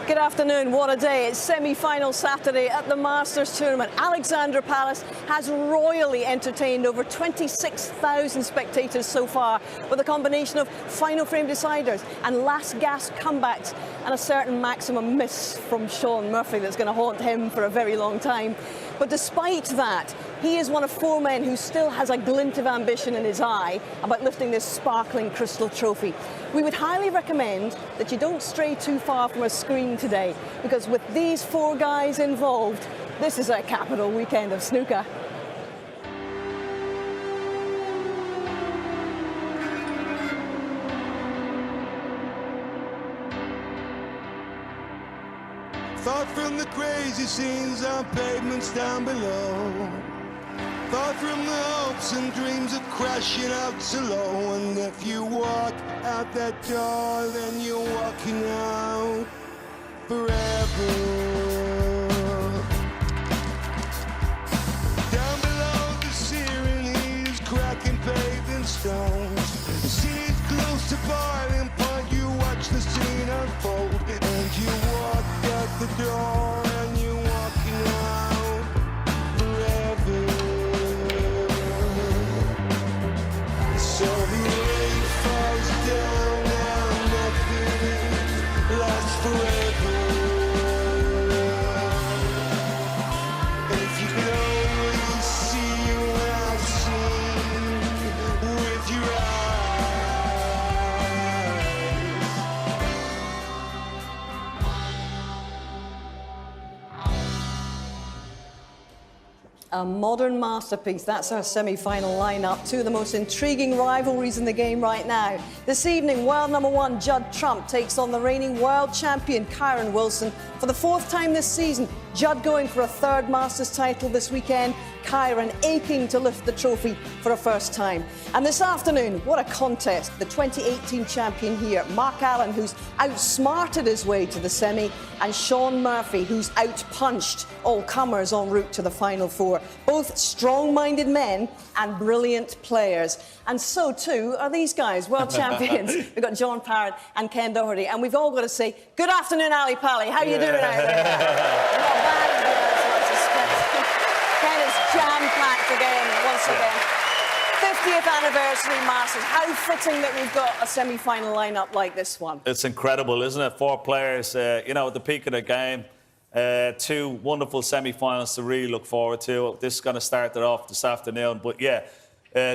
Good afternoon. What a day. It's semi-final Saturday at the Masters tournament. Alexandra Palace has royally entertained over 26,000 spectators so far with a combination of final frame deciders and last gasp comebacks and a certain maximum miss from Shaun Murphy that's going to haunt him for a very long time. But despite that, he is one of four men who still has a glint of ambition in his eye about lifting this sparkling crystal trophy. We would highly recommend that you don't stray too far from a screen today, because with these four guys involved, this is a capital weekend of snooker. Thought from the crazy scenes on pavements down below. Thought from the hopes and dreams of crashing out so low. And if you walk out that door, then you're walking out forever. Down below, the searing heat is cracking paving stones. The sea's close to boiling point, you watch the scene unfold. And you walk out the door and you're walking out forever. So the rain falls down, now nothing lasts forever. And if you could only see what I've seen with your eyes. A modern masterpiece. That's our semi-final lineup. Two of the most intriguing rivalries in the game right now. This evening, world number one Judd Trump takes on the reigning world champion Kyren Wilson for the fourth time this season. Judd going for a third Masters title this weekend. Kyren aching to lift the trophy for a first time. And this afternoon, what a contest. The 2018 champion here, Mark Allen, who's outsmarted his way to the semi, and Shaun Murphy, who's outpunched all comers en route to the final four. Both strong-minded men and brilliant players. And so, too, are these guys, world champions. We've got John Parrott and Ken Doherty. And we've all got to say, good afternoon, Ali Pally. How you doing out there? Not bad. Ken is jam-packed again, once again. 50th anniversary Masters. How fitting that we've got a semi-final lineup like this one. It's incredible, isn't it? Four players, you know, at the peak of the game. Two wonderful semi-finals to really look forward to. This is going to start it off this afternoon. But, yeah,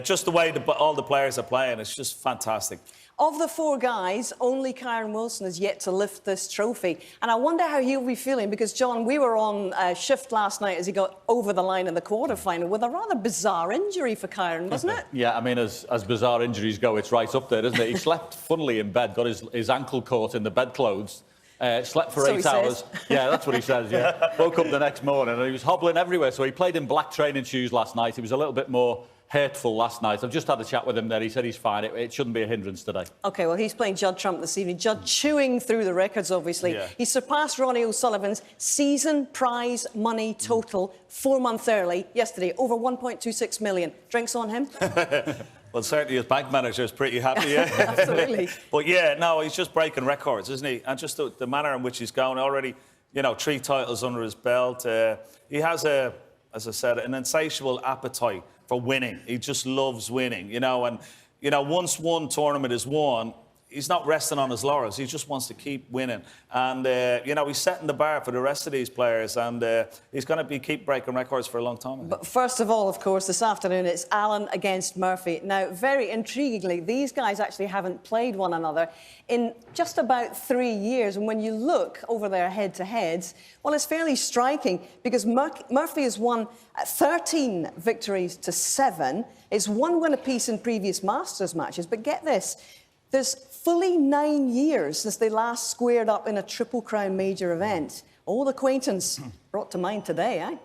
just the way all the players are playing, it's just fantastic. Of the four guys, only Kyren Wilson has yet to lift this trophy. And I wonder how he'll be feeling, because, John, we were on shift last night as he got over the line in the quarter-final with a rather bizarre injury for Kyren, wasn't it? Yeah, I mean, as bizarre injuries go, it's right up there, isn't it? He slept funnily in bed, got his ankle caught in the bedclothes. Slept for 8 hours. Yeah, that's what he says, yeah. Woke up the next morning and he was hobbling everywhere. So he played in black training shoes last night. He was a little bit more hurtful last night. I've just had a chat with him there. He said he's fine. It shouldn't be a hindrance today. OK, well, he's playing Judd Trump this evening. Judd chewing through the records, obviously. Yeah. He surpassed Ronnie O'Sullivan's season prize money total 4 months early yesterday, over 1.26 million. Drinks on him? Well, certainly his bank manager is pretty happy, yeah. Absolutely. But, yeah, no, he's just breaking records, isn't he? And just the manner in which he's going already, you know, 3 titles under his belt. He has, as I said, an insatiable appetite for winning. He just loves winning, you know. And, you know, once one tournament is won, he's not resting on his laurels. He just wants to keep winning. And, you know, he's setting the bar for the rest of these players. And he's going to keep breaking records for a long time. But first of all, of course, this afternoon, it's Allen against Murphy. Now, very intriguingly, these guys actually haven't played one another in just about 3 years. And when you look over their head-to-heads, well, it's fairly striking, because Murphy has won 13 victories to 7. It's 1 win apiece in previous Masters matches. But get this. There's fully 9 years since they last squared up in a Triple Crown major event. Old acquaintance brought to mind today, eh?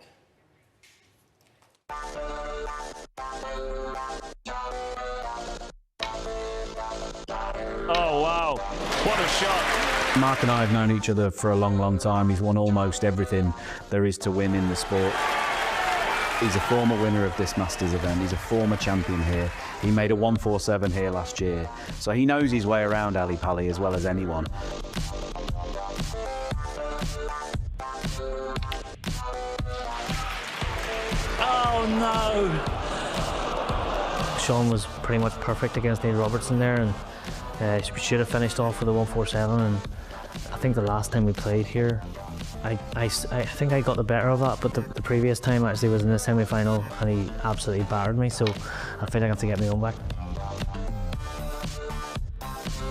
Oh, wow. What a shot. Mark and I have known each other for a long, long time. He's won almost everything there is to win in the sport. He's a former winner of this Masters event. He's a former champion here. He made a 147 here last year. So he knows his way around Ali Pally as well as anyone. Shaun was pretty much perfect against Neil Robertson there, and we should have finished off with a 147. And I think the last time we played here, I think I got the better of that, but the previous time actually was in the semi-final and he absolutely battered me, so I feel like I have to get my own back.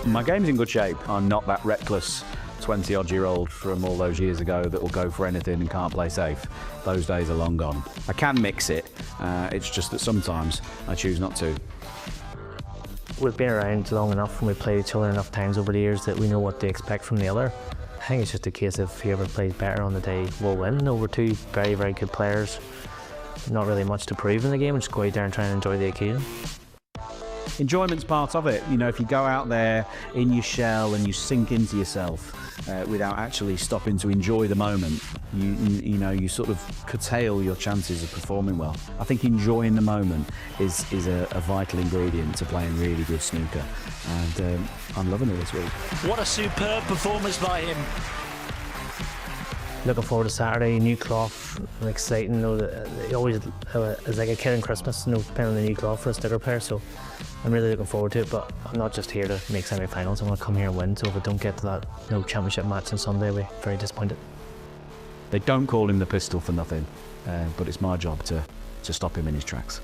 My game's in good shape. I'm not that reckless 20-odd-year-old from all those years ago that will go for anything and can't play safe. Those days are long gone. I can mix it, it's just that sometimes I choose not to. We've been around long enough and we've played each other enough times over the years that we know what to expect from the other. I think it's just a case of whoever plays better on the day will win. No, we're two very, very good players. Not really much to prove in the game, just go out there and try and enjoy the occasion. Enjoyment's part of it. You know, if you go out there in your shell and you sink into yourself without actually stopping to enjoy the moment, you know, you sort of curtail your chances of performing well. I think enjoying the moment is a vital ingredient to playing really good snooker, and I'm loving it this week. What a superb performance by him. Looking forward to Saturday, new cloth, and exciting. You know, it always is like a kid on Christmas, you know, playing on the new cloth for a snooker player, so I'm really looking forward to it. But I'm not just here to make semi-finals, I want to come here and win, so if I don't get to that championship match on Sunday, I'll be very disappointed. They don't call him the pistol for nothing, but it's my job to stop him in his tracks.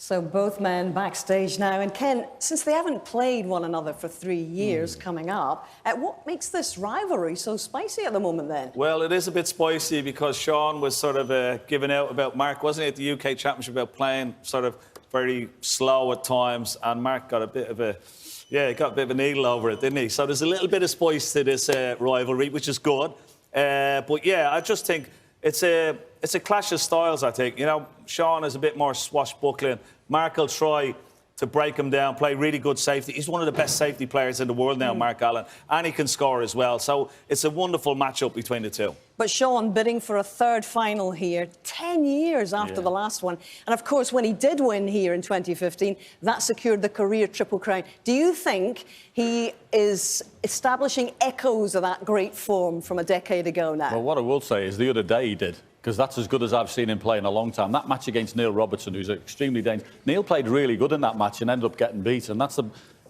So both men backstage now. And Ken, since they haven't played one another for 3 years coming up, what makes this rivalry so spicy at the moment then? Well, it is a bit spicy because Shaun was sort of giving out about Mark, wasn't he, at the UK Championship, about playing sort of very slow at times, and Mark got a bit of a needle over it, didn't he? So there's a little bit of spice to this rivalry, which is good. But yeah, I just think it's a clash of styles, I think. You know, Shaun is a bit more swashbuckling. Mark will try to break him down, play really good safety. He's one of the best safety players in the world now, Mark Allen, and he can score as well. So it's a wonderful match-up between the two. But Shaun bidding for a third final here, 10 years after the last one. And of course, when he did win here in 2015, that secured the career Triple Crown. Do you think he is establishing echoes of that great form from a decade ago now? Well, what I will say is the other day he did, because that's as good as I've seen him play in a long time. That match against Neil Robertson, who's extremely dangerous. Neil played really good in that match and ended up getting beat. And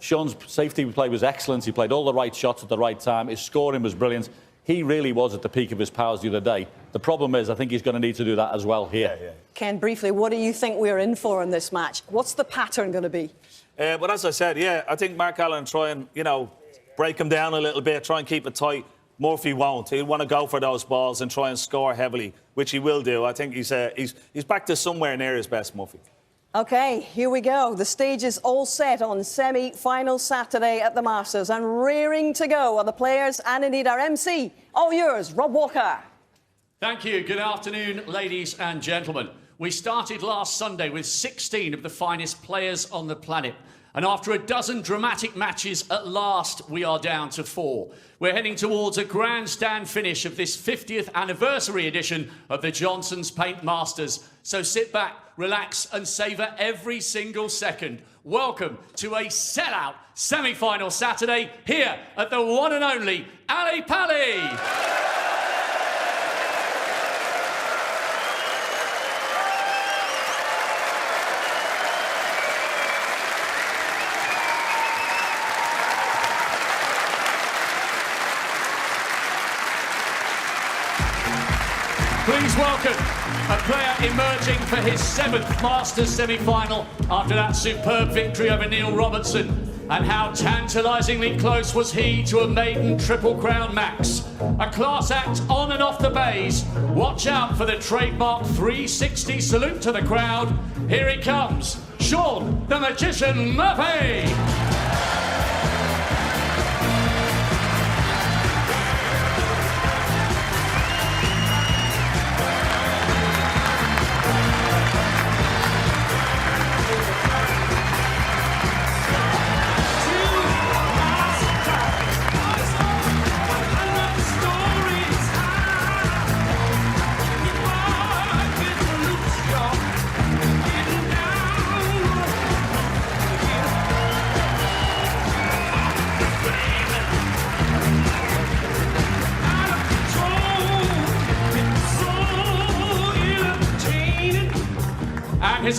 Shaun's safety play was excellent. He played all the right shots at the right time. His scoring was brilliant. He really was at the peak of his powers the other day. The problem is, I think he's going to need to do that as well here. Yeah. Ken, briefly, what do you think we're in for in this match? What's the pattern going to be? But as I said, I think Mark Allen try and, you know, break him down a little bit, try and keep it tight. Murphy won't. He'll want to go for those balls and try and score heavily, which he will do. I think he's back to somewhere near his best, Murphy. OK, here we go. The stage is all set on semi-final Saturday at the Masters, and rearing to go are the players and indeed our MC. All yours, Rob Walker. Thank you. Good afternoon, ladies and gentlemen. We started last Sunday with 16 of the finest players on the planet. And after a dozen dramatic matches, at last we are down to 4. We're heading towards a grandstand finish of this 50th anniversary edition of the Johnson's Paint Masters. So sit back, relax and savour every single second. Welcome to a sellout semi-final Saturday here at the one and only Ali Pali. Please welcome a player emerging for his 7th Masters semi-final after that superb victory over Neil Robertson. And how tantalisingly close was he to a maiden Triple Crown Max. A class act on and off the bays. Watch out for the trademark 360 salute to the crowd. Here he comes, Shaun the Magician Murphy.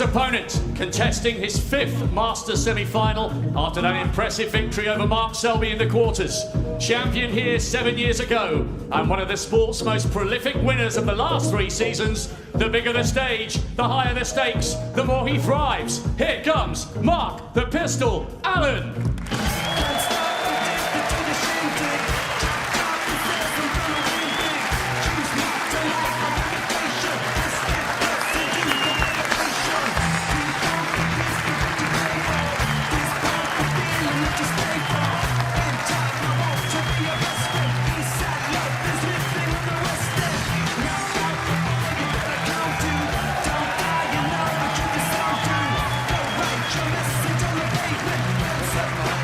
his opponent, contesting his 5th Masters semi-final after that impressive victory over Mark Selby in the quarters. Champion here 7 years ago, and one of the sport's most prolific winners of the last 3 seasons. The bigger the stage, the higher the stakes, the more he thrives. Here comes Mark the Pistol Allen.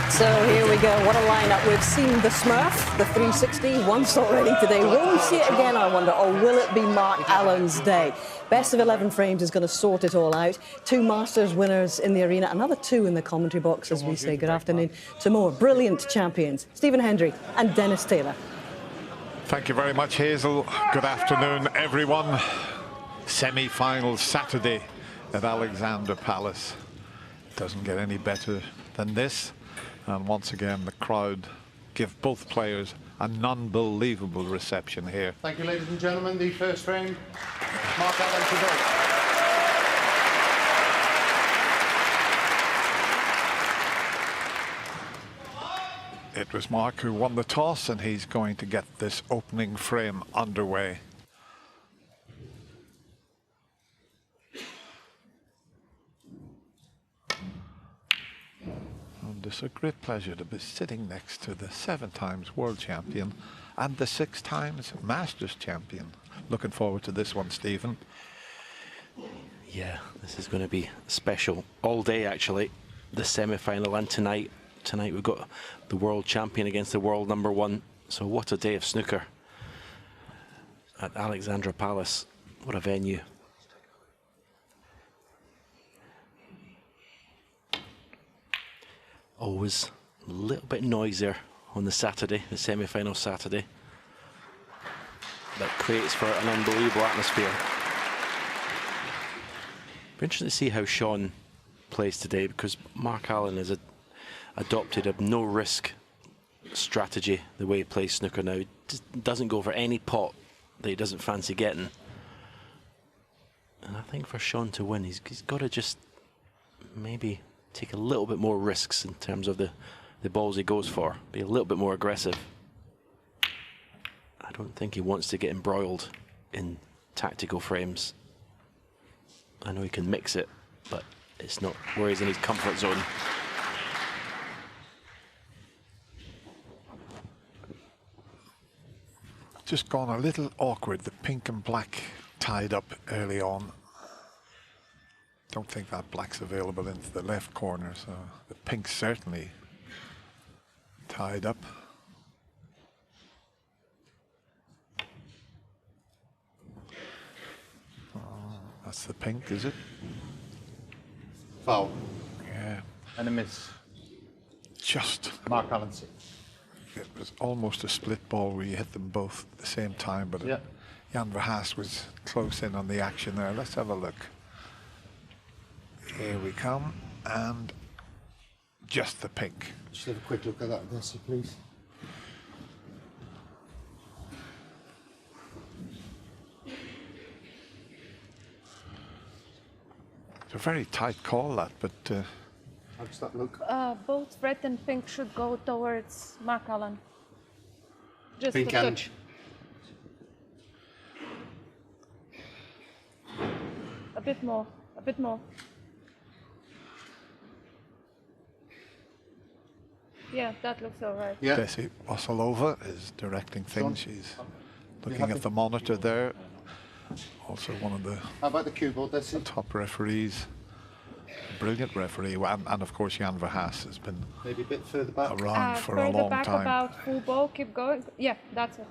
So here we go, what a lineup. We've seen the Smurf, the 360, once already today. Will we see it again, I wonder, or will it be Mark Allen's day? Best of 11 frames is going to sort it all out. 2 Masters winners in the arena, another 2 in the commentary box as we say good afternoon to more brilliant champions, Stephen Hendry and Dennis Taylor. Thank you very much, Hazel. Good afternoon, everyone. Semi-final Saturday at Alexandra Palace. Doesn't get any better than this. And once again, the crowd give both players an unbelievable reception here. Thank you, ladies and gentlemen. The first frame, Mark Allen to vote. It was Mark who won the toss, and he's going to get this opening frame underway. It's a great pleasure to be sitting next to the 7 times world champion and the 6 times Masters champion. Looking forward to this one, Stephen. Yeah, this is going to be special all day, actually. The semi-final and tonight. Tonight we've got the world champion against the world #1. So what a day of snooker at Alexandra Palace. What a venue. Always a little bit noisier on the Saturday, the semi-final Saturday. That creates for an unbelievable atmosphere. Be interesting to see how Shaun plays today, because Mark Allen has adopted a no-risk strategy the way he plays snooker now. He just doesn't go for any pot that he doesn't fancy getting. And I think for Shaun to win, he's got to just maybe take a little bit more risks in terms of the balls he goes for. Be a little bit more aggressive. I don't think he wants to get embroiled in tactical frames. I know he can mix it, but it's not where he's in his comfort zone. Just gone a little awkward, the pink and black tied up early on. Don't think that black's available into the left corner, so the pink's certainly tied up. Oh, that's the pink, is it? Foul. Yeah. And a miss. Just. Mark Allen 6. It was almost a split ball where you hit them both at the same time, but yeah. Jan Verhaas was close in on the action there. Let's have a look. Here we come, and just the pink. Just have a quick look at that, Desi, please. It's a very tight call, that, but... How does that look? Both red and pink should go towards Mark Allen. Just Pink a and touch. A bit more, a bit more. Yeah, that looks all right. Yeah. Desi Wassilova is directing things. She's looking at the monitor there. Also one of the How about the cue ball, Desi? top referees. Brilliant referee. And of course Jan Verhaas has been Maybe a bit further back. around for a Further long back time. about full ball, keep going. Yeah, that's it,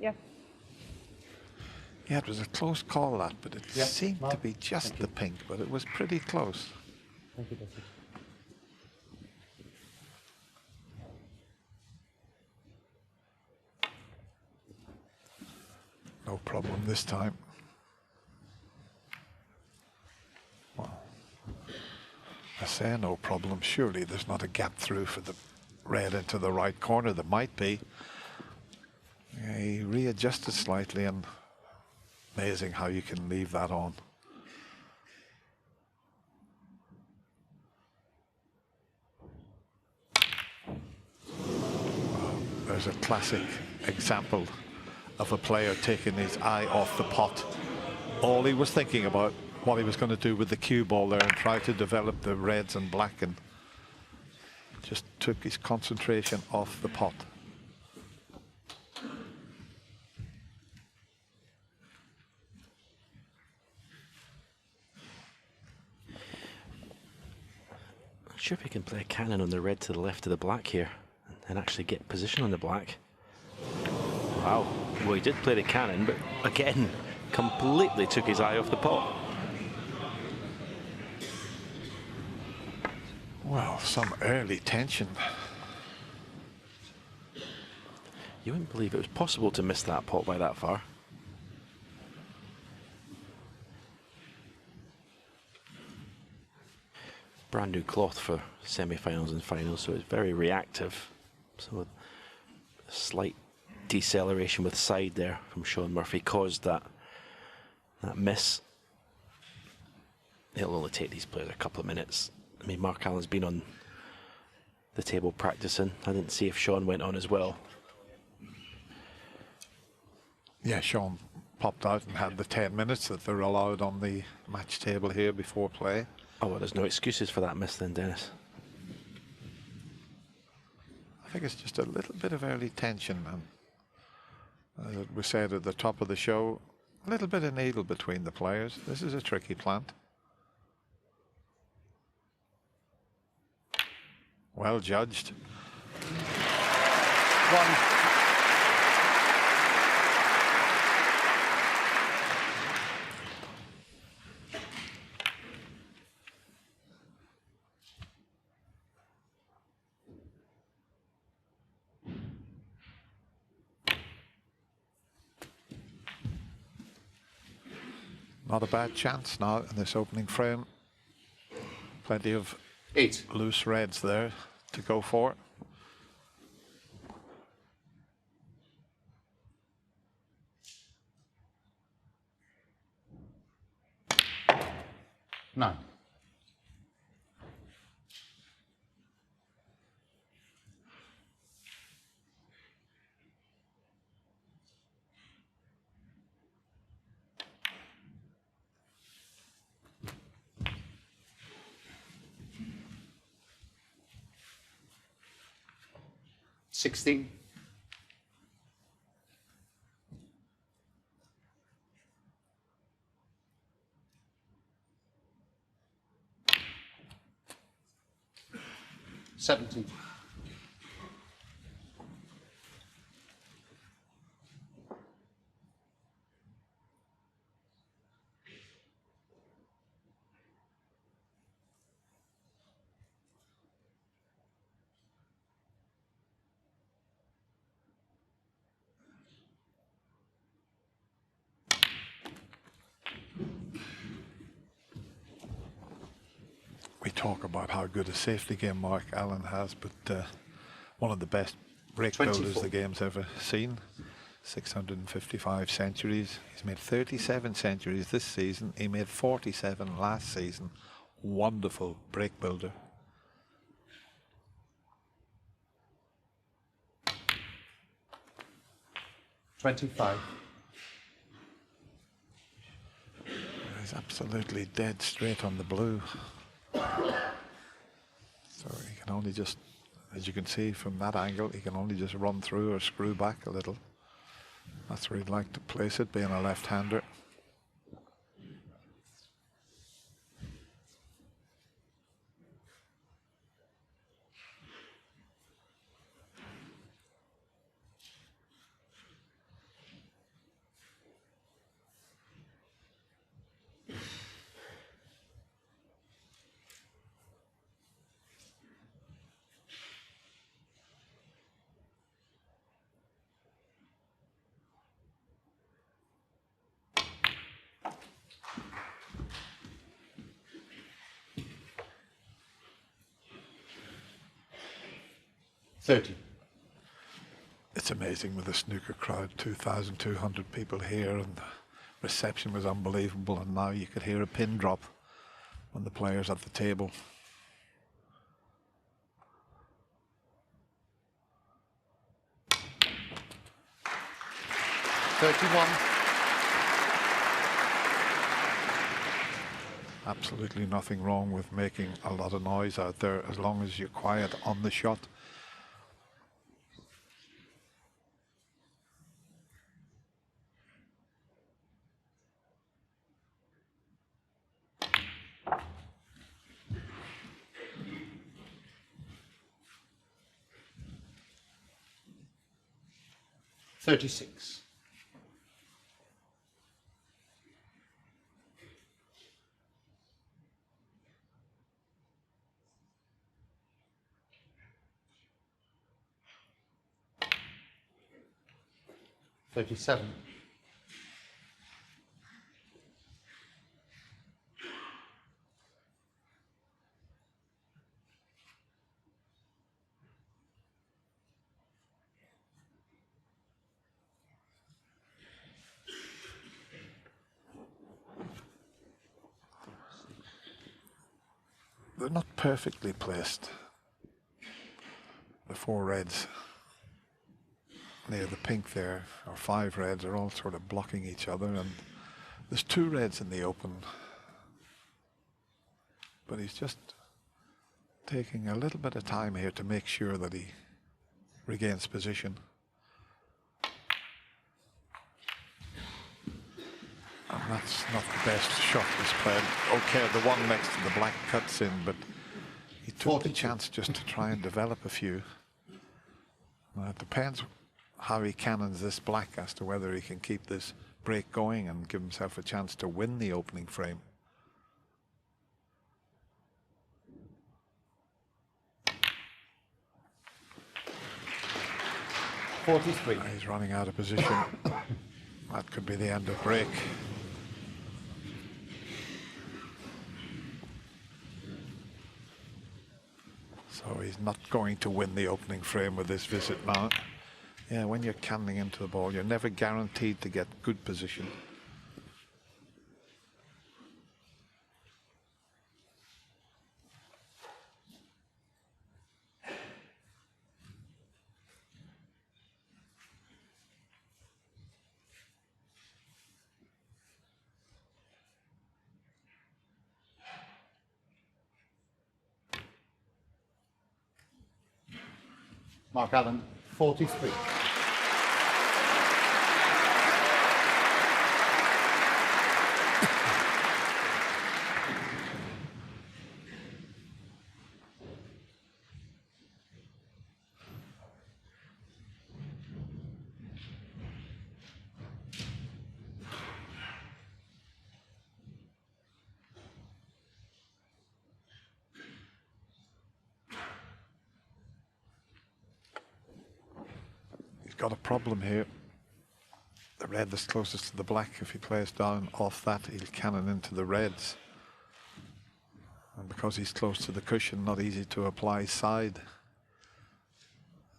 yeah. Yeah, it was a close call, that, but it Yeah. seemed Mark. to be just the pink, but it was pretty close. Thank you, Desi. No problem this time. Well, say no problem. Surely there's not a gap through for the red into the right corner. There might be. Yeah, he readjusted slightly, and amazing how you can leave that on. Well, there's a classic example of a player taking his eye off the pot. All he was thinking about what he was going to do with the cue ball there and try to develop the reds and black, and just took his concentration off the pot. Not sure if he can play a cannon on the red to the left of the black here and actually get position on the black. Wow. Well, he did play the cannon, but again, completely took his eye off the pot. Well, some early tension. You wouldn't believe it was possible to miss that pot by that far. Brand new cloth for semi-finals and finals, so it's very reactive. So a slight deceleration with side there from Shaun Murphy caused that miss. It'll only take these players a couple of minutes. I mean, Mark Allen's been on the table practicing. I didn't see if Shaun went on as well. Yeah, Shaun popped out and had the 10 minutes that they're allowed on the match table here before play. Oh, well, there's no excuses for that miss then, Dennis. I think it's just a little bit of early tension, and as we said at the top of the show, a little bit of needle between the players. This is a tricky plant. Well judged. One. Not a bad chance now in this opening frame. Plenty of 8 loose reds there to go for. No. $16. $17. We talk about how good a safety game Mark Allen has, but one of the best break builders the game's ever seen. 655 centuries. He's made 37 centuries this season. He made 47 last season. Wonderful break builder. $25. He's absolutely dead straight on the blue. So he can only just, as you can see from that angle, he can only just run through or screw back a little. That's where he'd like to place it, being a left-hander. 30. It's amazing with the snooker crowd, 2,200 people here, and the reception was unbelievable, and now you could hear a pin drop when the players at the table. Absolutely nothing wrong with making a lot of noise out there as long as you're quiet on the shot. $36. $37. They're not perfectly placed. The 4 reds near the pink there, or 5 reds, are all sort of blocking each other, and there's 2 reds in the open, but he's just taking a little bit of time here to make sure that he regains position. And that's not the best shot he's played. Okay, the one next to the black cuts in, but he took the chance just to try and develop a few. Well, it depends how he cannons this black as to whether he can keep this break going and give himself a chance to win the opening frame. $43. He's running out of position. That could be the end of break. So he's not going to win the opening frame with this visit now. Yeah, when you're cannoning into the ball, you're never guaranteed to get good position. Mark Allen, 43. Got a problem here. The red is closest to the black. If he plays down off that, he'll cannon into the reds. And because he's close to the cushion, not easy to apply side.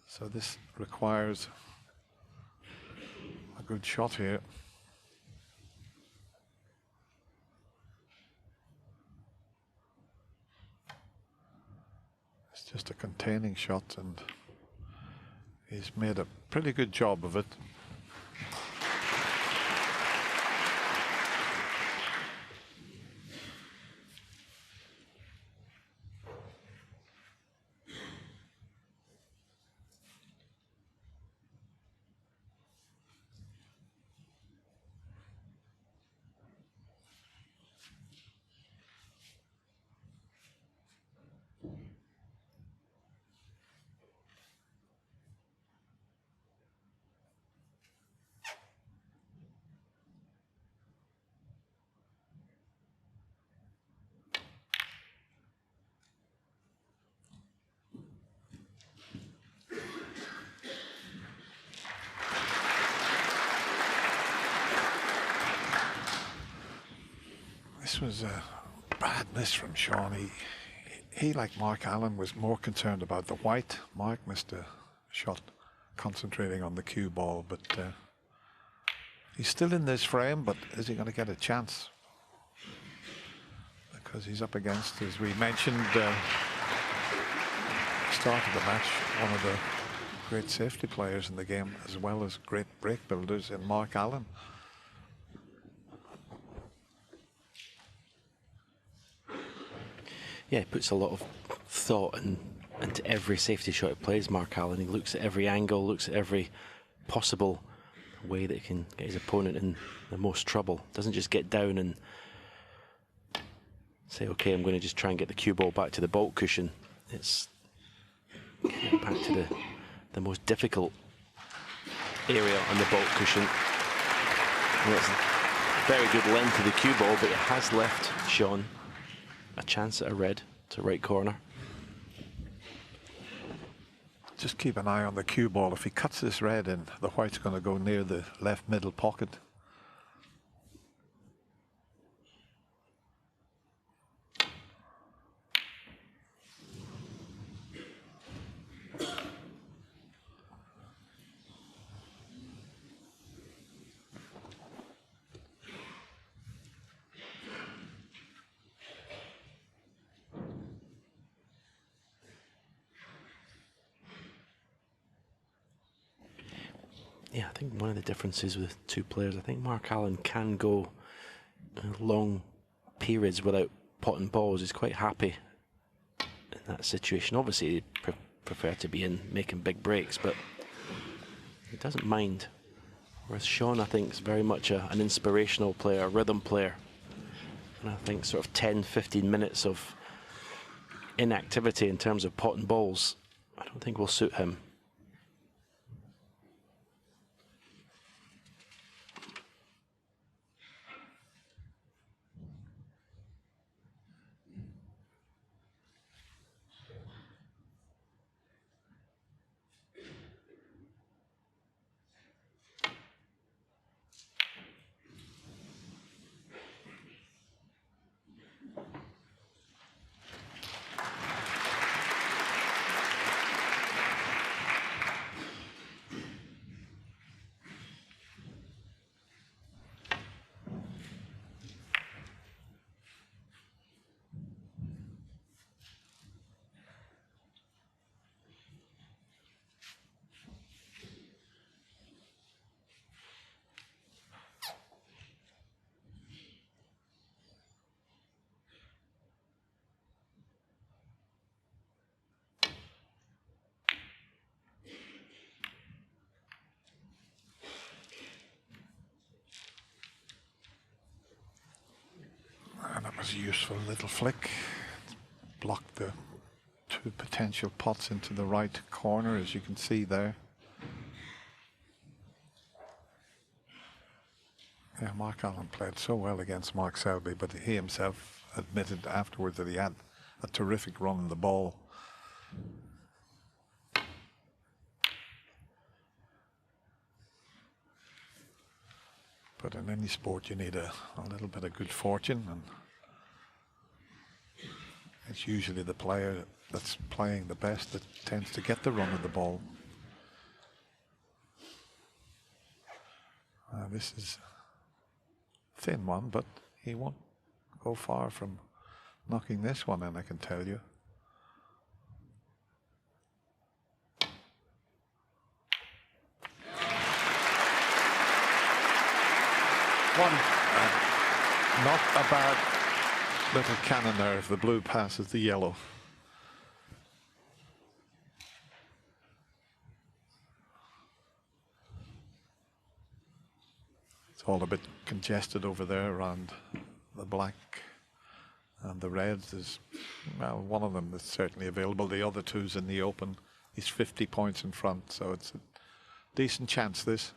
So this requires a good shot here. It's just a containing shot, and he's made a pretty good job of it. This was a bad miss from Shaun. He, like Mark Allen, was more concerned about the white. Mark missed a shot, concentrating on the cue ball, but he's still in this frame, but is he going to get a chance? Because he's up against, as we mentioned, start of the match, one of the great safety players in the game, as well as great break builders in Mark Allen. Yeah, he puts a lot of thought into every safety shot he plays, Mark Allen. He looks at every angle, looks at every possible way that he can get his opponent in the most trouble. Doesn't just get down and say, okay, I'm going to just try and get the cue ball back to the baulk cushion. It's getting back to the most difficult area on the baulk cushion. And it's very good length to the cue ball, but it has left Shaun a chance at a red to right corner. Just keep an eye on the cue ball. If he cuts this red in, the white's going to go near the left middle pocket. Yeah, I think one of the differences with two players, I think Mark Allen can go long periods without potting balls. He's quite happy in that situation. Obviously, he'd prefer to be in making big breaks, but he doesn't mind. Whereas Shaun, I think, is very much an inspirational player, a rhythm player. And I think sort of 10, 15 minutes of inactivity in terms of potting balls, I don't think will suit him. And that was a useful little flick. Blocked the two potential pots into the right corner, as you can see there. Yeah, Mark Allen played so well against Mark Selby, but he himself admitted afterwards that he had a terrific run on the ball. But in any sport, you need a little bit of good fortune, and it's usually the player that's playing the best that tends to get the run of the ball. This is a thin one, but he won't go far from knocking this one in, I can tell you. Not a bad little cannon there if the blue passes the yellow. It's all a bit congested over there around the black and the reds. There's, well, one of them is certainly available. The other two's in the open. He's 50 points in front, so it's a decent chance, this.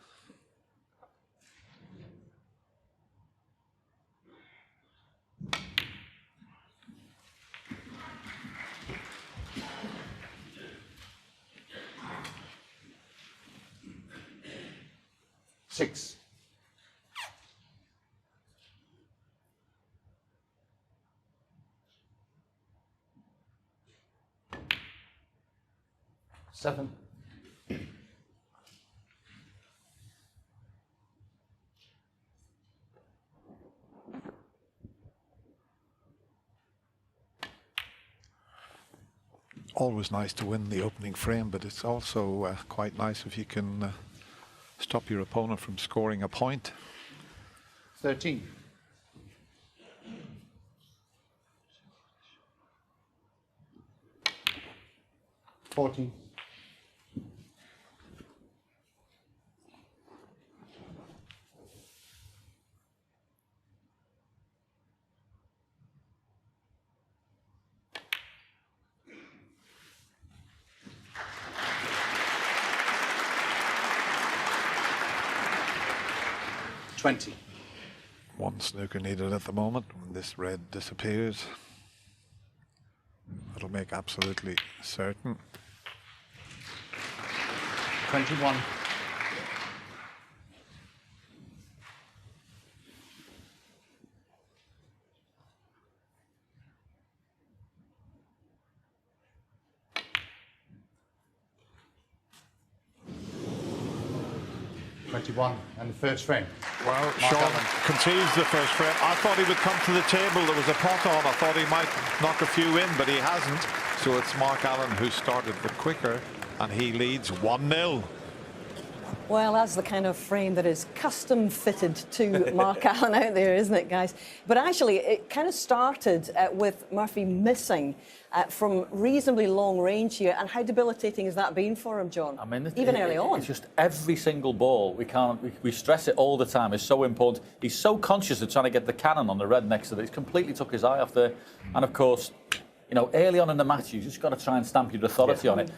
Six. Seven. always nice to win the opening frame, but it's also quite nice if you can stop your opponent from scoring a point. 13. $14. 20. One snooker needed at the moment. When this red disappears, it'll make absolutely certain. 21. And the first frame. Well, Shaun concedes the first frame. I thought he would come to the table. There was a pot on. I thought he might knock a few in, but he hasn't. So it's Mark Allen who started the quicker, and he leads 1-0. Well, that's the kind of frame that is custom fitted to Mark Allen out there, isn't it, guys? But actually, it kind of started with Murphy missing from reasonably long range here. And how debilitating has that been for him, John? I mean, even early on. It's just every single ball. We stress it all the time. It's so important. He's so conscious of trying to get the cannon on the red next to it. He's completely took his eye off there. And of course, you know, early on in the match, you just got to try and stamp your authority on it.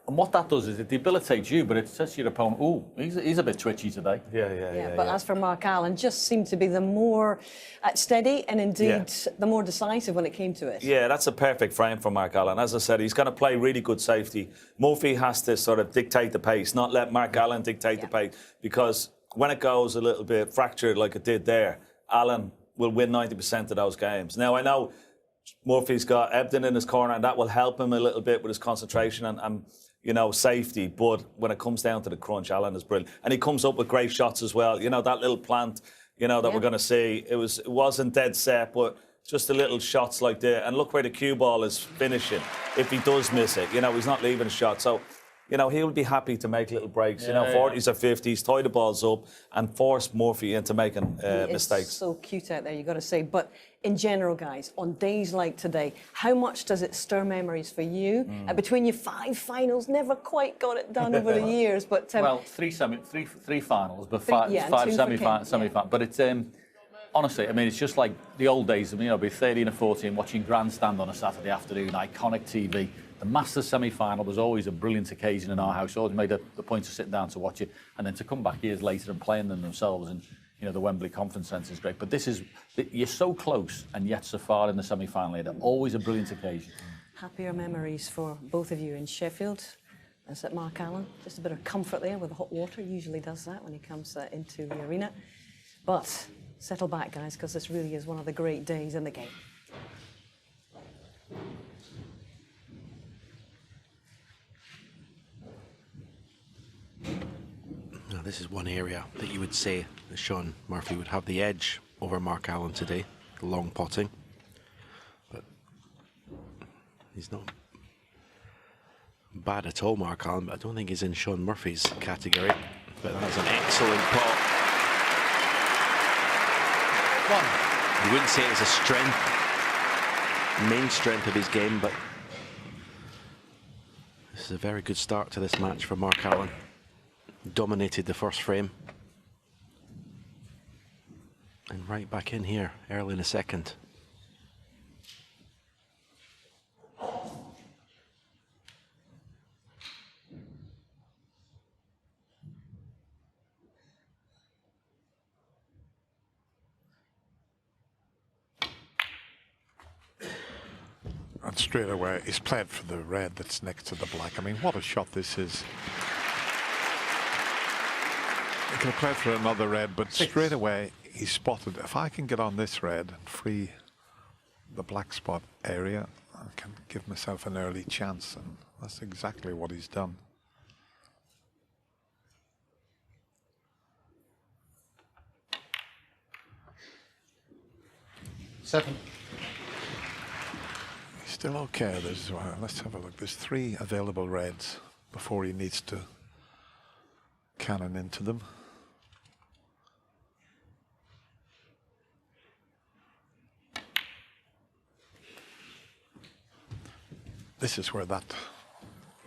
And what that does is it debilitates you, but it says to your opponent, "Ooh, he's a bit twitchy today." Yeah. But as for Mark Allen, just seemed to be the more steady and indeed the more decisive when it came to it. Yeah, that's a perfect frame for Mark Allen. As I said, he's going to play really good safety. Murphy has to sort of dictate the pace, not let Mark Allen dictate the pace, because when it goes a little bit fractured like it did there, Allen will win 90% of those games. Now, I know Murphy's got Ebden in his corner, and that will help him a little bit with his concentration and you know, safety. But when it comes down to the crunch, Allen is brilliant. And he comes up with great shots as well. You know, that little plant, you know, that we're going to see, it wasn't dead set, but just the little shots like that. And look where the cue ball is finishing. If he does miss it, you know, he's not leaving a shot. So, you know, he'll be happy to make little breaks, you know, 40s or 50s, tie the balls up and force Murphy into making mistakes. It's so cute out there, you've got to say. But in general, guys, on days like today, how much does it stir memories for you? Between your 5 finals, never quite got it done over the years. But well, three finals, but five semi-finals. But it's honestly, I mean, it's just like the old days. You know, be 13 or 14, watching Grandstand on a Saturday afternoon, iconic TV. The Masters semi-final was always a brilliant occasion in our house. Always made the point to sit down to watch it, and then to come back years later and playing them themselves. And you know, the Wembley Conference Centre is great. But this is, you're so close and yet so far in the semi-final. They're always a brilliant occasion. Happier memories for both of you in Sheffield. That's at Mark Allen. Just a bit of comfort there with the hot water. Usually does that when he comes into the arena. But settle back, guys, because this really is one of the great days in the game. Now, this is one area that you would say that Shaun Murphy would have the edge over Mark Allen today, the long potting. But he's not bad at all, Mark Allen, but I don't think he's in Shaun Murphy's category. But that's an excellent pot. You wouldn't say it's a strength, main strength of his game, but this is a very good start to this match for Mark Allen. Dominated the first frame. And right back in here, early in the second. And straight away, he's played for the red that's next to the black. I mean, what a shot this is. He could have played for another red, but straight away, he spotted, if I can get on this red and free the black spot area, I can give myself an early chance, and that's exactly what he's done. Still okay. There's, let's have a look. There's 3 available reds before he needs to cannon into them. This is where that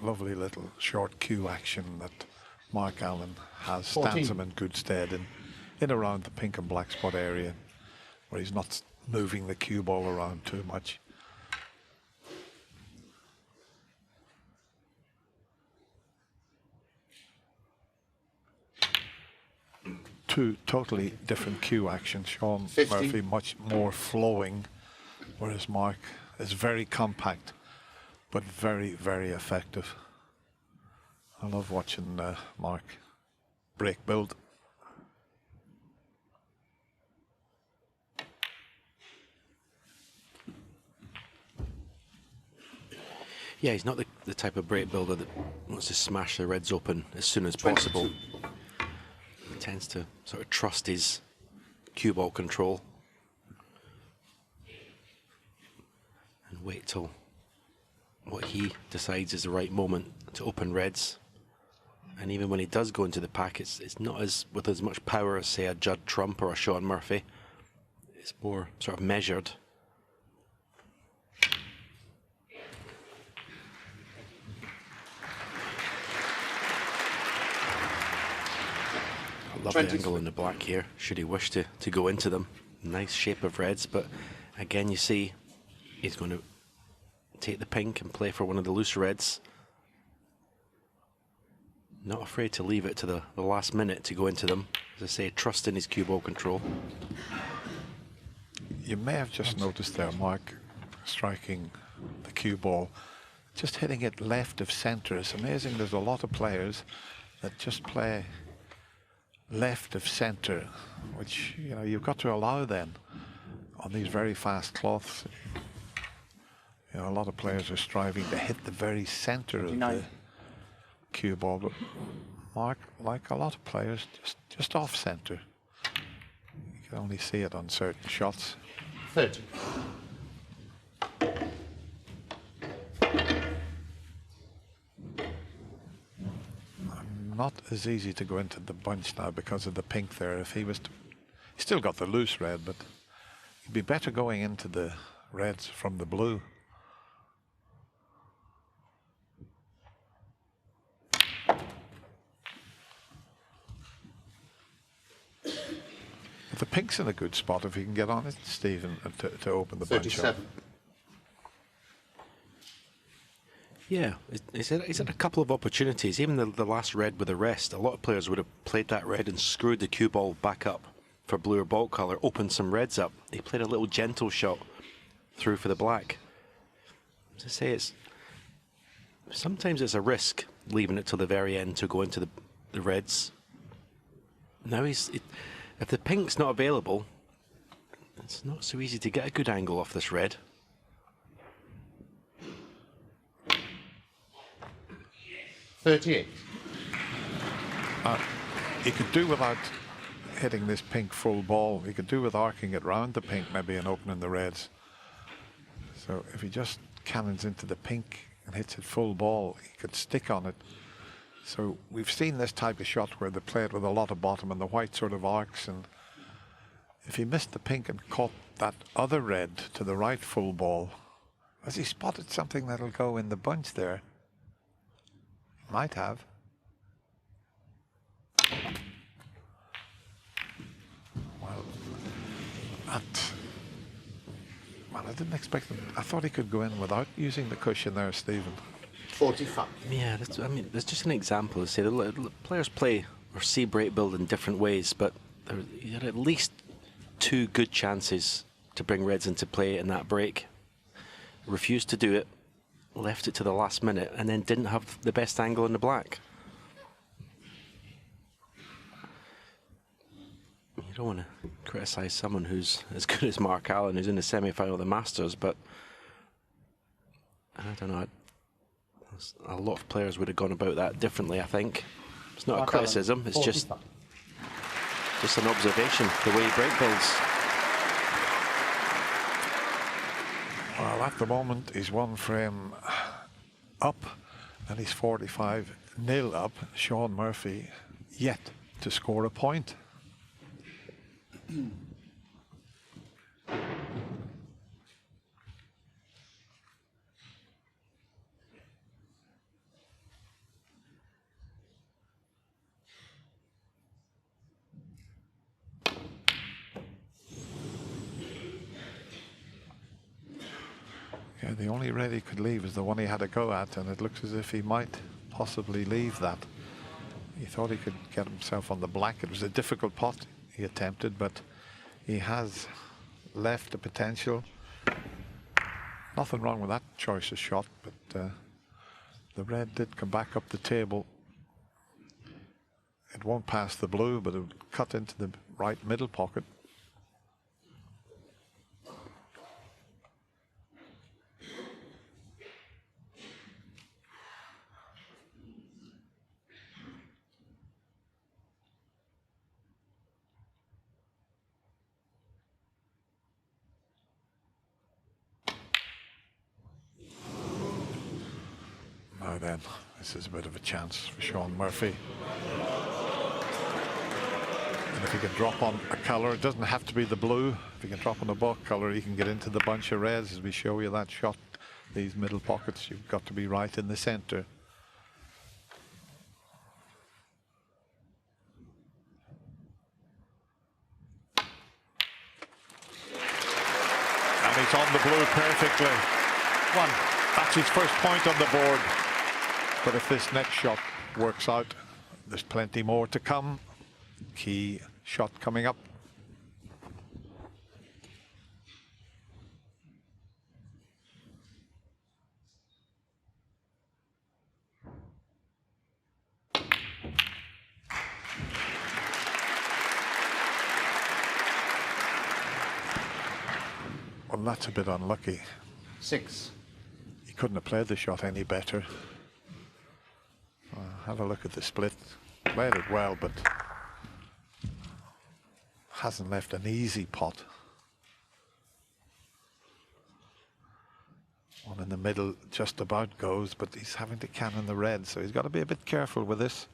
lovely little short cue action that Mark Allen has stands him in good stead in around the pink and black spot area, where he's not moving the cue ball around too much. Two totally different cue actions. Shaun Murphy much more flowing, whereas Mark is very compact, but very, very effective. I love watching Mark break build. Yeah, he's not the type of break builder that wants to smash the reds open as soon as possible. He tends to sort of trust his cue ball control and wait till what he decides is the right moment to open reds. And even when he does go into the pack, it's not with as much power as, say, a Judd Trump or a Shaun Murphy. It's more sort of measured. I love the angle in the black here, should he wish to go into them. Nice shape of reds, but again you see he's going to take the pink and play for one of the loose reds. Not afraid to leave it to the last minute to go into them. As I say, trust in his cue ball control. You may have just noticed there, Mark, striking the cue ball, just hitting it left of centre. It's amazing, there's a lot of players that just play left of centre, which, you know, you've got to allow then on these very fast cloths. You know, a lot of players are striving to hit the very centre of the cue ball, but Mark, like a lot of players, just off centre. You can only see it on certain shots. 30. Not as easy to go into the bunch now because of the pink there. If he was to, he still got the loose red, but he'd be better going into the reds from the blue. The pink's in a good spot if he can get on it, Stephen, to open the bunch up. 37. Yeah, he's had a couple of opportunities. Even the last red with the rest, a lot of players would have played that red and screwed the cue ball back up for blue or ball colour, opened some reds up. He played a little gentle shot through for the black. As I say, sometimes it's a risk leaving it till the very end to go into the reds. Now if the pink's not available, it's not so easy to get a good angle off this red. $38. He could do without hitting this pink full ball. He could do with arcing it round the pink maybe and opening the reds. So if he just cannons into the pink and hits it full ball, he could stick on it. So we've seen this type of shot where they play it with a lot of bottom and the white sort of arcs, and if he missed the pink and caught that other red to the right full ball, has he spotted something that'll go in the bunch there? Might have. Well, I didn't expect him. I thought he could go in without using the cushion there, Stephen. 45. Yeah, I mean, there's just an example. Say the players play or see break build in different ways, but you had at least 2 good chances to bring reds into play in that break. Refused to do it, left it to the last minute, and then didn't have the best angle in the black. You don't want to criticise someone who's as good as Mark Allen, who's in the semi-final of the Masters, but I don't know. A lot of players would have gone about that differently, I think. It's not a criticism, it's just an observation, the way he break builds. Well, at the moment, he's 1 frame up, and he's 45-0 up. Shaun Murphy yet to score a point. Yeah, the only red he could leave is the one he had a go at, and it looks as if he might possibly leave that. He thought he could get himself on the black. It was a difficult pot he attempted, but he has left the potential. Nothing wrong with that choice of shot, but the red did come back up the table. It won't pass the blue, but it would cut into the right middle pocket. Now then, this is a bit of a chance for Shaun Murphy. And if he can drop on a colour, it doesn't have to be the blue. If he can drop on a bulk colour, he can get into the bunch of reds. As we show you that shot, these middle pockets, you've got to be right in the centre. And he's on the blue perfectly. That's his first point on the board. But if this next shot works out, there's plenty more to come. Key shot coming up. Well, that's a bit unlucky. 6. He couldn't have played the shot any better. Have a look at the split. Played it well, but hasn't left an easy pot. One in the middle just about goes, but he's having to cannon the red, so he's got to be a bit careful with this.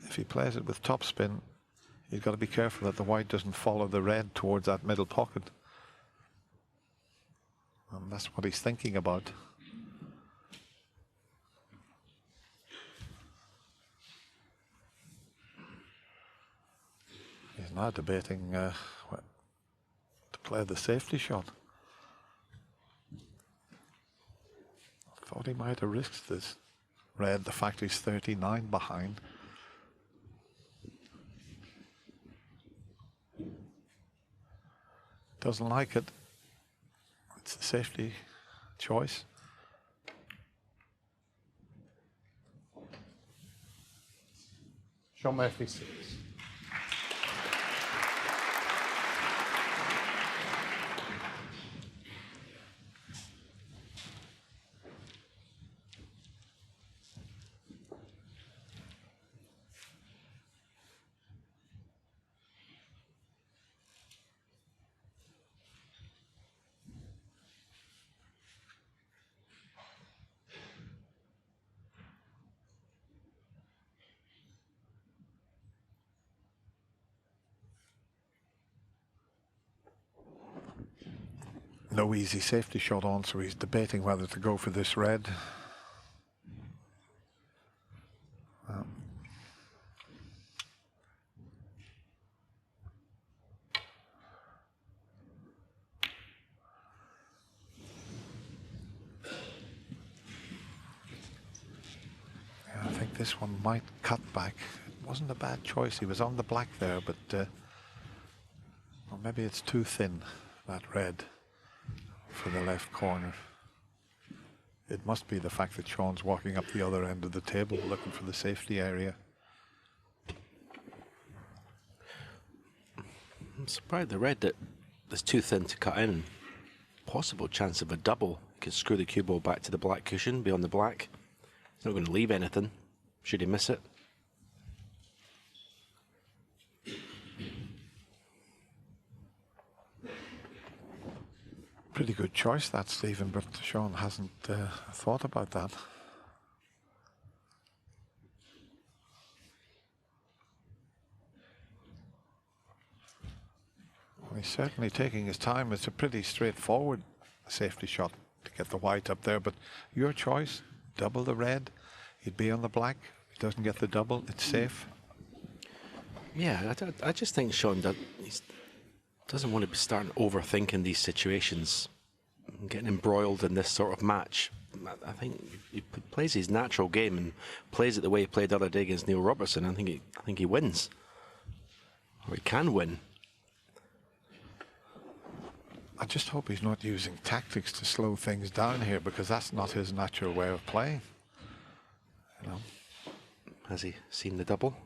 If he plays it with topspin, he's got to be careful that the white doesn't follow the red towards that middle pocket. And that's what he's thinking about. He's now debating to play the safety shot. I thought he might have risked this red, the fact he's 39 behind. Doesn't like it. It's the safety choice. Shaun Murphy 6. No easy safety shot on, so he's debating whether to go for this red. I think this one might cut back. It wasn't a bad choice. He was on the black there, but well, maybe it's too thin, that red, for the left corner. It must be the fact that Shaun's walking up the other end of the table looking for the safety area. I'm surprised the red that is too thin to cut in. Possible chance of a double. You can screw the cue ball back to the black cushion, be on the black. It's not going to leave anything, should he miss it. Pretty good choice that, Stephen, but Shaun hasn't thought about that. Well, he's certainly taking his time. It's a pretty straightforward safety shot to get the white up there, but your choice, double the red, he'd be on the black. He doesn't get the double, it's safe. Yeah, I just think Shaun doesn't want to be starting overthinking these situations, getting embroiled in this sort of match. I think he plays his natural game and plays it the way he played the other day against Neil Robertson. I think he wins, or he can win. I just hope he's not using tactics to slow things down here, because that's not his natural way of playing. You know. Has he seen the double?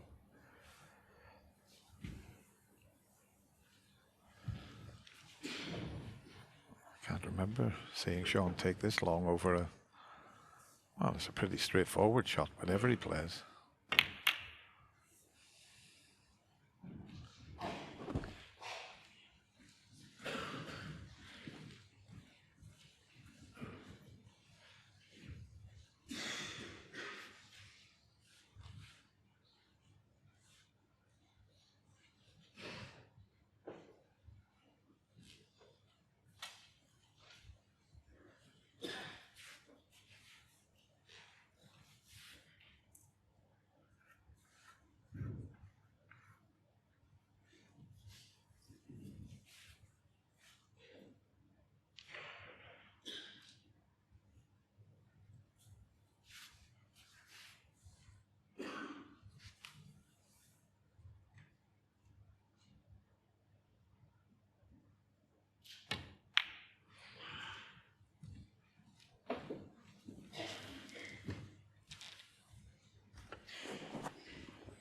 I can't remember seeing Shaun take this long over a... Well, it's a pretty straightforward shot, whatever he plays.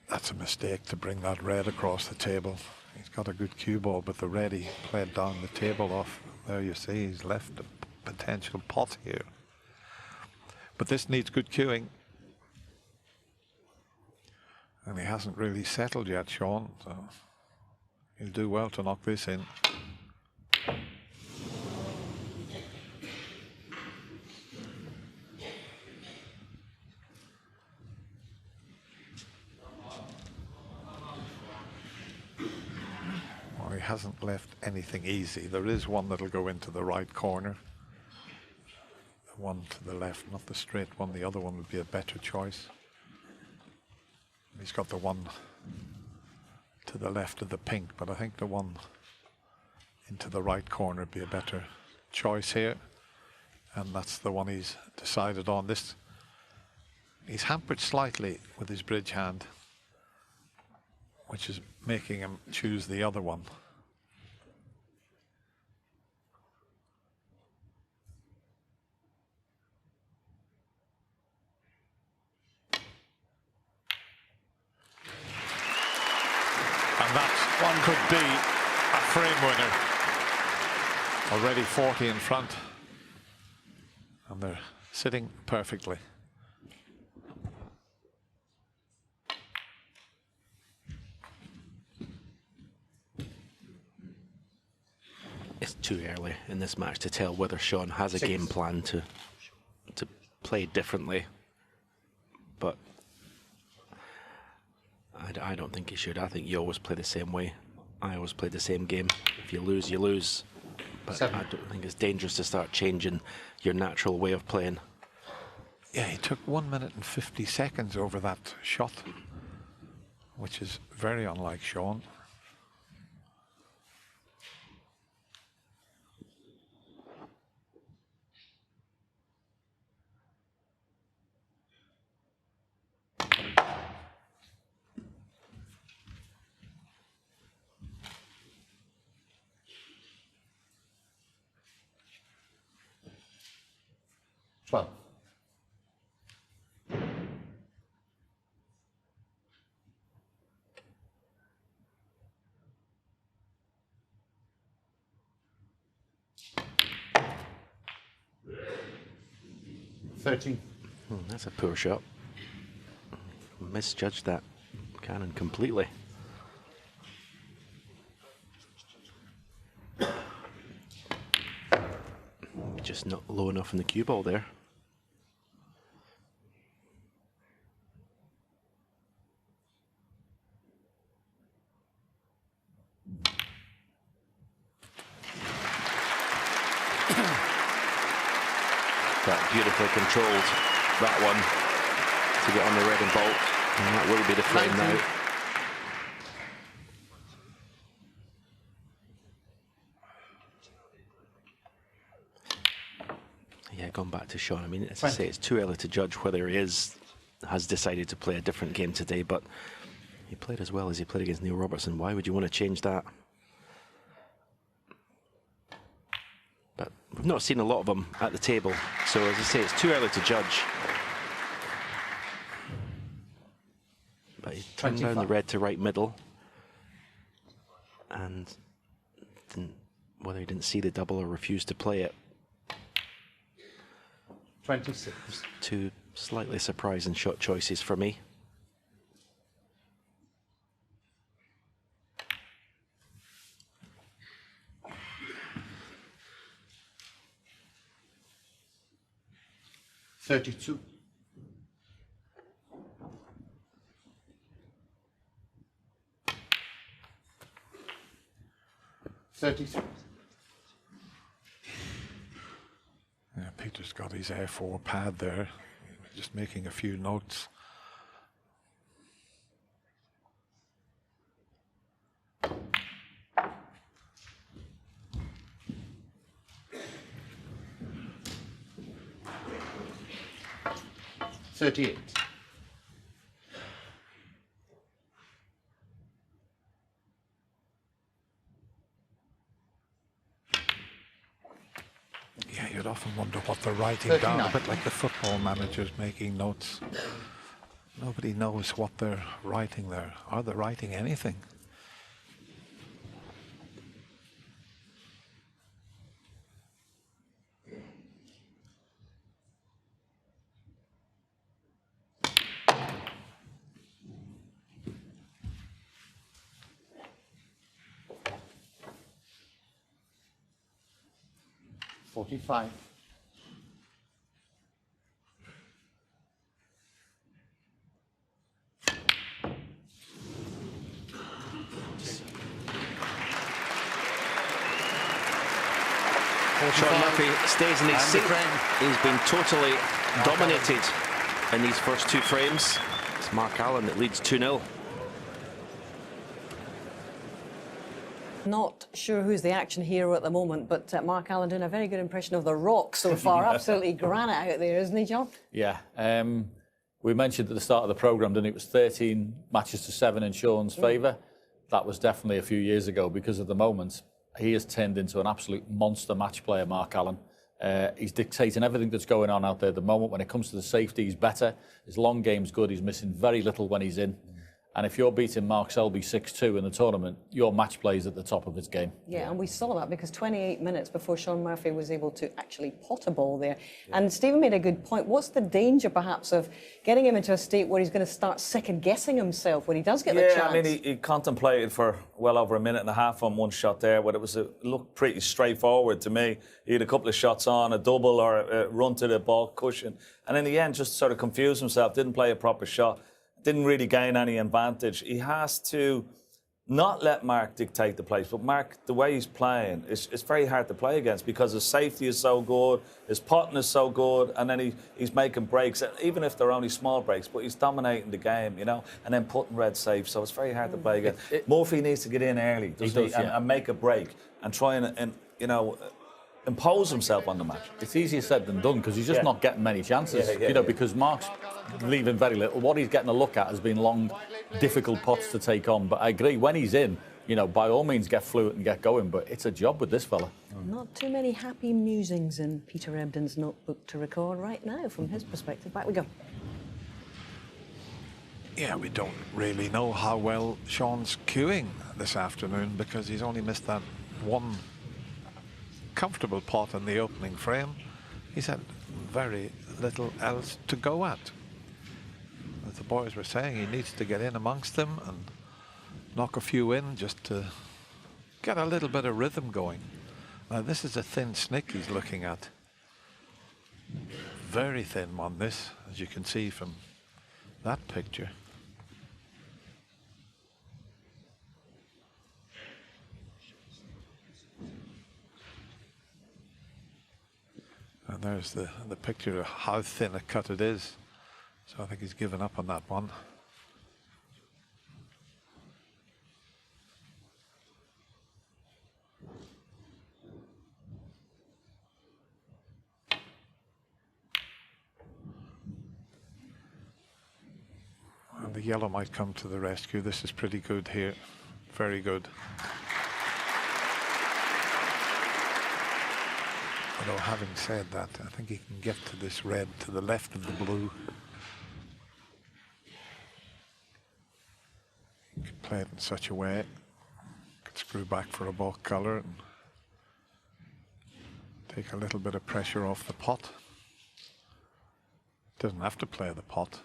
That's a mistake to bring that red across the table. He's got a good cue ball, but the red he played down the table off. There you see, he's left a potential pot here. But this needs good cueing. And he hasn't really settled yet, Shaun, so he'll do well to knock this in. Hasn't left anything easy. There is one that'll go into the right corner. The one to the left, not the straight one. The other one would be a better choice. He's got the one to the left of the pink, but I think the one into the right corner would be a better choice here. And that's the one he's decided on. This, he's hampered slightly with his bridge hand, which is making him choose the other one. And that one could be a frame winner. Already 40 in front. And they're sitting perfectly. It's too early in this match to tell whether Shaun has a game plan to play differently. But I don't think he should. I think you always play the same way. I always play the same game. If you lose, you lose. But I don't think it's dangerous to start changing your natural way of playing. Yeah, he took 1 minute and 50 seconds over that shot, which is very unlike Shaun. Well. That's a poor shot. Misjudged that cannon completely. Just not low enough in the cue ball there. That beautifully controlled that one to get on the red and bolt, and that will be the frame now. Yeah, going back to Shaun, I mean, as I say, it's too early to judge whether he has decided to play a different game today, but he played as well as he played against Neil Robertson. Why would you want to change that? But we've not seen a lot of them at the table, so as I say, it's too early to judge. But he turned down the red to right middle, and whether he didn't see the double or refused to play it. 26. Two slightly surprising shot choices for me. $32. $33. Yeah, Peter's got his A4 pad there, just making a few notes. $38. Yeah, you'd often wonder what they're writing down, a bit like the football managers making notes. Nobody knows what they're writing there. Are they writing anything? $45. Shaun Murphy stays in his seat. He's been totally dominated in these first two frames. It's Mark Allen that leads 2-0. Not sure who's the action hero at the moment, but Mark Allen doing a very good impression of the Rock so far. Absolutely granite out there, isn't he, John? Yeah. We mentioned at the start of the programme, didn't it? It was 13 matches to 7 in Shaun's favour. That was definitely a few years ago, because at the moment, he has turned into an absolute monster match player, Mark Allen. He's dictating everything that's going on out there at the moment. When it comes to the safety, he's better. His long game's good. He's missing very little when he's in. And if you're beating Mark Selby 6-2 in the tournament, your match play is at the top of his game. Yeah, and we saw that because 28 minutes before Shaun Murphy was able to actually pot a ball there. Yeah. And Stephen made a good point. What's the danger, perhaps, of getting him into a state where he's going to start second-guessing himself when he does get the chance? Yeah, I mean, he contemplated for well over a minute and a half on one shot there, but it looked pretty straightforward to me. He had a couple of shots on, a double or a run to the ball cushion, and in the end just sort of confused himself, didn't play a proper shot. Didn't really gain any advantage. He has to not let Mark dictate the place, but Mark, the way he's playing, it's very hard to play against because his safety is so good, his potting is so good, and then he's making breaks, even if they're only small breaks, but he's dominating the game, you know, and then putting red safe, so it's very hard to play against. Murphy needs to get in early, doesn't he? And make a break and try and you know, impose himself on the match. It's easier said than done because he's just not getting many chances, you know, because Mark's leaving very little. What he's getting a look at has been long, difficult pots to take on. But I agree, when he's in, you know, by all means get fluent and get going, but it's a job with this fella. Not too many happy musings in Peter Ebdon's notebook to record right now from his perspective. Back we go. Yeah, we don't really know how well Shaun's cueing this afternoon because he's only missed that one comfortable pot in the opening frame. He's had very little else to go at. As the boys were saying, he needs to get in amongst them and knock a few in just to get a little bit of rhythm going. Now this is a thin snick he's looking at. very thin on this, as you can see from that picture. And there's the picture of how thin a cut it is. So I think he's given up on that one. And the yellow might come to the rescue. This is pretty good here. Very good. Although having said that, I think he can get to this red to the left of the blue. He can play it in such a way. Could screw back for a bulk colour and take a little bit of pressure off the pot. Doesn't have to play the pot.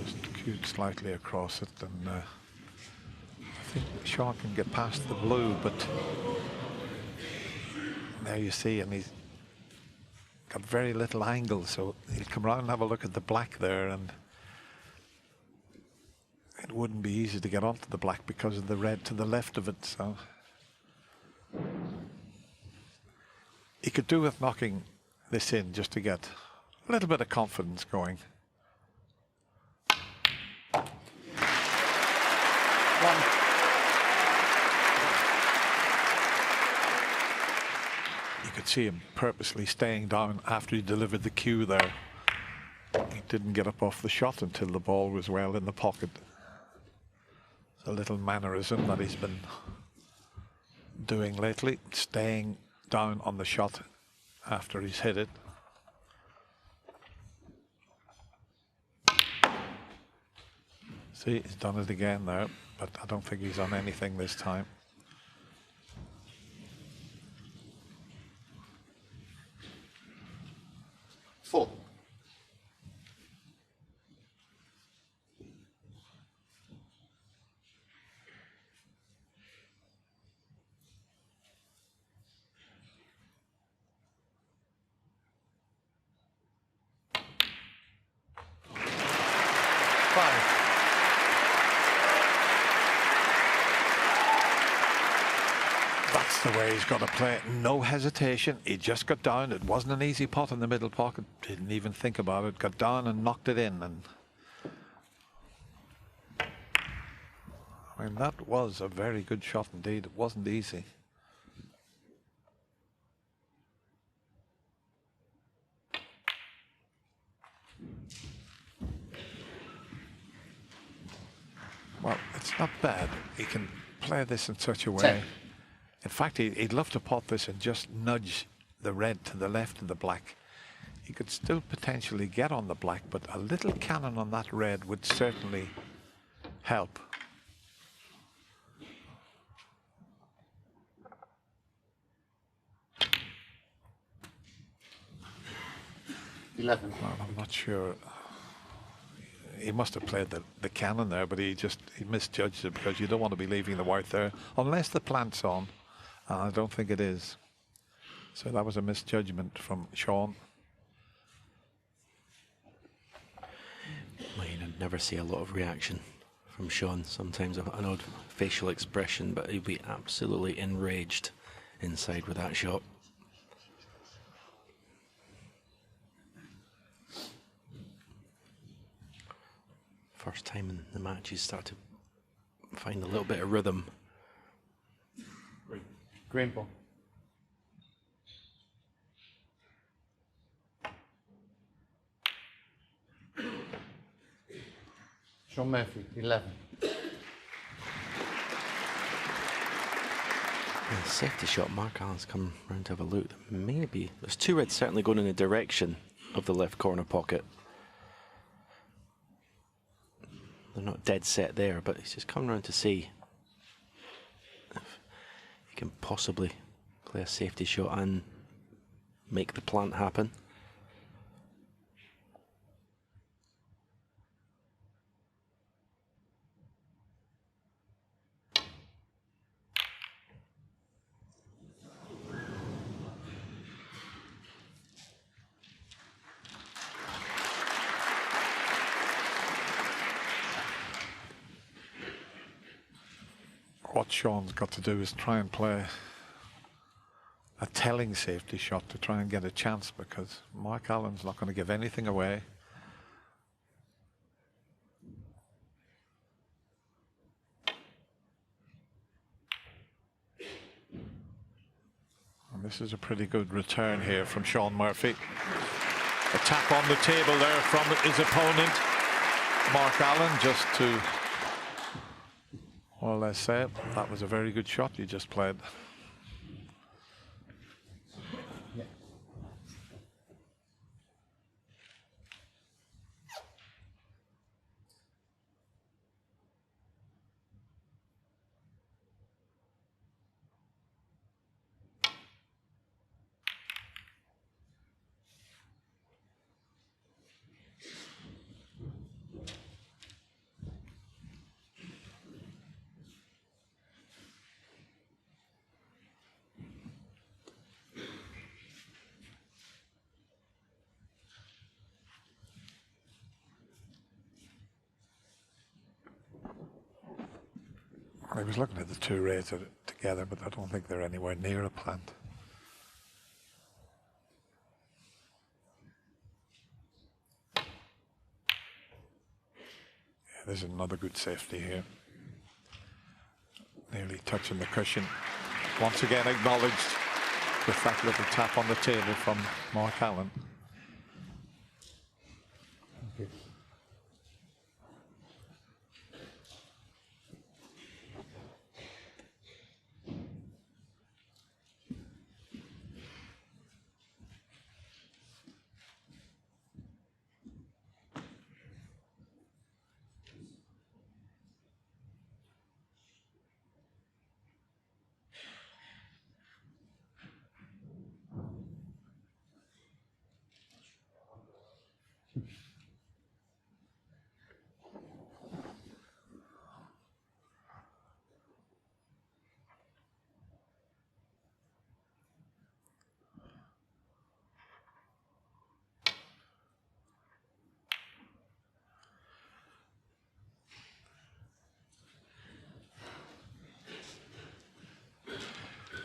Just cued slightly across it, and I think Shaun can get past the blue, but there you see, and he's got very little angle, so he'll come around and have a look at the black there, and it wouldn't be easy to get onto the black because of the red to the left of it. So he could do with knocking this in just to get a little bit of confidence going. You could see him purposely staying down after he delivered the cue there. He didn't get up off the shot until the ball was well in the pocket. It's a little mannerism that he's been doing lately, staying down on the shot after he's hit it. See, he's done it again there, but I don't think he's on anything this time. Four. Five. That's the way he's got to play it. No hesitation. He just got down. It wasn't an easy pot in the middle pocket. Didn't even think about it. Got down and knocked it in. And I mean, that was a very good shot indeed. It wasn't easy. Well, it's not bad. He can play this in such a way. 10. In fact, he'd love to pot this and just nudge the red to the left of the black. He could still potentially get on the black, but a little cannon on that red would certainly help. Well, I'm not sure. He must have played the cannon there, but he misjudged it, because you don't want to be leaving the white there unless the plant's on. And I don't think it is. So that was a misjudgment from Shaun. Well, you never see a lot of reaction from Shaun. Sometimes an odd facial expression, but he'd be absolutely enraged inside with that shot. First time in the match, you start to find a little bit of rhythm. Green ball. Shaun Murphy, 11. Yeah, safety shot. Mark Allen's come round to have a look. Maybe there's two reds certainly going in the direction of the left corner pocket. They're not dead set there, but he's just coming round to see if he can possibly play a safety shot and make the plant happen. what Shaun's got to do is try and play a telling safety shot to try and get a chance, because Mark Allen's not going to give anything away. And this is a pretty good return here from Shaun Murphy. A tap on the table there from his opponent, Mark Allen, just to, well, let's say it, that was a very good shot you just played. I was looking at the two rays together, but I don't think they're anywhere near a plant. Yeah, there's another good safety here. Nearly touching the cushion. Once again acknowledged with that little tap on the table from Mark Allen.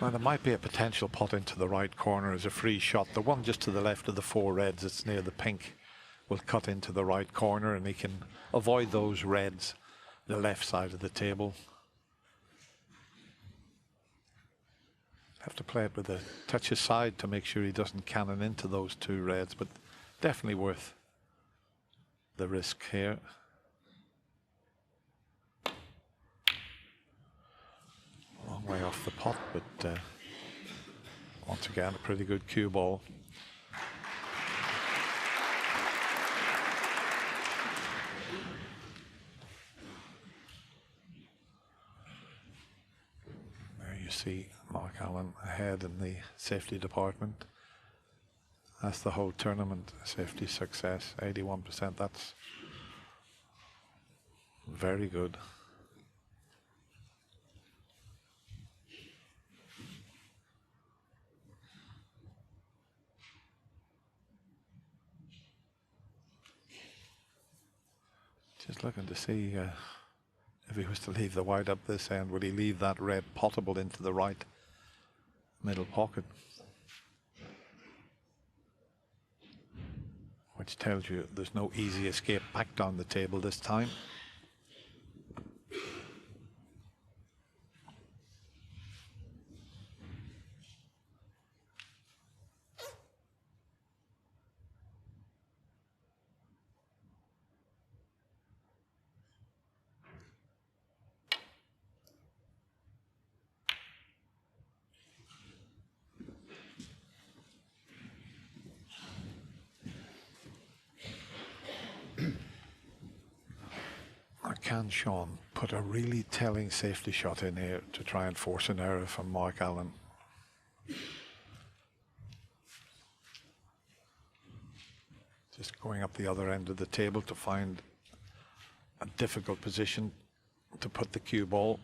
Well, there might be a potential pot into the right corner as a free shot. The one just to the left of the four reds, it's near the pink, will cut into the right corner, and he can avoid those reds, the left side of the table. Have to play it with a touch aside to make sure he doesn't cannon into those two reds, but definitely worth the risk here. Long way off the pot, but once again, a pretty good cue ball. There you see Mark Allen ahead in the safety department. That's the whole tournament safety success, 81%. That's very good. Just looking to see if he was to leave the white up this end, would he leave that red potable into the right middle pocket? Which tells you there's no easy escape back down the table this time. Can Shaun put a really telling safety shot in here to try and force an error from Mark Allen? Just going up the other end of the table to find a difficult position to put the cue ball.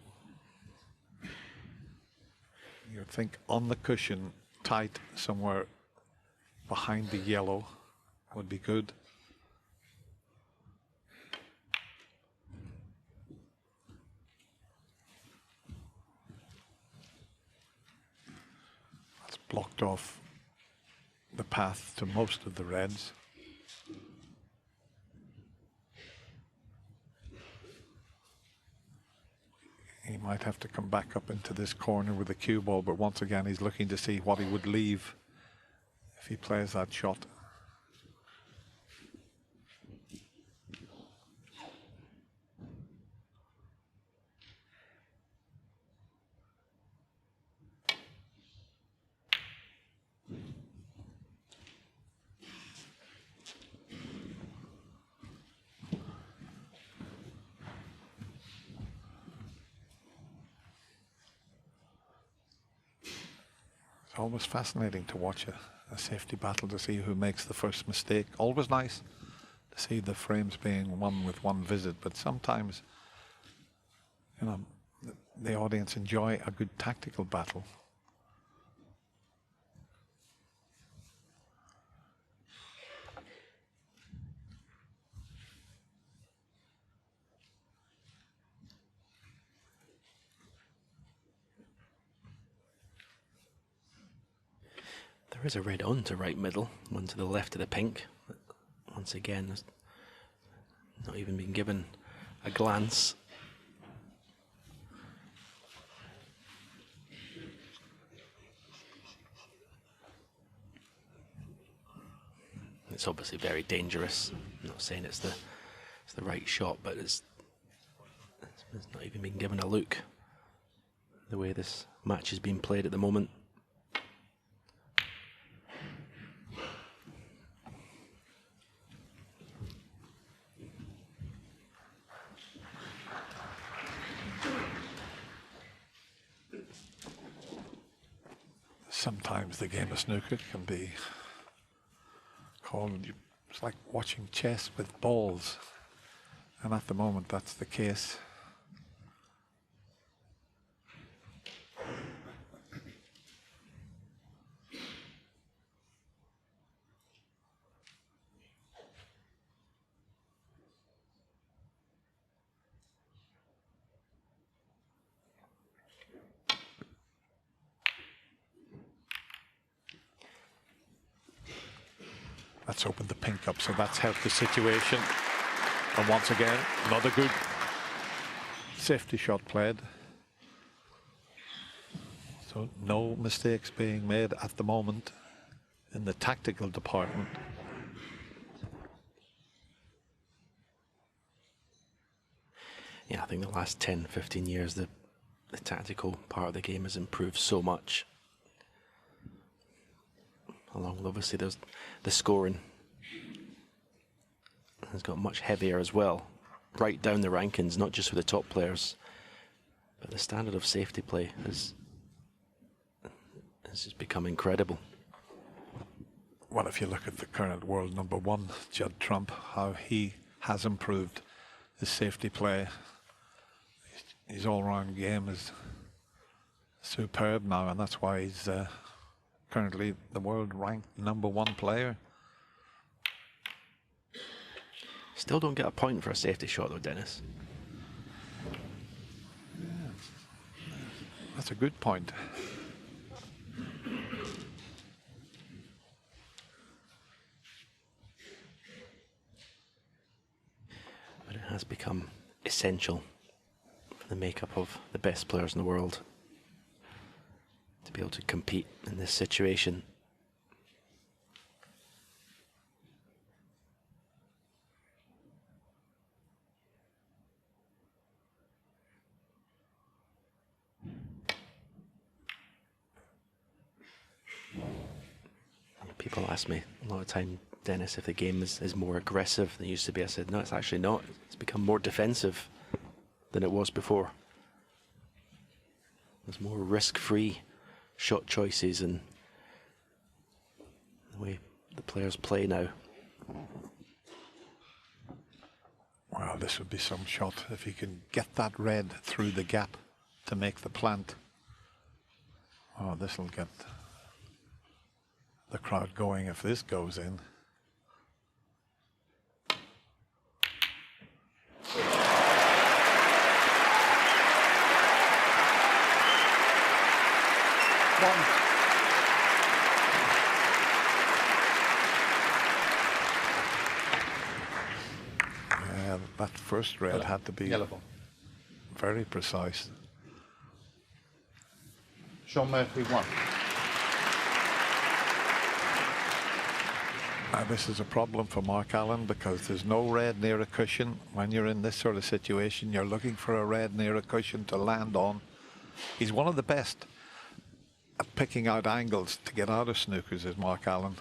You'd think on the cushion, tight somewhere behind the yellow would be good. blocked off the path to most of the reds. He might have to come back up into this corner with the cue ball, but once again he's looking to see what he would leave if he plays that shot. Always fascinating to watch a safety battle to see who makes the first mistake. Always nice to see the frames being won with one visit, but sometimes, you know, the audience enjoy a good tactical battle. There is a red on to right middle, one to the left of the pink. Once again, not even been given a glance. It's obviously very dangerous. I'm not saying it's the right shot, but it's not even been given a look. The way this match is being played at the moment. Sometimes the game of snooker can be called, it's like watching chess with balls, and at the moment that's the case. That's opened the pink up, so that's helped the situation. And once again, another good safety shot played. So no mistakes being made at the moment in the tactical department. Yeah, I think the last 10, 15 years, the tactical part of the game has improved so much. Along with obviously there's the scoring has got much heavier as well, right down the rankings, not just for the top players, but the standard of safety play has just become incredible. Well, if you look at the current world #1, Judd Trump, how he has improved his safety play, his all-round game is superb now, and that's why he's currently the world ranked #1 player. Still don't get a point for a safety shot though, Dennis. Yeah. That's a good point. But it has become essential for the makeup of the best players in the world to be able to compete in this situation. People ask me a lot of time, Dennis, if the game is more aggressive than it used to be. I said, no, it's actually not. It's become more defensive than it was before. There's more risk-free shot choices and the way the players play now. Wow, this would be some shot if he can get that red through the gap to make the plant. Oh, this will get the crowd going if this goes in. that first red had to be Yellow ball. very precise. Shaun Murphy, 1. Now this is a problem for Mark Allen because there's no red near a cushion. When you're in this sort of situation, you're looking for a red near a cushion to land on. He's one of the best at picking out angles to get out of snookers, is Mark Allen.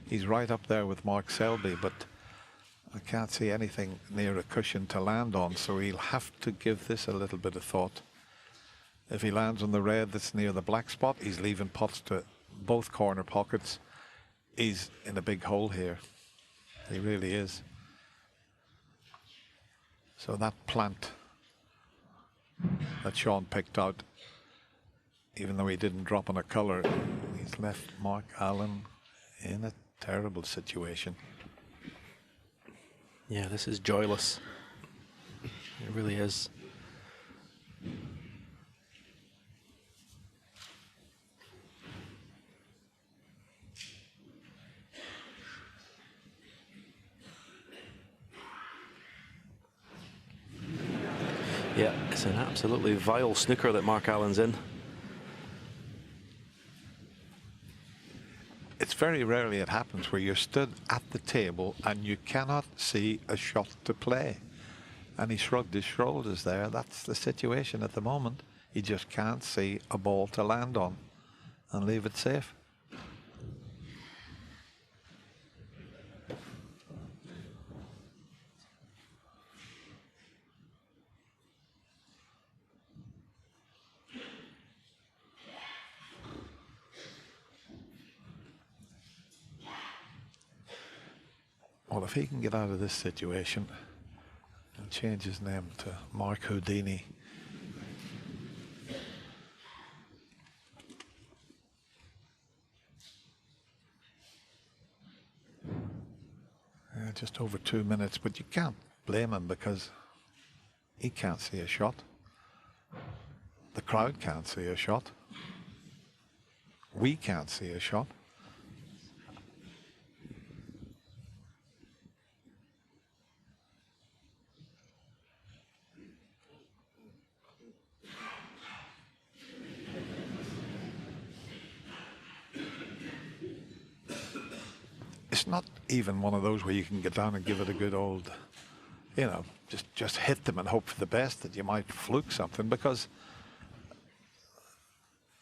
He's right up there with Mark Selby, but I can't see anything near a cushion to land on, so he'll have to give this a little bit of thought. If he lands on the red that's near the black spot, he's leaving pots to both corner pockets. He's in a big hole here. He really is. So that plant that Shaun picked out, even though he didn't drop on a colour, he's left Mark Allen in a terrible situation. Yeah, this is joyless. It really is. Yeah, it's an absolutely vile snooker that Mark Allen's in. It's very rarely it happens where you're stood at the table and you cannot see a shot to play. And he shrugged his shoulders there. That's the situation at the moment. He just can't see a ball to land on and leave it safe. Well, if he can get out of this situation and change his name to Mark Houdini, just over 2 minutes, but you can't blame him because he can't see a shot. The crowd can't see a shot. We can't see a shot. It's not even one of those where you can get down and give it a good old, you know, just hit them and hope for the best that you might fluke something, because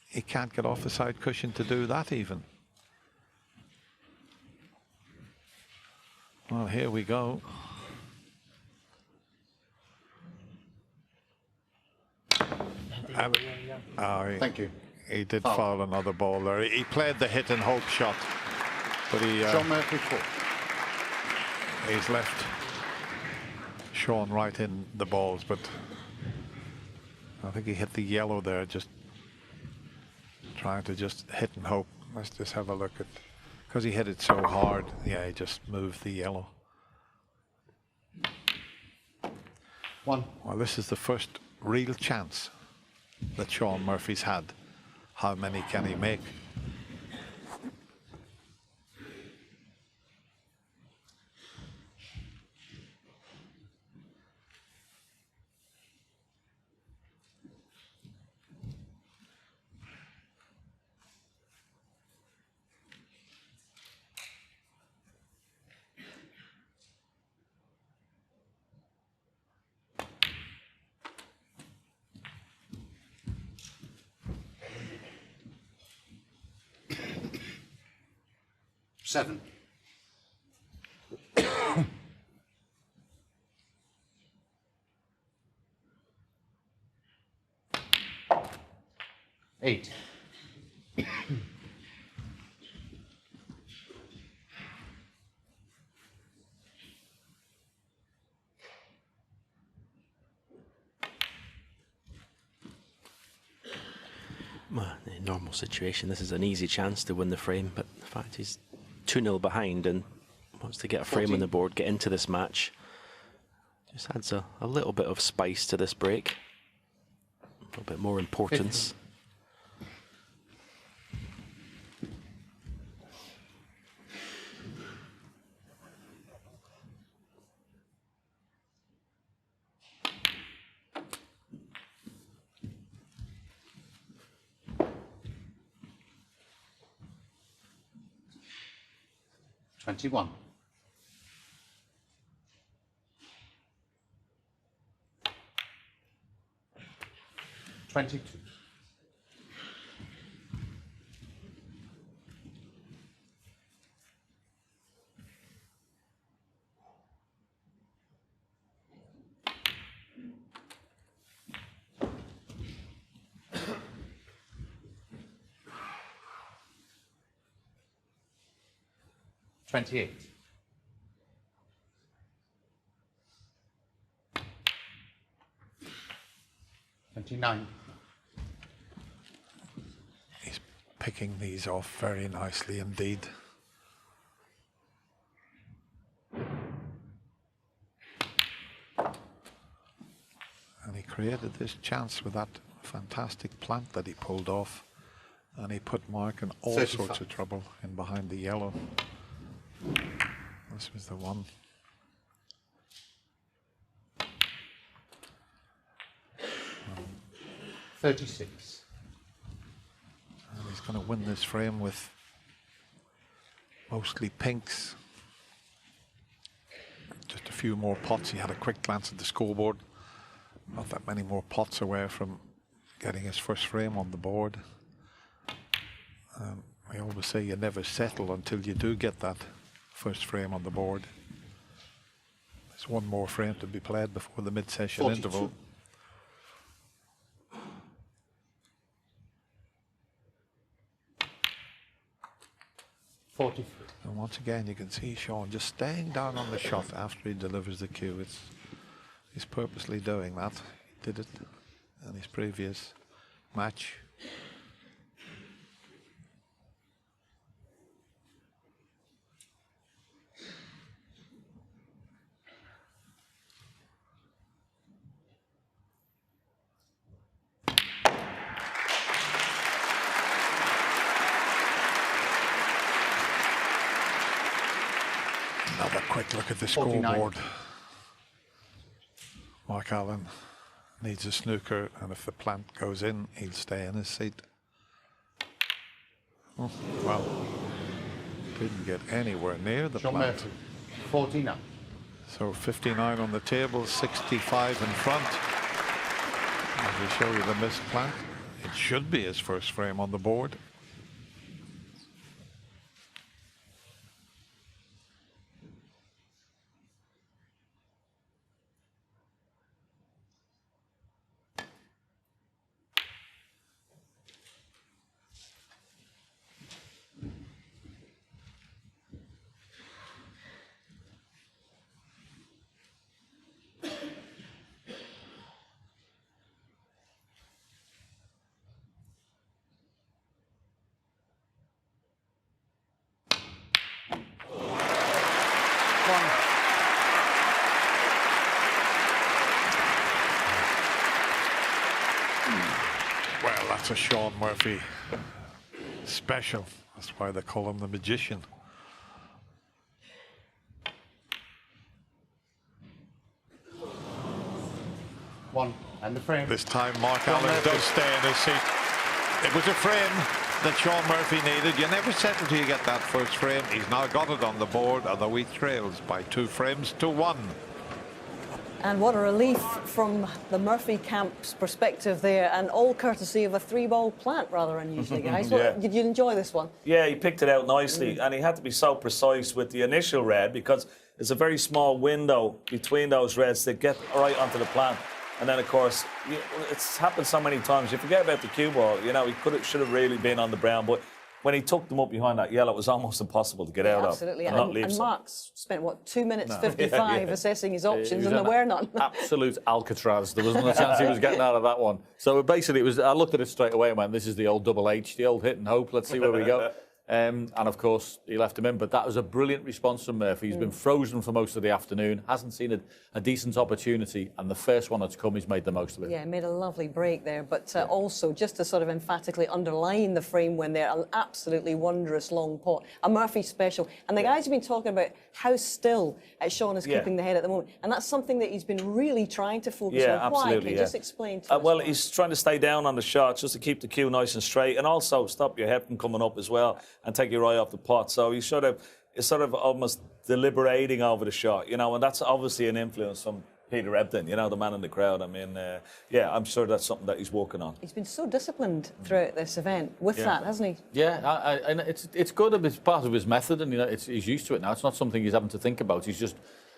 he can't get off the side cushion to do that even. Well, here we go. Thank you. He did foul another ball there. He played the hit and hope shot, but he Shaun Murphy, 4. he's left Shaun right in the balls, but I think he hit the yellow there, just trying to just hit and hope. Let's just have a look at, because he hit it so hard, yeah, he just moved the yellow. 1. Well, this is the first real chance that Shaun Murphy's had. How many can he make? Seven. Eight. Well, in a normal situation, this is an easy chance to win the frame, but the fact he's 2-0 behind and wants to get a frame 14. on the board, get into this match. Just adds a little bit of spice to this break. A little bit more importance. 15. 21. $22. 28. 29. He's picking these off very nicely indeed. And he created this chance with that fantastic plant that he pulled off. And he put Mark in all 35. sorts of trouble in behind the yellow. This was the one. 36. And he's going to win this frame with mostly pinks. Just a few more pots. He had a quick glance at the scoreboard. Not that many more pots away from getting his first frame on the board. I always say you never settle until you do get that first frame on the board. There's one more frame to be played before the mid-session 42. interval. And once again, you can see Shaun just staying down on the shot after he delivers the cue. He's purposely doing that. He did it in his previous match. Another quick look at the 49. scoreboard. Mark Allen needs a snooker, and if the plant goes in, he'll stay in his seat. Oh, well, didn't get anywhere near the Shaun plant. Murphy, 49. So 59 on the table, 65 in front. As we show you the missed plant, it should be his first frame on the board. Well, that's a Shaun Murphy special. That's why they call him the magician. One. And the frame. This time, Mark Shaun Allen Murphy. does stay in his seat. It was a frame that Shaun Murphy needed. You never settle till you get that first frame. He's now got it on the board, although he trails by 2 frames to 1. And what a relief from the Murphy camp's perspective there, and all courtesy of a 3-ball plant, rather unusually, guys. Yeah. Did you enjoy this one? Yeah, he picked it out nicely, and he had to be so precise with the initial red because it's a very small window between those reds that get right onto the plant. And then, of course, it's happened so many times. You forget about the cue ball. You know, he should have really been on the brown, but when he took them up behind that yellow, it was almost impossible to get out Absolutely. of. And Mark's spent, what, 2 minutes 55 assessing his options, and there were none. Absolute Alcatraz. There wasn't a chance he was getting out of that one. So basically, I looked at it straight away and went, this is the old double H, the old hit and hope. Let's see where we go. And of course, he left him in. But that was a brilliant response from Murphy. He's been frozen for most of the afternoon, hasn't seen a decent opportunity, and the first one that's come, he's made the most of it. Yeah, made a lovely break there. But also, just to sort of emphatically underline the frame win there, an absolutely wondrous long pot, a Murphy special. And the guys have been talking about how still Shaun is keeping the head at the moment. And that's something that he's been really trying to focus on. Why? Can you just explain to us? Well, why? he's trying to stay down on the shot just to keep the cue nice and straight, and also stop your head from coming up as well and take your eye off the pot. So he should have, is sort of almost deliberating over the shot, you know, and that's obviously an influence from Peter Ebdon, you know, the man in the crowd. I mean, yeah, I'm sure that's something that he's working on. He's been so disciplined throughout this event with that, hasn't he? Yeah, and it's good. It's part of his method, and you know, he's used to it now. It's not something he's having to think about. He's just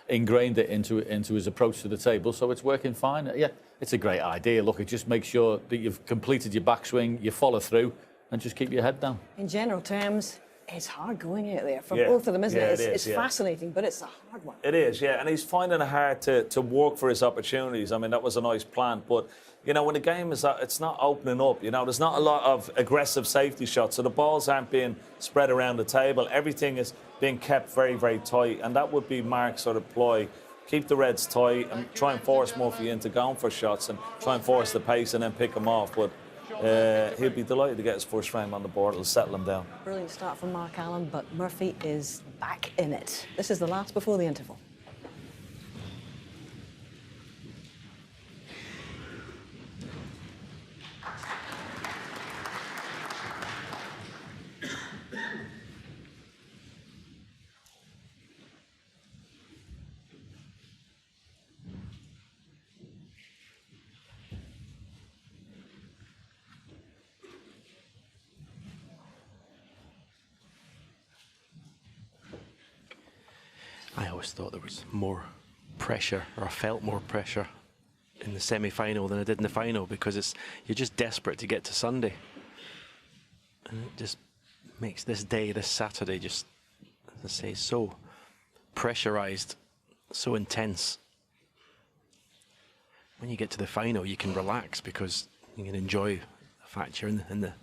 ingrained it into his approach to the table, so it's working fine. Yeah, it's a great idea. Look, it just makes sure that you've completed your backswing, you follow through, and just keep your head down. In general terms, it's hard going out there for both of them, isn't it? It's is, fascinating, but it's a hard one. It is, yeah, and he's finding it hard to work for his opportunities. I mean, that was a nice plan, but you know, when the game is it's not opening up, you know, there's not a lot of aggressive safety shots, so the balls aren't being spread around the table. Everything is being kept very, very tight, and that would be Mark's sort of ploy. Keep the reds tight and try and force Murphy into going for shots and try and force the pace and then pick him off. But he'll be delighted to get his first frame on the board. It'll settle him down. Brilliant start from Mark Allen, but Murphy is back in it. This is the last before the interval. I always thought there was more pressure, or I felt more pressure in the semi-final than I did in the final, because you're just desperate to get to Sunday. And it just makes this day, this Saturday, just, as I say, so pressurized, so intense. When you get to the final, you can relax because you can enjoy the fact you're in the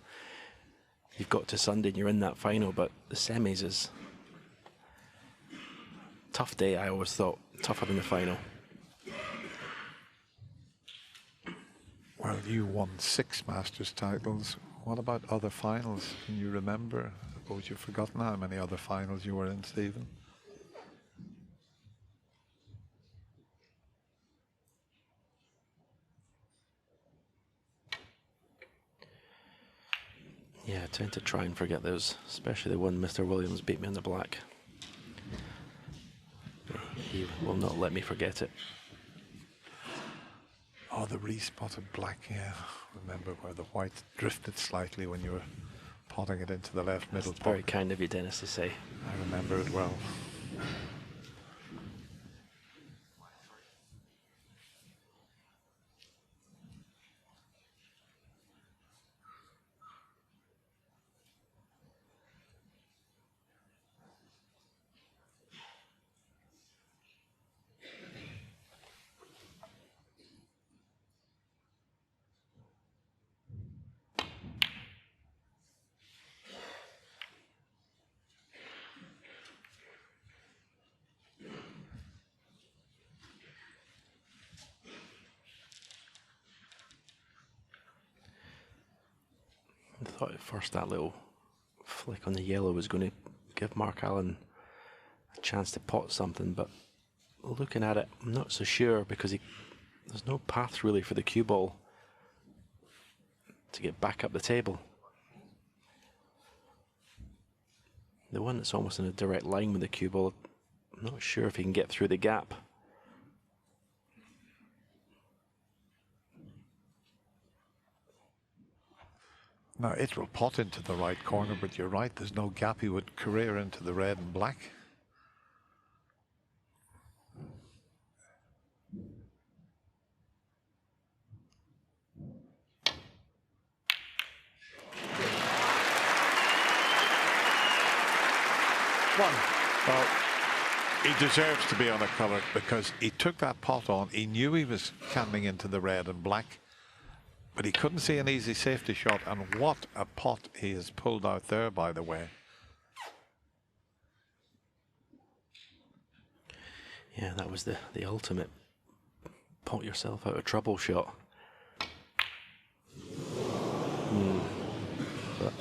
you've got to Sunday and you're in that final, but the semis is tough day. I always thought tougher than the final. Well, you won 6 Masters titles. What about other finals? Can you remember? I suppose you've forgotten how many other finals you were in, Stephen. Yeah, I tend to try and forget those, especially the one Mr. Williams beat me on the black. He will not let me forget it. Oh, the re-spotted black, yeah. Remember where the white drifted slightly when you were potting it into the left middle That's very kind of you, Dennis, to say. I remember it well. I thought at first that little flick on the yellow was going to give Mark Allen a chance to pot something, but looking at it, I'm not so sure, because there's no path really for the cue ball to get back up the table. The one that's almost in a direct line with the cue ball, I'm not sure if he can get through the gap. Now, it will pot into the right corner, but you're right, there's no gap. He would career into the red and black. Well, he deserves to be on a colour because he took that pot on. He knew he was coming into the red and black, but he couldn't see an easy safety shot, and what a pot he has pulled out there, by the way. Yeah, that was the ultimate pot yourself out of trouble shot. But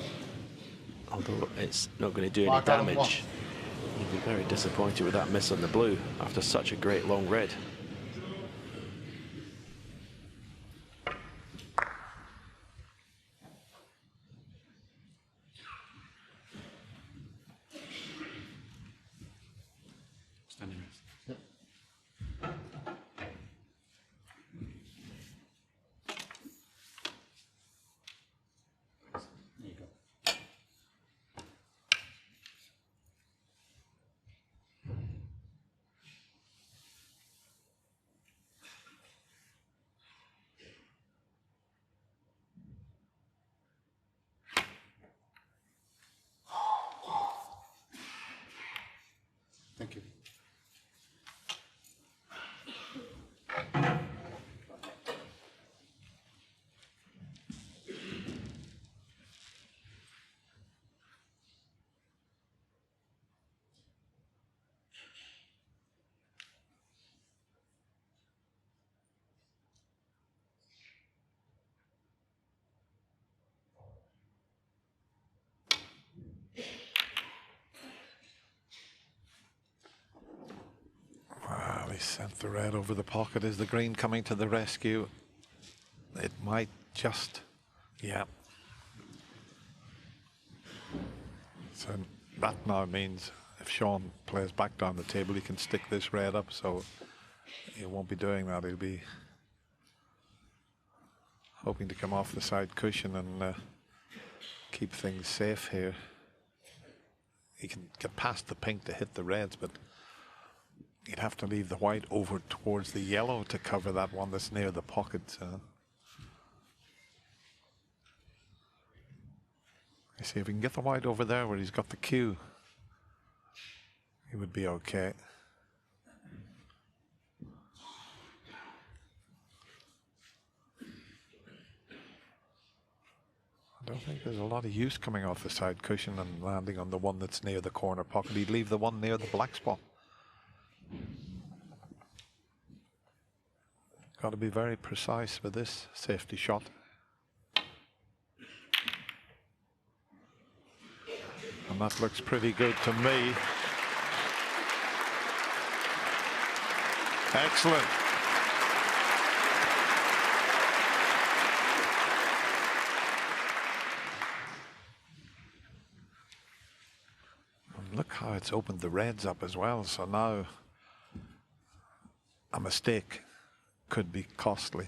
although it's not going to do any damage, you'd be very disappointed with that miss on the blue after such a great long red. Sent the red over the pocket. Is the green coming to the rescue? It might just, yeah. So that now means if Shaun plays back down the table, he can stick this red up, so he won't be doing that. He'll be hoping to come off the side cushion and keep things safe here. He can get past the pink to hit the reds, but you'd have to leave the white over towards the yellow to cover that one that's near the pocket. You see, if we can get the white over there where he's got the cue, he would be okay. I don't think there's a lot of use coming off the side cushion and landing on the one that's near the corner pocket. He'd leave the one near the black spot. Got to be very precise with this safety shot. And that looks pretty good to me. Excellent. And look how it's opened the reds up as well. So now a mistake could be costly.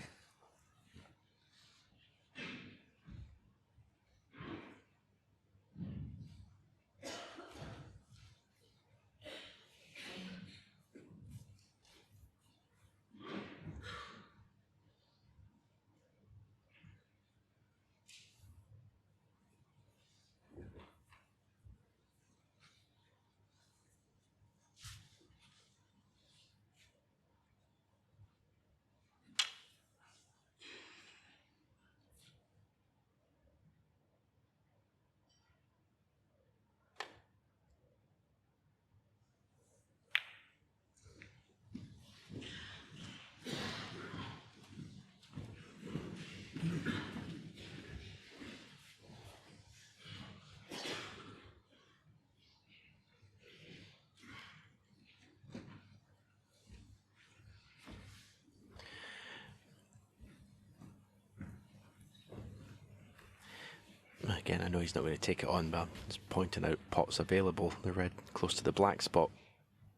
Again, I know he's not going to take it on, but I'm just pointing out pots available. The red close to the black spot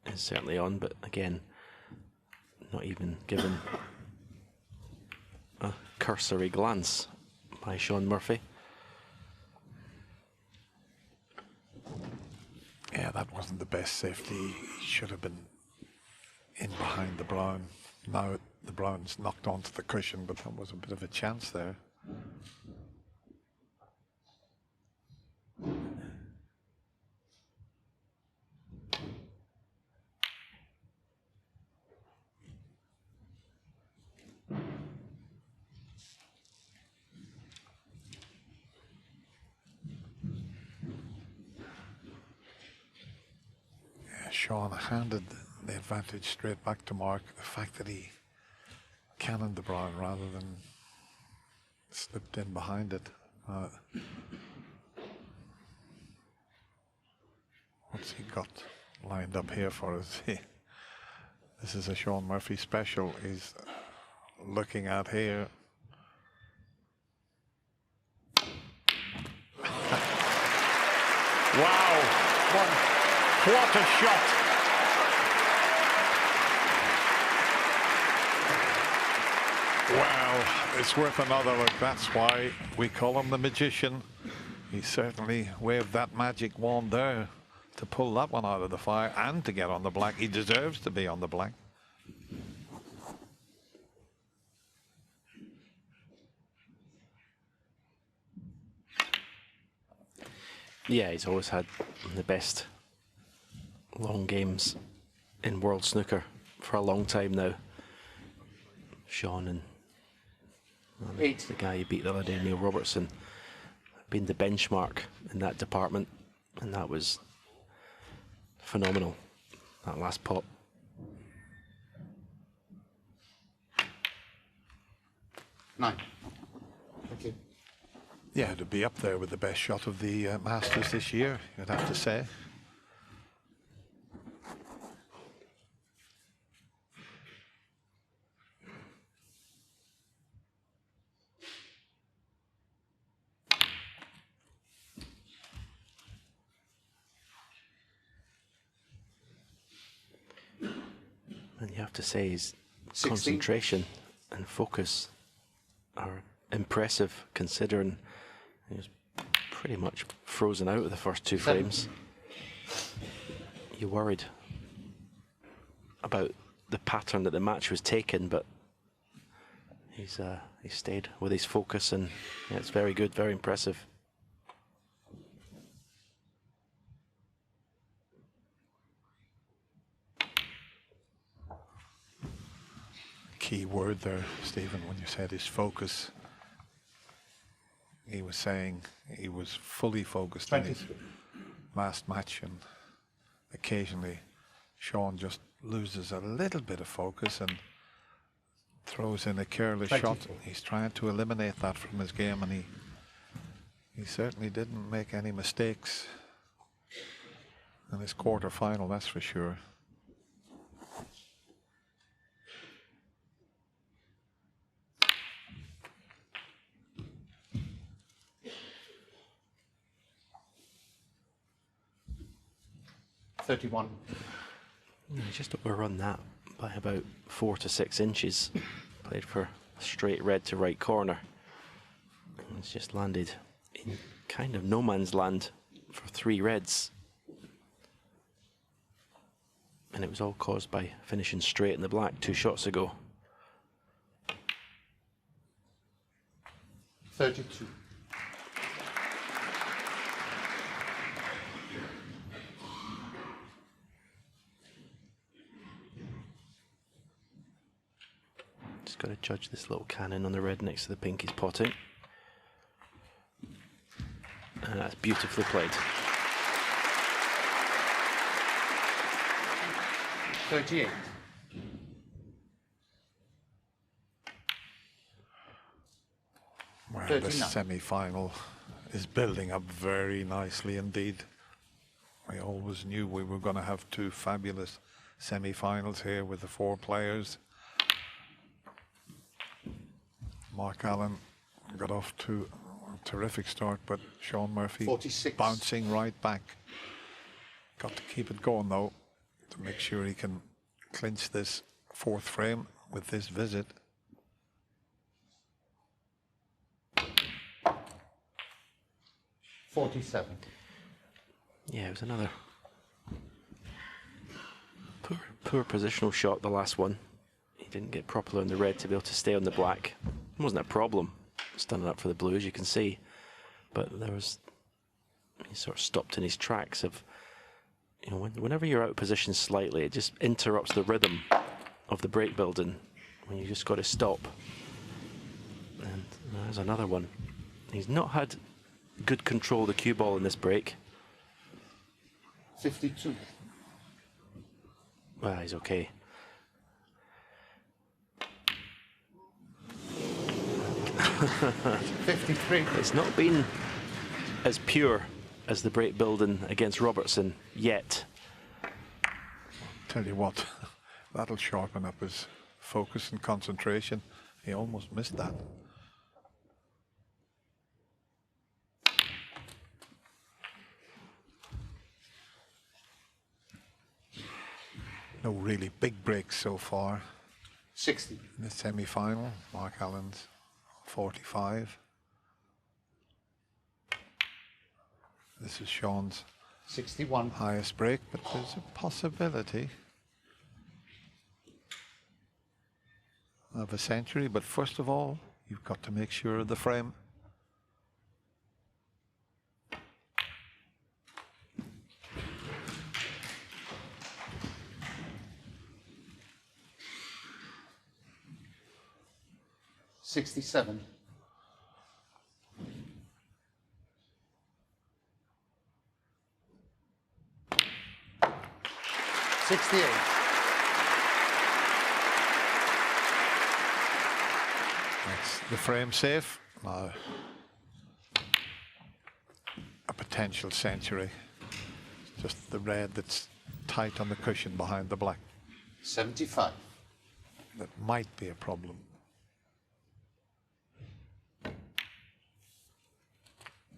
is certainly on, but again, not even given a cursory glance by Shaun Murphy. Yeah, that wasn't the best safety. He should have been in behind the brown. Now the brown's knocked onto the cushion, but that was a bit of a chance there. Shaun handed the advantage straight back to Mark. The fact that he cannoned the brown rather than slipped in behind it. What's he got lined up here for us? This is a Shaun Murphy special. He's looking at here. Wow! What a shot! Wow, it's worth another look. That's why we call him the magician. He certainly waved that magic wand there to pull that one out of the fire and to get on the black. He deserves to be on the black. Yeah, he's always had the best long games in world snooker for a long time now. Shaun and the guy he beat the other day, Neil Robertson, been the benchmark in that department, and that was phenomenal, that last pot. Nine. Thank you. Yeah, to be up there with the best shot of the Masters this year, you'd have to say. you have to say his 16. concentration and focus are impressive, considering he was pretty much frozen out of the first 2 frames. You worried about the pattern that the match was taken, but he stayed with his focus, and yeah, it's very good, very impressive. Key word there, Stephen, when you said his focus. He was saying he was fully focused in his last match, and occasionally Shaun just loses a little bit of focus and throws in a careless shot. He's trying to eliminate that from his game, and he certainly didn't make any mistakes in his quarter-final, that's for sure. Just overrun that by about 4 to 6 inches. Played for straight red to right corner. And it's just landed in kind of no man's land for 3 reds. And it was all caused by finishing straight in the black 2 shots ago. 32. Just got to judge this little cannon on the red next to the pink he's potting. And that's beautifully played. 38. Well, the semi-final is building up very nicely indeed. I always knew we were going to have 2 fabulous semi-finals here with the 4 players. Mark Allen got off to a terrific start, but Shaun Murphy 46. Bouncing right back. Got to keep it going though, to make sure he can clinch this 4th frame with this visit. $47. Yeah, it was another poor positional shot, the last one. He didn't get properly on the red to be able to stay on the black. It wasn't a problem standing up for the blue, as you can see, but there was, he sort of stopped in his tracks of, you know, whenever you're out of position slightly, it just interrupts the rhythm of the break building when you just got to stop. And there's another one. He's not had good control of the cue ball in this break. 52. Well, he's okay. It's not been as pure as the break building against Robertson yet. Tell you what, that'll sharpen up his focus and concentration. He almost missed that. No really big breaks so far. 60. In the semi-final, Mark Allen's 45. This is Shaun's 61. Highest break, but there's a possibility of a century. But first of all, you've got to make sure of the frame. $67. $68. That's the frame safe. Now, a potential century. Just the red that's tight on the cushion behind the black. 75. That might be a problem.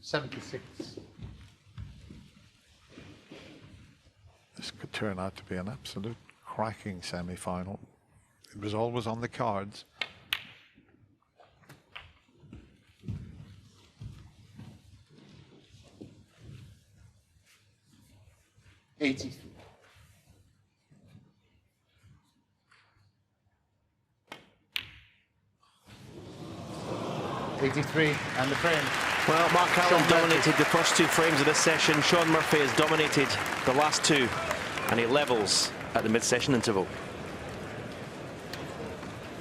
76. This could turn out to be an absolute cracking semi-final. It was always on the cards. $83. $83 and the frame. Well, Mark Allen dominated the first 2 frames of this session. Shaun Murphy has dominated the last 2, and he levels at the mid-session interval.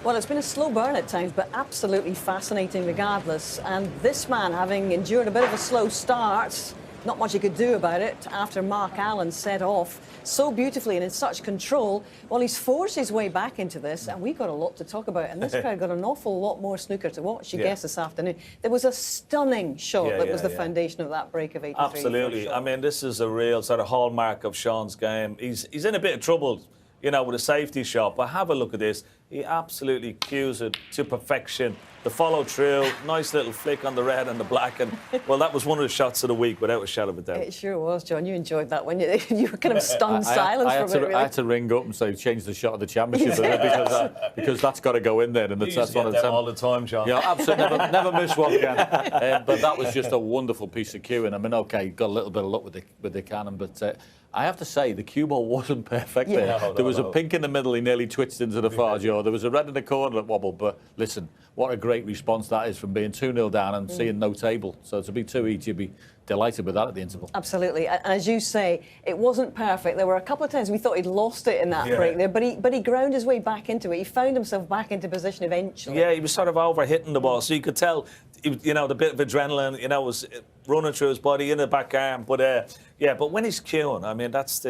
Well, it's been a slow burn at times, but absolutely fascinating regardless. And this man, having endured a bit of a slow start, not much he could do about it after Mark Allen set off so beautifully and in such control. Well, he's forced his way back into this, and we've got a lot to talk about. And this crowd got an awful lot more snooker to watch, you guess, this afternoon. There was a stunning shot that was the foundation of that break of 83. Absolutely. I mean, this is a real sort of hallmark of Shaun's game. He's in a bit of trouble, you know, with a safety shot, but have a look at this. He absolutely cues it to perfection. The follow through, nice little flick on the red and the black, and well, that was one of the shots of the week without a shadow of a doubt. It sure was, John. You enjoyed that when you were kind of stunned silence for a bit. Really. I had to ring up and say change the shot of the championship because that's got to go in there, and that's one of them all the time, John. Yeah, absolutely, never miss one again. But that was just a wonderful piece of cueing. I mean, okay, got a little bit of luck with the cannon, but. I have to say, the cue ball wasn't perfect there. There was a pink in the middle, he nearly twitched into the far jaw. There was a red in the corner that wobbled, but listen, what a great response that is from being 2-0 down and seeing no table. So to be 2 each, you'd be delighted with that at the interval. Absolutely. And as you say, it wasn't perfect. There were a couple of times we thought he'd lost it in that break there, but he ground his way back into it. He found himself back into position eventually. Yeah, he was sort of over-hitting the ball, so you could tell, you know, the bit of adrenaline, you know, was running through his body in the back arm. But, yeah, but when he's cueing, I mean, that's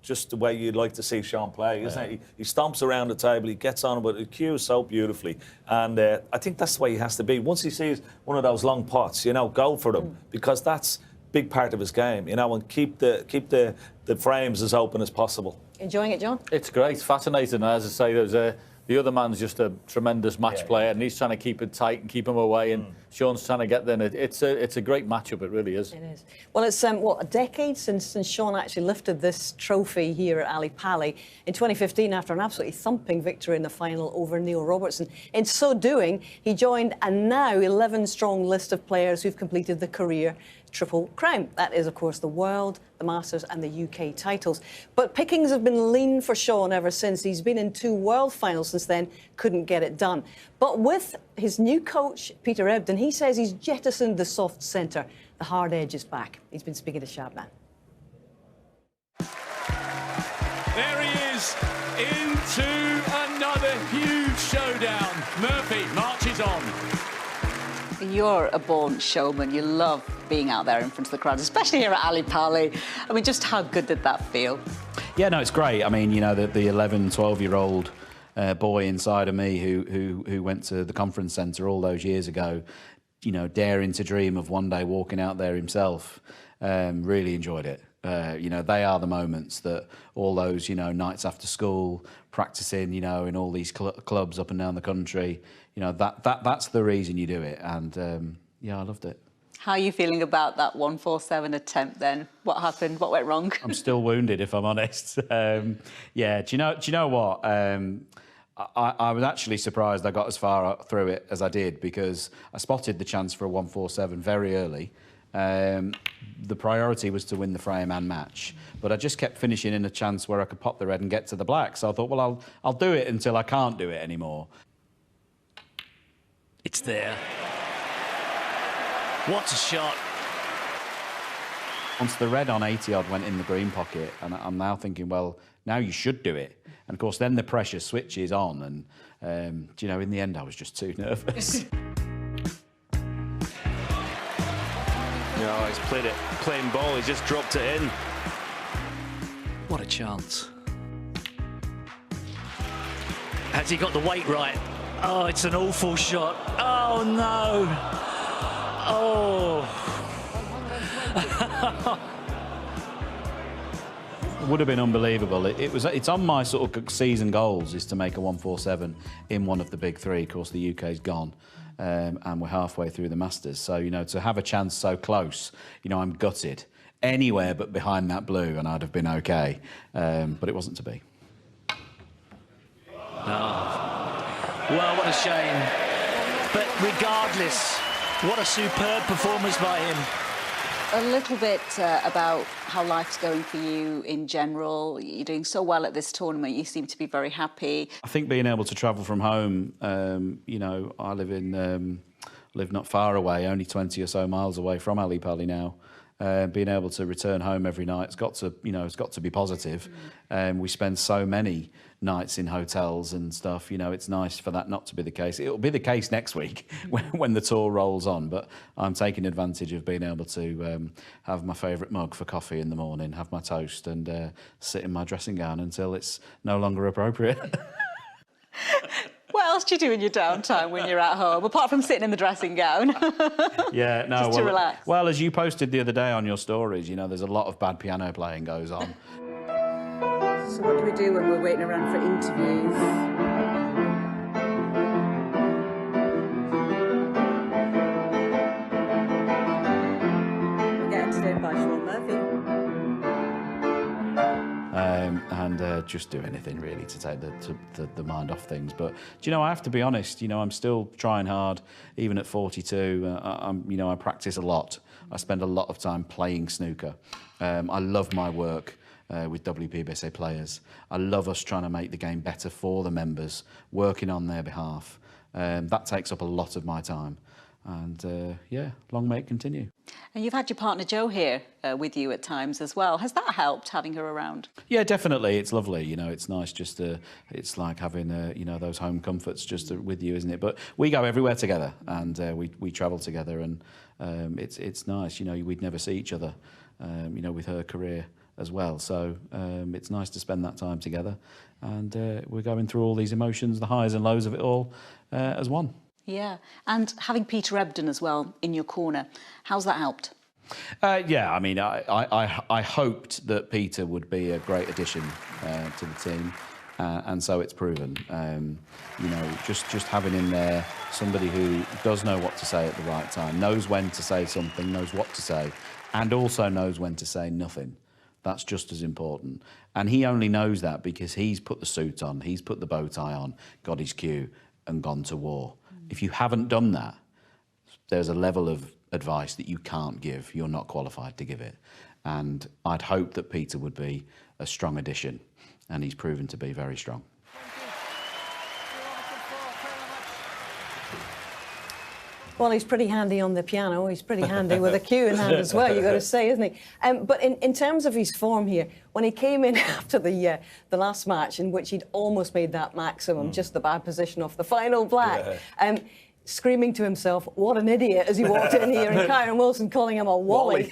just the way you'd like to see Shaun play, isn't it? He stomps around the table, he gets on, but he cues so beautifully. And I think that's the way he has to be. Once he sees one of those long pots, you know, go for them, because that's a big part of his game, you know, and keep the frames as open as possible. Enjoying it, John? It's great, fascinating. As I say, the other man's just a tremendous match player, and he's trying to keep it tight and keep him away, and Shaun's trying to get there. It's a great matchup, it really is. It is. Well, it's, what, a decade since Shaun actually lifted this trophy here at Ali Pali in 2015 after an absolutely thumping victory in the final over Neil Robertson. In so doing, he joined a now 11-strong list of players who've completed the career Triple Crown. That is, of course, the World, the Masters and the UK titles. But pickings have been lean for Shaun ever since. He's been in 2 World finals since then, couldn't get it done. But with his new coach, Peter Ebdon, he says he's jettisoned the soft centre. The hard edge is back. He's been speaking to Shabman. There he is, into another huge showdown. Murphy marches on. You're a born showman. You love being out there in front of the crowd, especially here at Ali Pali. I mean, just how good did that feel? Yeah, no, it's great. I mean, you know, the 11, 12-year-old boy inside of me who went to the conference centre all those years ago, you know, daring to dream of one day walking out there himself, really enjoyed it. You know, they are the moments that all those, you know, nights after school, practicing, you know, in all these clubs up and down the country, you know, that's the reason you do it. And, yeah, I loved it. How are you feeling about that 147 attempt then? What happened? What went wrong? I'm still wounded, if I'm honest. Yeah, do you know what? I was actually surprised I got as far through it as I did, because I spotted the chance for a 147 very early. The priority was to win the frame and match, but I just kept finishing in a chance where I could pop the red and get to the black. So I thought, well, I'll do it until I can't do it anymore. It's there. What a shot. Once the red on 80-odd went in the green pocket, and I'm now thinking, well, now you should do it. And of course, then the pressure switches on, and you know, in the end, I was just too nervous. No, he's played it plain ball. He's just dropped it in. What a chance. Has he got the weight right? Oh, it's an awful shot. Oh, no. Oh. Would have been unbelievable. It's on my sort of season goals, is to make a 147 in one of the big 3. Of course, the UK's gone. And we're halfway through the Masters. So, you know, to have a chance so close, you know, I'm gutted. Anywhere but behind that blue, and I'd have been okay. But it wasn't to be. Well, what a shame. But regardless, what a superb performance by him. A little bit about how life's going for you in general. You're doing so well at this tournament. You seem to be very happy. I think being able to travel from home, you know, I live not far away, only 20 or so miles away from Ali Pali now. Being able to return home every night, it's got to be positive. We spend so many nights in hotels and stuff. You know, it's nice for that not to be the case. It'll be the case next week when the tour rolls on. But I'm taking advantage of being able to have my favourite mug for coffee in the morning, have my toast, and sit in my dressing gown until it's no longer appropriate. What else do you do in your downtime when you're at home, apart from sitting in the dressing gown? Yeah, no. Just to relax. Well, as you posted the other day on your stories, you know, there's a lot of bad piano playing goes on. So what do we do when we're waiting around for interviews? We're getting entertained by Shaun Murphy. And just do anything really to take the mind off things. But do you know, I have to be honest. You know, I'm still trying hard, even at 42. I practice a lot. I spend a lot of time playing snooker. I love my work with WPBSA players. I love us trying to make the game better for the members, working on their behalf. That takes up a lot of my time. And yeah, long may it continue. And you've had your partner Jo here with you at times as well. Has that helped, having her around? Yeah, definitely. It's lovely. You know, it's nice just to, it's like having, you know, those home comforts just with you, isn't it? But we go everywhere together, and we travel together, and it's nice. You know, we'd never see each other, you know, with her career as well. So it's nice to spend that time together, and we're going through all these emotions, the highs and lows of it all, as one. Yeah, and having Peter Ebdon as well in your corner, how's that helped? Yeah, I mean, I hoped that Peter would be a great addition to the team, and so it's proven. You know, just having in there somebody who does know what to say at the right time, knows when to say something, knows what to say, and also knows when to say nothing. That's just as important. And he only knows that because he's put the suit on, he's put the bow tie on, got his cue, and gone to war. If you haven't done that, there's a level of advice that you can't give. You're not qualified to give it. And I'd hope that Peter would be a strong addition, and he's proven to be very strong. Well, he's pretty handy on the piano. He's pretty handy with a cue in hand as well, you've got to say, isn't he? But in terms of his form here, when he came in after the last match, in which he'd almost made that maximum, just the bad position off the final black, screaming to himself, what an idiot, as he walked in here, and Kyron Wilson calling him a wally.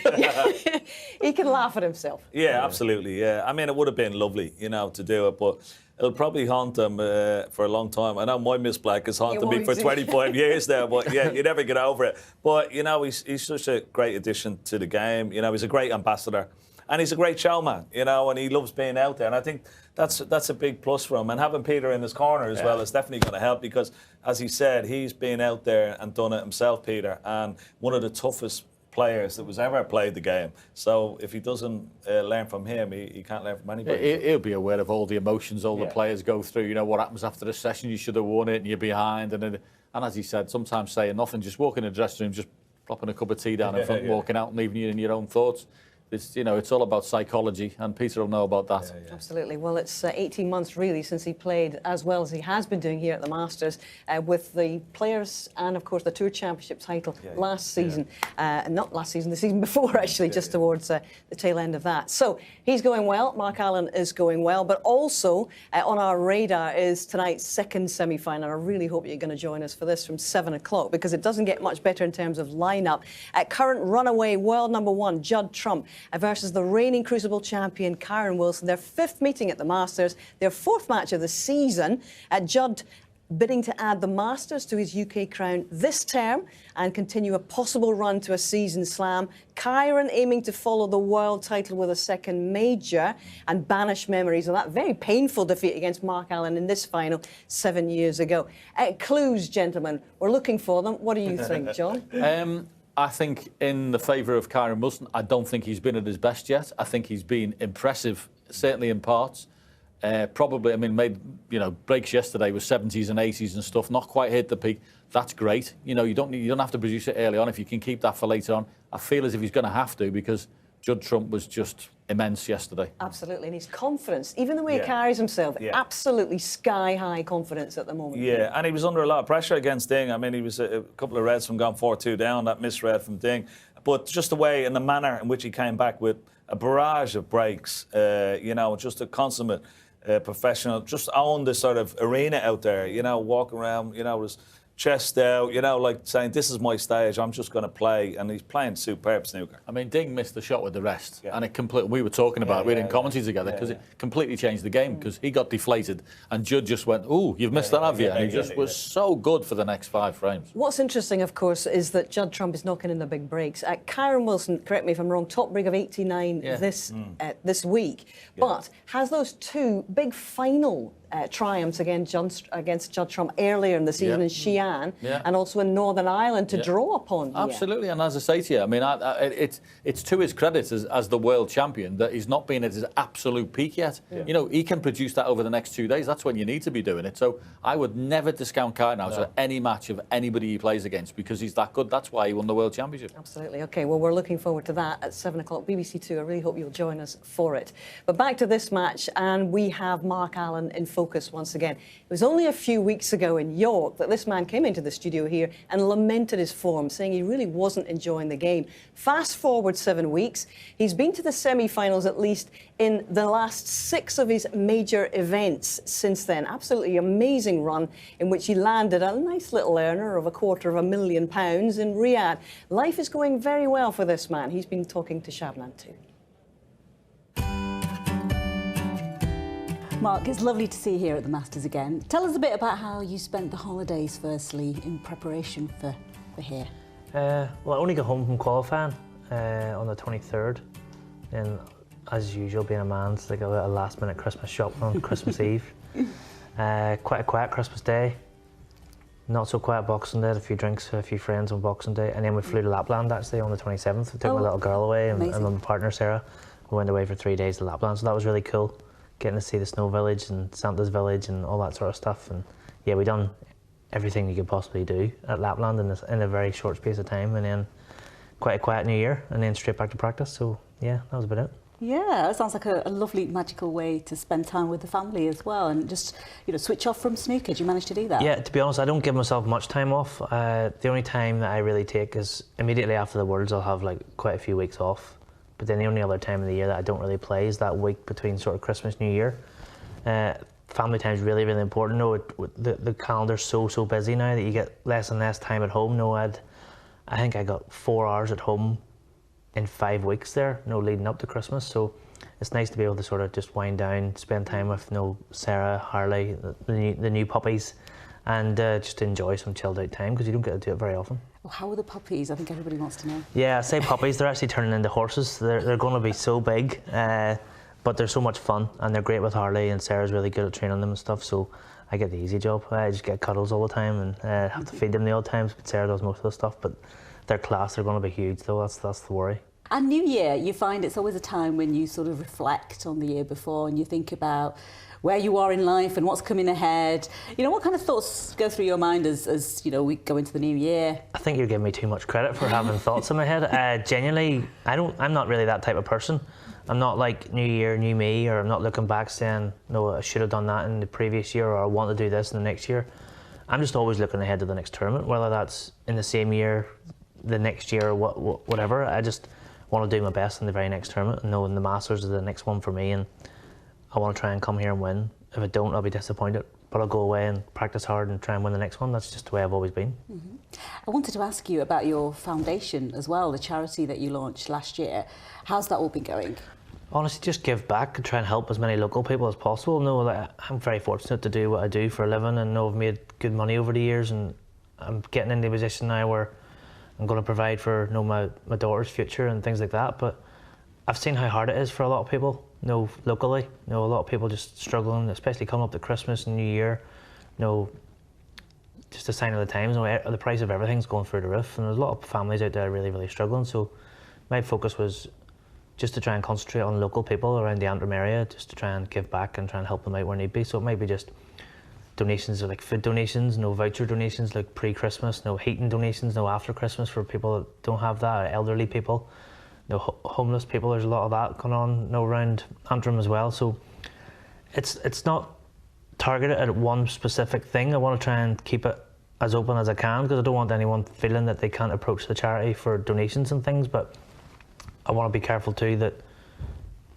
He can laugh at himself. Yeah, absolutely, yeah. I mean, it would have been lovely, you know, to do it, but it'll probably haunt him for a long time. I know my Miss Black has haunted me for 25 years now, but yeah, you never get over it. But, you know, he's such a great addition to the game. You know, he's a great ambassador. And he's a great showman, you know, and he loves being out there. And I think that's a big plus for him. And having Peter in his corner as well is definitely going to help because, as he said, he's been out there and done it himself, Peter, and one of the toughest players that was ever played the game. So if he doesn't learn from him, he can't learn from anybody. He'll be aware of all the emotions all the players go through. You know what happens after the session. You should have won it, and you're behind. And as he said, sometimes saying nothing, just walking in the dressing room, just plopping a cup of tea down in front, walking out, and leaving you in your own thoughts. It's, you know, it's all about psychology, and Peter will know about that. Absolutely. Well, it's 18 months, really, since he played as well as he has been doing here at the Masters with the Players and, of course, the Tour Championship title last season. Not last season, the season before, actually, just towards the tail end of that. So he's going well. Mark Allen is going well. But also on our radar is tonight's second semi-final. I really hope you're going to join us for this from 7 o'clock because it doesn't get much better in terms of lineup. Current runaway world #1, Judd Trump, versus the reigning Crucible champion, Kyron Wilson. Their 5th meeting at the Masters, their 4th match of the season. Judd bidding to add the Masters to his UK crown this term and continue a possible run to a season slam. Kyron aiming to follow the world title with a second major and banish memories of that very painful defeat against Mark Allen in this final 7 years ago. Clues, gentlemen, we're looking for them. What do you think, John? I think in the favour of Kyron Wilson. I don't think he's been at his best yet. I think he's been impressive, certainly in parts. Probably, I mean, made, you know, breaks yesterday with 70s and 80s and stuff, not quite hit the peak. That's great. You know, you don't have to produce it early on if you can keep that for later on. I feel as if he's going to have to, because Judd Trump was just immense yesterday. Absolutely, and his confidence, even the way he carries himself, absolutely sky-high confidence at the moment. Yeah, and he was under a lot of pressure against Ding. I mean, he was a couple of reds from going 4-2 down, that misread from Ding. But just the way and the manner in which he came back with a barrage of breaks, you know, just a consummate professional, just owned the sort of arena out there, you know, walking around, you know, was chest out, you know, like saying, this is my stage, I'm just going to play. And he's playing superb snooker. I mean, Ding missed the shot with the rest. And it completely, we were talking about it, we were in commentary together, because it completely changed the game, because he got deflated and Judd just went, ooh, you've missed that, have you? And he just was so good for the next 5 frames. What's interesting, of course, is that Judd Trump is knocking in the big breaks. Kyron Wilson, correct me if I'm wrong, top break of 89 this week, but has those 2 big final triumphs against Judd Trump earlier in the season in Xi'an and also in Northern Ireland to draw upon. Absolutely, and as I say to you, I mean, it's to his credit as the world champion that he's not been at his absolute peak yet. You know, he can produce that over the next 2 days. That's when you need to be doing it. So I would never discount Kyron out of any match of anybody he plays against, because he's that good. That's why he won the world championship. Absolutely. OK, well, we're looking forward to that at 7 o'clock, BBC Two. I really hope you'll join us for it. But back to this match, and we have Mark Allen in focus once again. It was only a few weeks ago in York that this man came into the studio here and lamented his form, saying he really wasn't enjoying the game. Fast forward 7 weeks, he's been to the semi-finals at least in the last 6 of his major events since then. Absolutely amazing run in which he landed a nice little earner of £250,000 in Riyadh. Life is going very well for this man. He's been talking to Shabnam too. Mark, it's lovely to see you here at the Masters again. Tell us a bit about how you spent the holidays, firstly, in preparation for here. Well, I only got home from qualifying on the 23rd. And as usual, being a man, it's like a last-minute Christmas shopping on Christmas Eve. Quite a quiet Christmas Day. Not so quiet Boxing Day, a few drinks with a few friends on Boxing Day. And then we flew to Lapland, actually, on the 27th. We took my little girl away and my partner, Sarah. We went away for 3 days to Lapland, so that was really cool. Getting to see the Snow Village and Santa's Village and all that sort of stuff. And yeah, we done everything you could possibly do at Lapland in a very short space of time, and then quite a quiet New Year, and then straight back to practice. So yeah, that was about it. Yeah, that sounds like a lovely, magical way to spend time with the family as well, and just, you know, switch off from snooker. Did you manage to do that? Yeah, to be honest, I don't give myself much time off. The only time that I really take is immediately after the Worlds. I'll have like quite a few weeks off. But then the only other time of the year that I don't really play is that week between sort of Christmas, New Year. Family time is really, really important. No, the calendar's so busy now that you get less and less time at home. No, I think I got 4 hours at home in 5 weeks there, leading up to Christmas. So it's nice to be able to sort of just wind down, spend time with Sarah, Harley, the new puppies, and just enjoy some chilled out time, because you don't get to do it very often. Well, how are the puppies? I think everybody wants to know. Yeah, I say puppies, they're actually turning into horses. They're going to be so big, but they're so much fun, and they're great with Harley, and Sarah's really good at training them and stuff, so I get the easy job. I just get cuddles all the time and have to feed them the odd times, but Sarah does most of the stuff. But they're class, they're going to be huge though, that's the worry. And New Year, you find it's always a time when you sort of reflect on the year before and you think about where you are in life and what's coming ahead. You know, what kind of thoughts go through your mind as you know, we go into the new year? I think you're giving me too much credit for having thoughts in my head. Genuinely, I'm not really that type of person. I'm not like new year, new me, or I'm not looking back saying, no, I should have done that in the previous year, or I want to do this in the next year. I'm just always looking ahead to the next tournament, whether that's in the same year, the next year, or whatever. I just want to do my best in the very next tournament, and knowing the Masters is the next one for me, and I want to try and come here and win. If I don't, I'll be disappointed, but I'll go away and practice hard and try and win the next one. That's just the way I've always been. Mm-hmm. I wanted to ask you about your foundation as well, the charity that you launched last year. How's that all been going? Honestly, just give back and try and help as many local people as possible. I'm very fortunate to do what I do for a living, and I've made good money over the years, and I'm getting into a position now where I'm going to provide for my daughter's future and things like that. But I've seen how hard it is for a lot of people, locally. A lot of people just struggling, especially coming up to Christmas and New Year. Just a sign of the times. The price of everything's going through the roof, and there's a lot of families out there really, really struggling. So my focus was just to try and concentrate on local people around the Antrim area, just to try and give back and try and help them out where need be. So it might be just donations, like food donations, no voucher donations like pre-Christmas, no heating donations, no after Christmas for people that don't have that, elderly people, no homeless people. There's a lot of that going on, around Antrim as well. So it's not targeted at one specific thing. I want to try and keep it as open as I can, because I don't want anyone feeling that they can't approach the charity for donations and things, but I want to be careful too that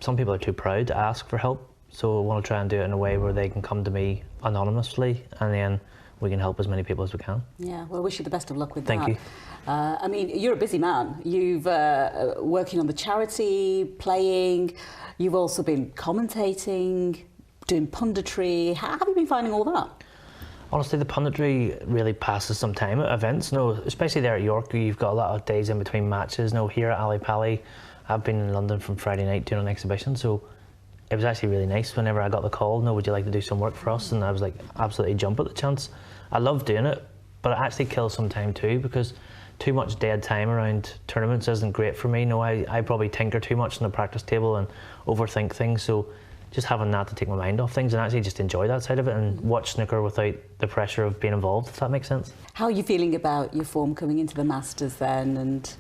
some people are too proud to ask for help. So I want to try and do it in a way where they can come to me anonymously, and then we can help as many people as we can. Yeah, well, I wish you the best of luck with Thank that. you. I mean, you're a busy man. You've working on the charity, playing. You've also been commentating, doing punditry. How have you been finding all that? Honestly, the punditry really passes some time at events. No, especially there at York, you've got a lot of days in between matches. No, here at Ali Pally, I've been in London from Friday night doing an exhibition, so it was actually really nice whenever I got the call, no, would you like to do some work for us? And I was like, absolutely jump at the chance. I love doing it, but it actually kills some time too, because too much dead time around tournaments isn't great for me. No, I probably tinker too much on the practice table and overthink things, so just having that to take my mind off things and actually just enjoy that side of it and watch snooker without the pressure of being involved, if that makes sense. How are you feeling about your form coming into the Masters then? And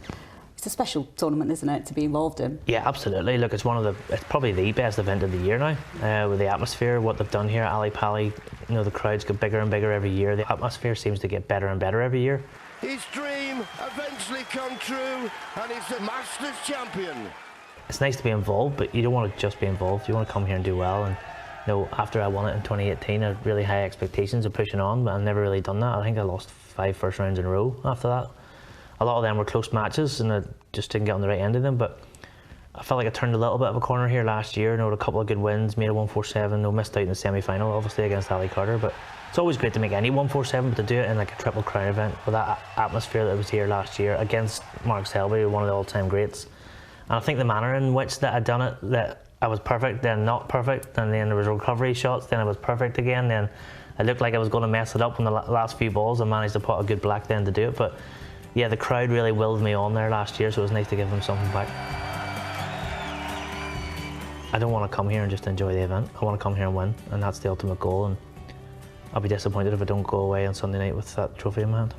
it's a special tournament, isn't it, to be involved in? Yeah, absolutely. Look, it's probably the best event of the year now, with the atmosphere, what they've done here at Ali Pally. You know, the crowds get bigger and bigger every year. The atmosphere seems to get better and better every year. His dream eventually come true, and he's the Masters champion. It's nice to be involved, but you don't want to just be involved. You want to come here and do well. And you know, after I won it in 2018, I had really high expectations of pushing on, but I've never really done that. I think I lost 5 first rounds in a row after that. A lot of them were close matches, and I just didn't get on the right end of them. But I felt like I turned a little bit of a corner here last year. You know, a couple of good wins, made a 147. No, missed out in the semi-final, obviously against Ali Carter. But it's always great to make any 147, but to do it in like a Triple Crown event with that atmosphere that was here last year against Mark Selby, one of the all-time greats. And I think the manner in which that I'd done it, that I was perfect, then not perfect, and then there was recovery shots, then I was perfect again, then it looked like I was going to mess it up in the last few balls. I managed to put a good black then to do it, but yeah, the crowd really willed me on there last year, so it was nice to give them something back. I don't want to come here and just enjoy the event. I want to come here and win, and that's the ultimate goal, and I'll be disappointed if I don't go away on Sunday night with that trophy in my hand.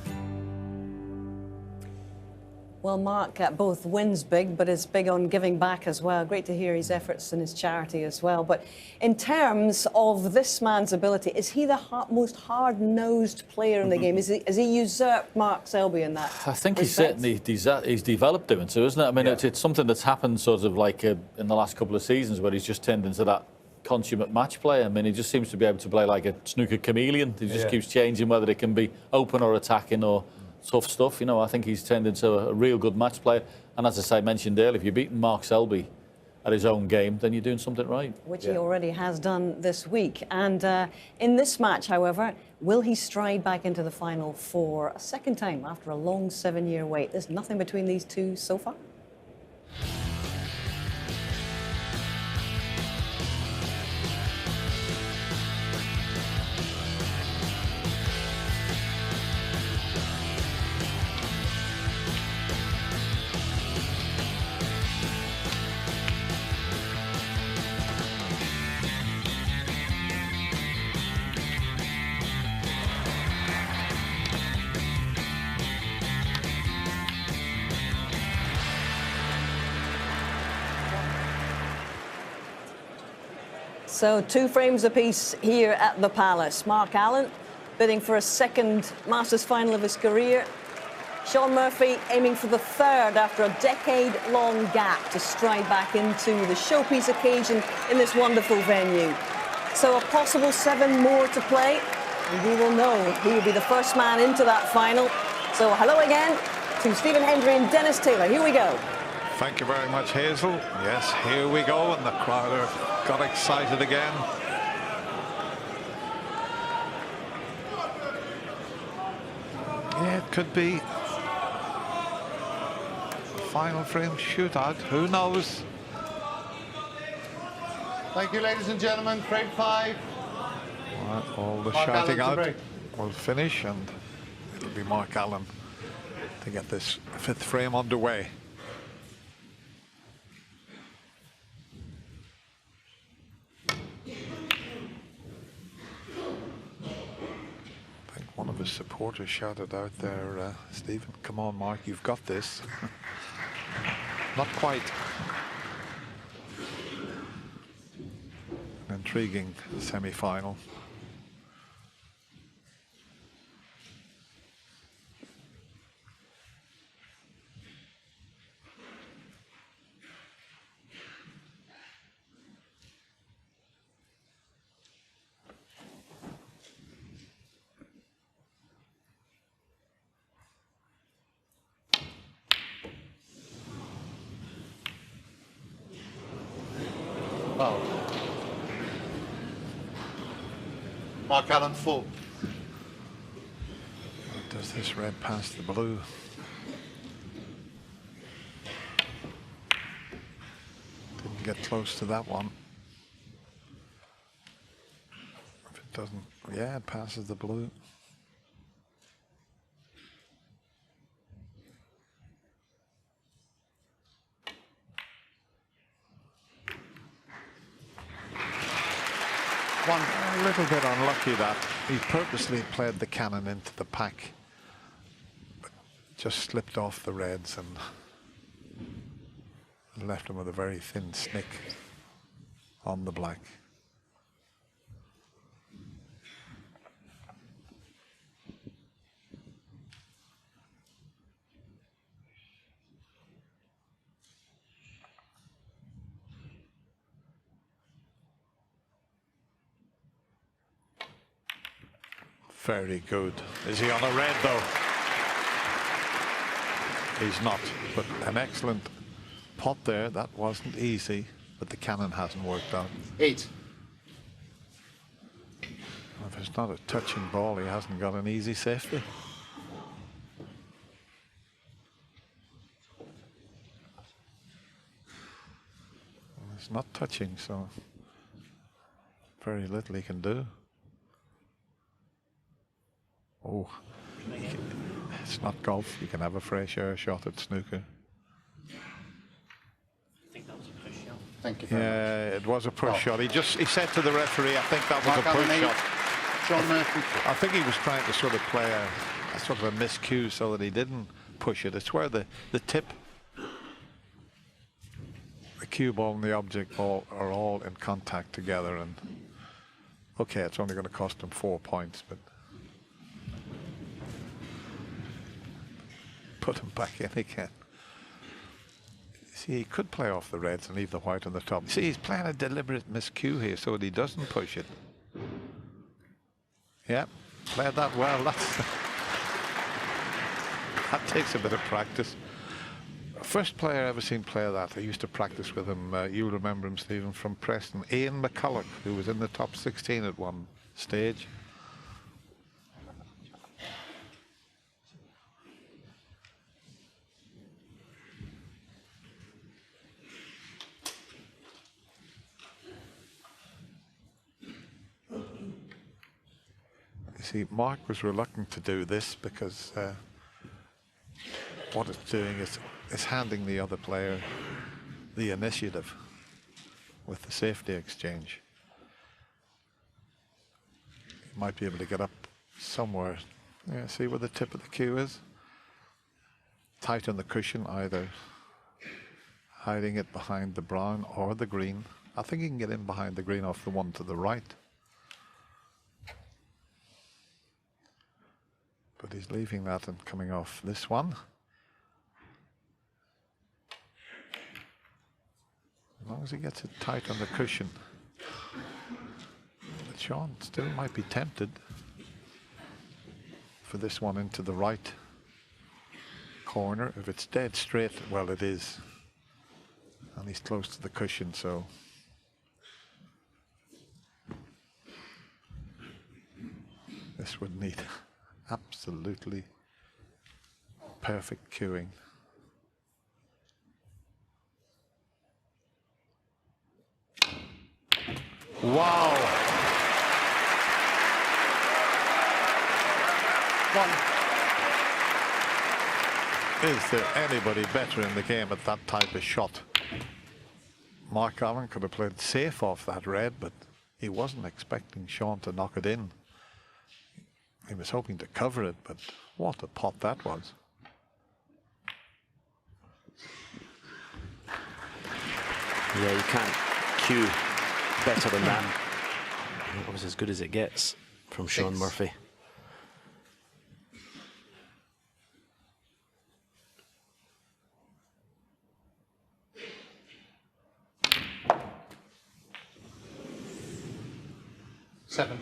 Well, Mark both wins big, but is big on giving back as well. Great to hear his efforts and his charity as well. But in terms of this man's ability, is he the most hard-nosed player in the game? Has he usurped Mark Selby in that I think respect? he's developed doing so, isn't it? I mean, it's something that's happened sort of like in the last couple of seasons where he's just turned into that consummate match player. I mean, he just seems to be able to play like a snooker chameleon. He just keeps changing whether it can be open or attacking or tough stuff. You know, I think he's turned into a real good match player. And as I mentioned earlier, if you're beating Mark Selby at his own game, then you're doing something right. Which he already has done this week. And in this match, however, will he stride back into the final for a second time after a long 7-year wait? There's nothing between these two so far. So 2 frames apiece here at the Palace. Mark Allen bidding for a second Masters final of his career. Shaun Murphy aiming for the third after a decade-long gap to stride back into the showpiece occasion in this wonderful venue. So a possible 7 more to play, and we will know who will be the first man into that final. So hello again to Stephen Hendry and Dennis Taylor. Here we go. Thank you very much, Hazel. Yes, here we go, and the crowd got excited again. Yeah, it could be a final frame shootout. Who knows? Thank you, ladies and gentlemen. Frame 5. All the Mark shouting Allen to out break. will finish, and it'll be Mark Allen to get this 5th frame underway. his supporters shouted out there, Stephen, come on, Mark, you've got this. Not quite. An intriguing semi-final. Mark Allen, full. Does this red pass the blue? Didn't get close to that one. If it doesn't, yeah, it passes the blue. A little bit unlucky that he purposely played the cannon into the pack, but just slipped off the reds and left him with a very thin snick on the black. Very good. Is he on a red though? He's not, but an excellent pot there. That wasn't easy, but the cannon hasn't worked out. 8. If it's not a touching ball, he hasn't got an easy safety. It's not touching, so very little he can do. Oh, it's not golf. You can have a fresh air shot at snooker. I think that was a push shot. Thank you. Yeah, it was a push shot. He said to the referee, I think that was Mark a push Allen, shot. Shaun Murphy. I think he was trying to sort of play a sort of a miscue so that he didn't push it. It's where the tip, the cue ball and the object ball are all in contact together, and okay, it's only going to cost him 4 points, but put him back in again. See, he could play off the reds and leave the white on the top. See, he's playing a deliberate miscue here so that he doesn't push it. Yeah, played that well. That takes a bit of practice. First player I ever seen play that, I used to practice with him. You'll remember him, Stephen, from Preston. Ian McCulloch, who was in the top 16 at one stage. See, Mark was reluctant to do this because what it's doing is handing the other player the initiative with the safety exchange. You might be able to get up somewhere. Yeah, see where the tip of the cue is? Tight on the cushion, either hiding it behind the brown or the green. I think he can get in behind the green off the one to the right. But he's leaving that and coming off this one. As long as he gets it tight on the cushion. But Shaun still might be tempted for this one into the right corner. If it's dead straight, well, it is. And he's close to the cushion, so. This would need absolutely perfect cueing. Wow! Is there anybody better in the game at that type of shot? Mark Allen could have played safe off that red, but he wasn't expecting Shaun to knock it in. He was hoping to cover it, but what a pot that was. Yeah, you can't cue better than that. That was as good as it gets from Shaun Murphy. Seven.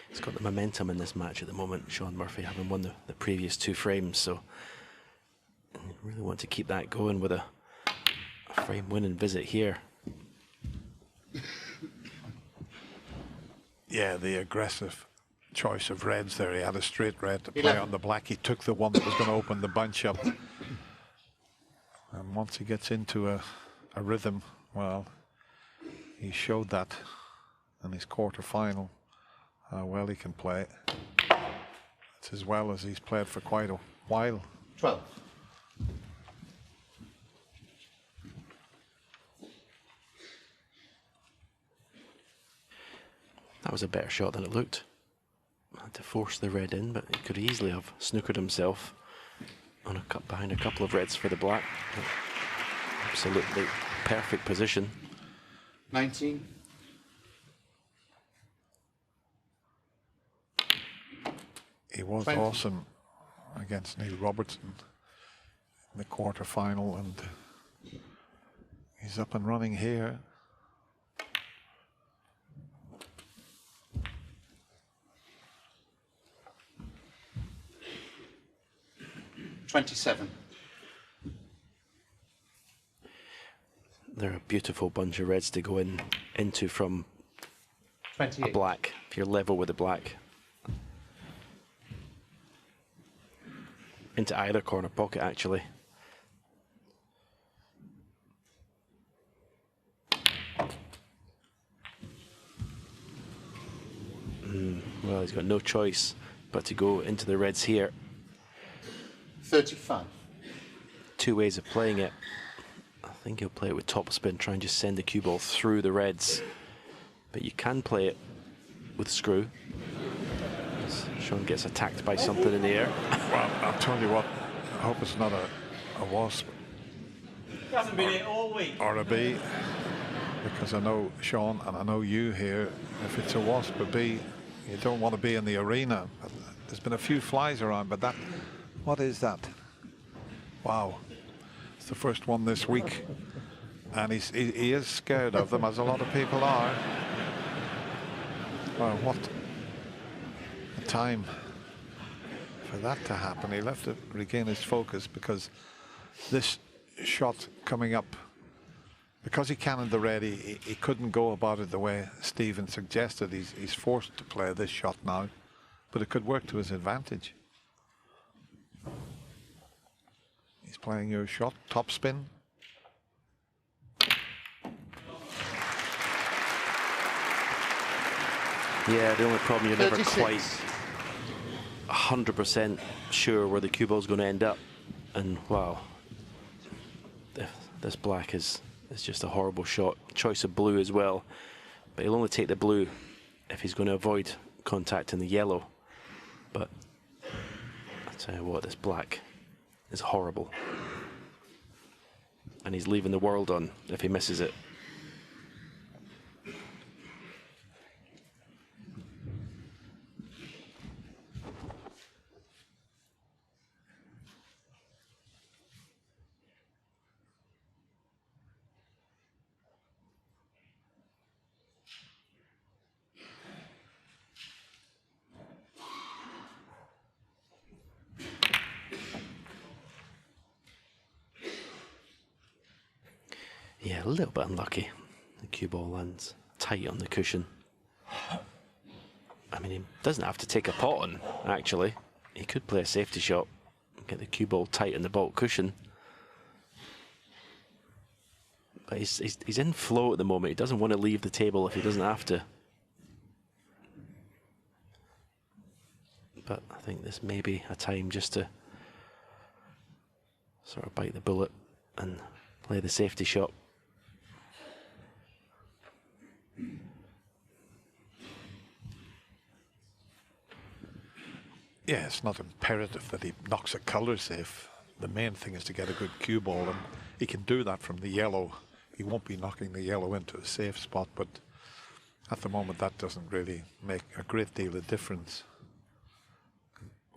He's got the momentum in this match at the moment, Shaun Murphy, having won the previous 2 frames, so you really want to keep that going with a frame winning visit here. Yeah, the aggressive choice of reds there. He had a straight red to play on the black. He took the one that was going to open the bunch up. And once he gets into a rhythm, well, he showed that in his quarter-final, how well he can play. It's as well as he's played for quite a while. 12. That was a better shot than it looked. Had to force the red in, but he could easily have snookered himself on a cut behind a couple of reds for the black. Absolutely perfect position. 19. He was 20. awesome against Neil Robertson in the quarter-final, and he's up and running here. $27. They're a beautiful bunch of reds to go into from 28. a black, if you're level with the black. Into either corner pocket, actually. Well, he's got no choice but to go into the reds here. 35. 2 ways of playing it. I think he'll play it with topspin, try and just send the cue ball through the reds. But you can play it with screw. Shaun gets attacked by something in the air. Well, I'll tell you what, I hope it's not a wasp. He hasn't been here all week. Or a bee, because I know Shaun and I know you here, if it's a wasp, a bee, you don't want to be in the arena. There's been a few flies around, but that, what is that? Wow. It's the first one this week. And he is scared of them, as a lot of people are. Well, what a time for that to happen. He'll have to regain his focus, because this shot coming up, because he cannoned the red, he couldn't go about it the way Stephen suggested. He's forced to play this shot now, but it could work to his advantage. He's playing your shot, top spin. Yeah, the only problem, you're never 36. quite 100% sure where the cue ball's going to end up. And wow, this black is just a horrible shot. Choice of blue as well, but he'll only take the blue if he's going to avoid contact in the yellow. But I tell you what, this black is horrible, and he's leaving the world on if he misses it. Yeah, a little bit unlucky. The cue ball lands tight on the cushion. I mean, he doesn't have to take a pot on, actually. He could play a safety shot, get the cue ball tight in the baulk cushion. But he's in flow at the moment. He doesn't want to leave the table if he doesn't have to. But I think this may be a time just to sort of bite the bullet and play the safety shot. Yeah, it's not imperative that he knocks a colour safe. The main thing is to get a good cue ball, and he can do that from the yellow. He won't be knocking the yellow into a safe spot, but at the moment that doesn't really make a great deal of difference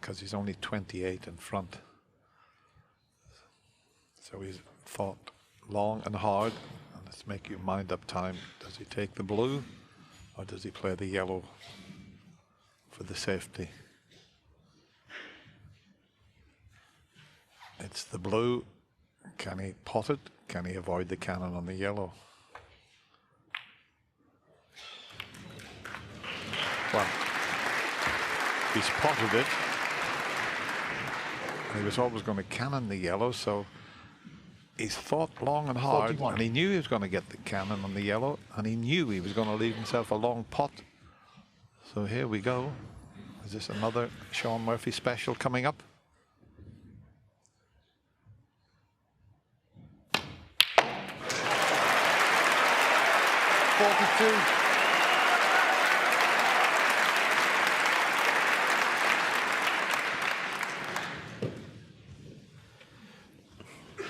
because he's only 28 in front. So he's thought long and hard, and let's make you mind up time. Does he take the blue or does he play the yellow for the safety? It's the blue. Can he pot it? Can he avoid the cannon on the yellow? Well, he's potted it. And he was always going to cannon the yellow, so he's thought long and hard, 41. and he knew he was going to get the cannon on the yellow, and he knew he was going to leave himself a long pot. So here we go. Is this another Shaun Murphy special coming up?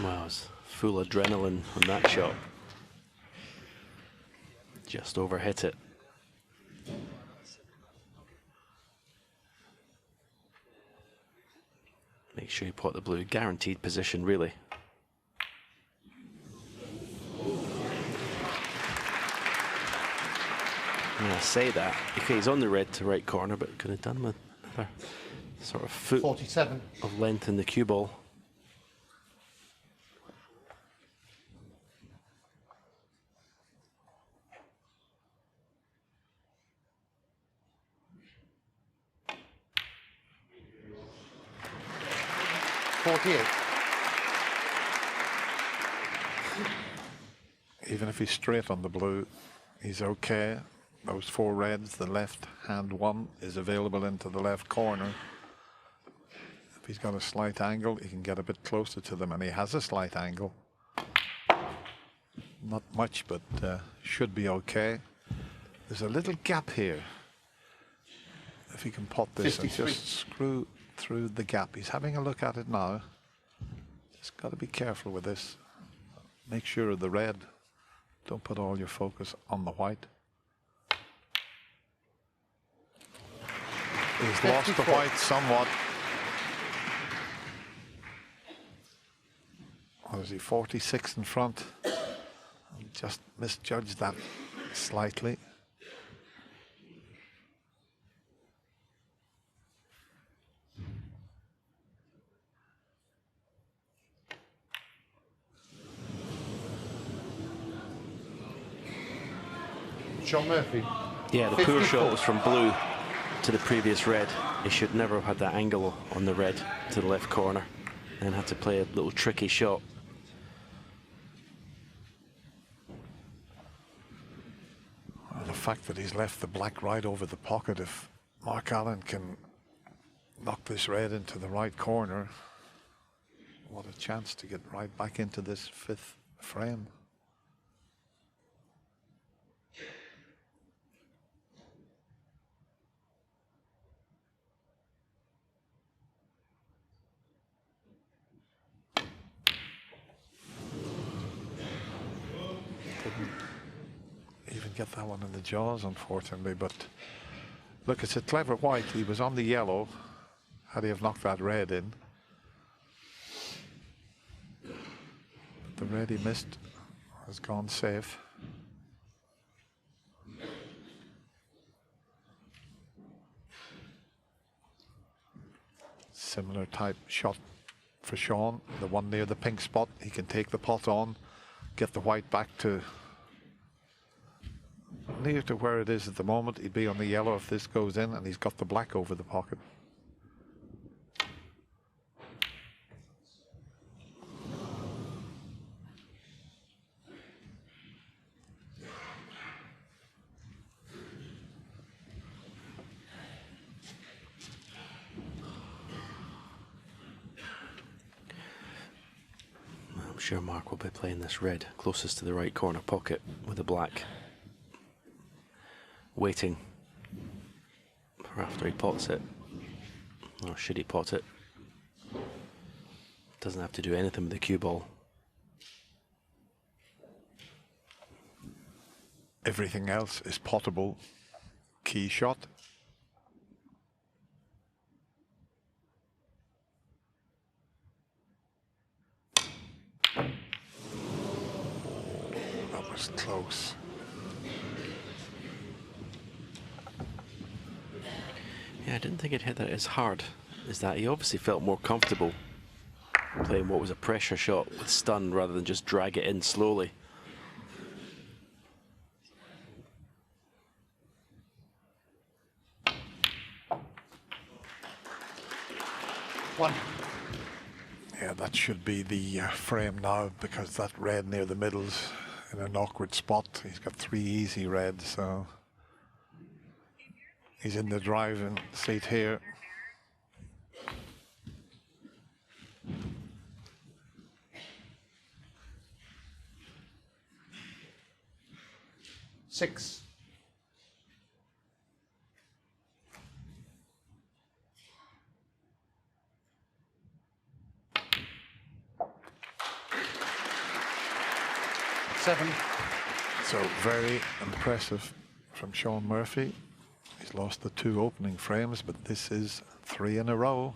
Wow, it's full adrenaline on that shot. Just overhit it. Make sure you pot the blue. Guaranteed position, really. And I say that, okay, he's on the red to right corner, but could have done with another sort of foot 47. of length in the cue ball. Even if he's straight on the blue, he's okay. Those four reds, the left hand one is available into the left corner. If he's got a slight angle, he can get a bit closer to them, and he has a slight angle. Not much, but should be okay. There's a little gap here. If he can pot this 53. and just screw through the gap. He's having a look at it now. Just got to be careful with this. Make sure of the red. Don't put all your focus on the white. He's lost the white somewhat. What is he, 46 in front? Just misjudged that slightly. Shaun Murphy. Yeah, the poor shot was from blue to the previous red. He should never have had that angle on the red to the left corner and had to play a little tricky shot. Well, the fact that he's left the black right over the pocket, if Mark Allen can knock this red into the right corner, what a chance to get right back into this fifth frame. Even get that one in the jaws, unfortunately, but look, it's a clever white. He was on the yellow. Had he have knocked that red in? But the red he missed has gone safe. Similar type shot for Shaun. The one near the pink spot, he can take the pot on, get the white back to near to where it is at the moment. He'd be on the yellow if this goes in, and he's got the black over the pocket. I'm sure Mark will be playing this red closest to the right corner pocket with the black, waiting for after he pots it, or should he pot it. Doesn't have to do anything with the cue ball. Everything else is potable. Key shot. That was close. Yeah, I didn't think it hit that as hard as that. He obviously felt more comfortable playing what was a pressure shot with stun rather than just drag it in slowly. One. Yeah, that should be the frame now, because that red near the middle's in an awkward spot. He's got 3 easy reds, so he's in the driving seat here. Six. Seven. So very impressive from Shaun Murphy. He's lost the 2 opening frames, but this is 3 in a row.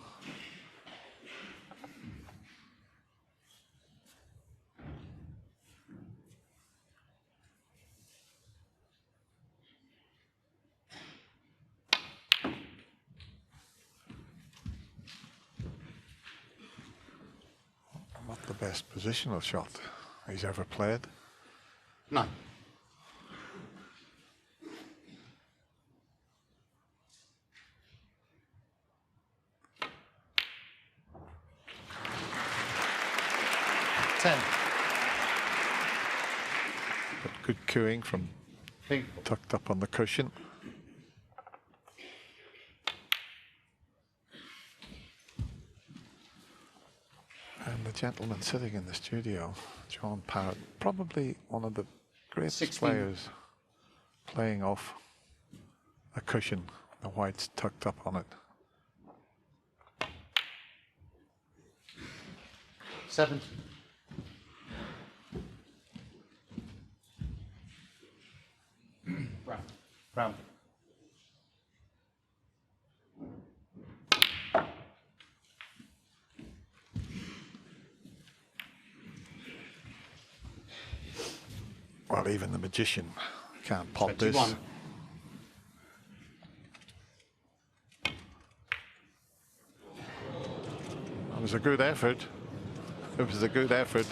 Not the best positional shot he's ever played. Nine. Ten. But good cueing from tucked up on the cushion. And the gentleman sitting in the studio, John Parrott, probably one of the greatest 16. players, playing off a cushion, the white's tucked up on it. Seven. Brown. Well, even the magician can't pot 21. this. It was a good effort. It was a good effort.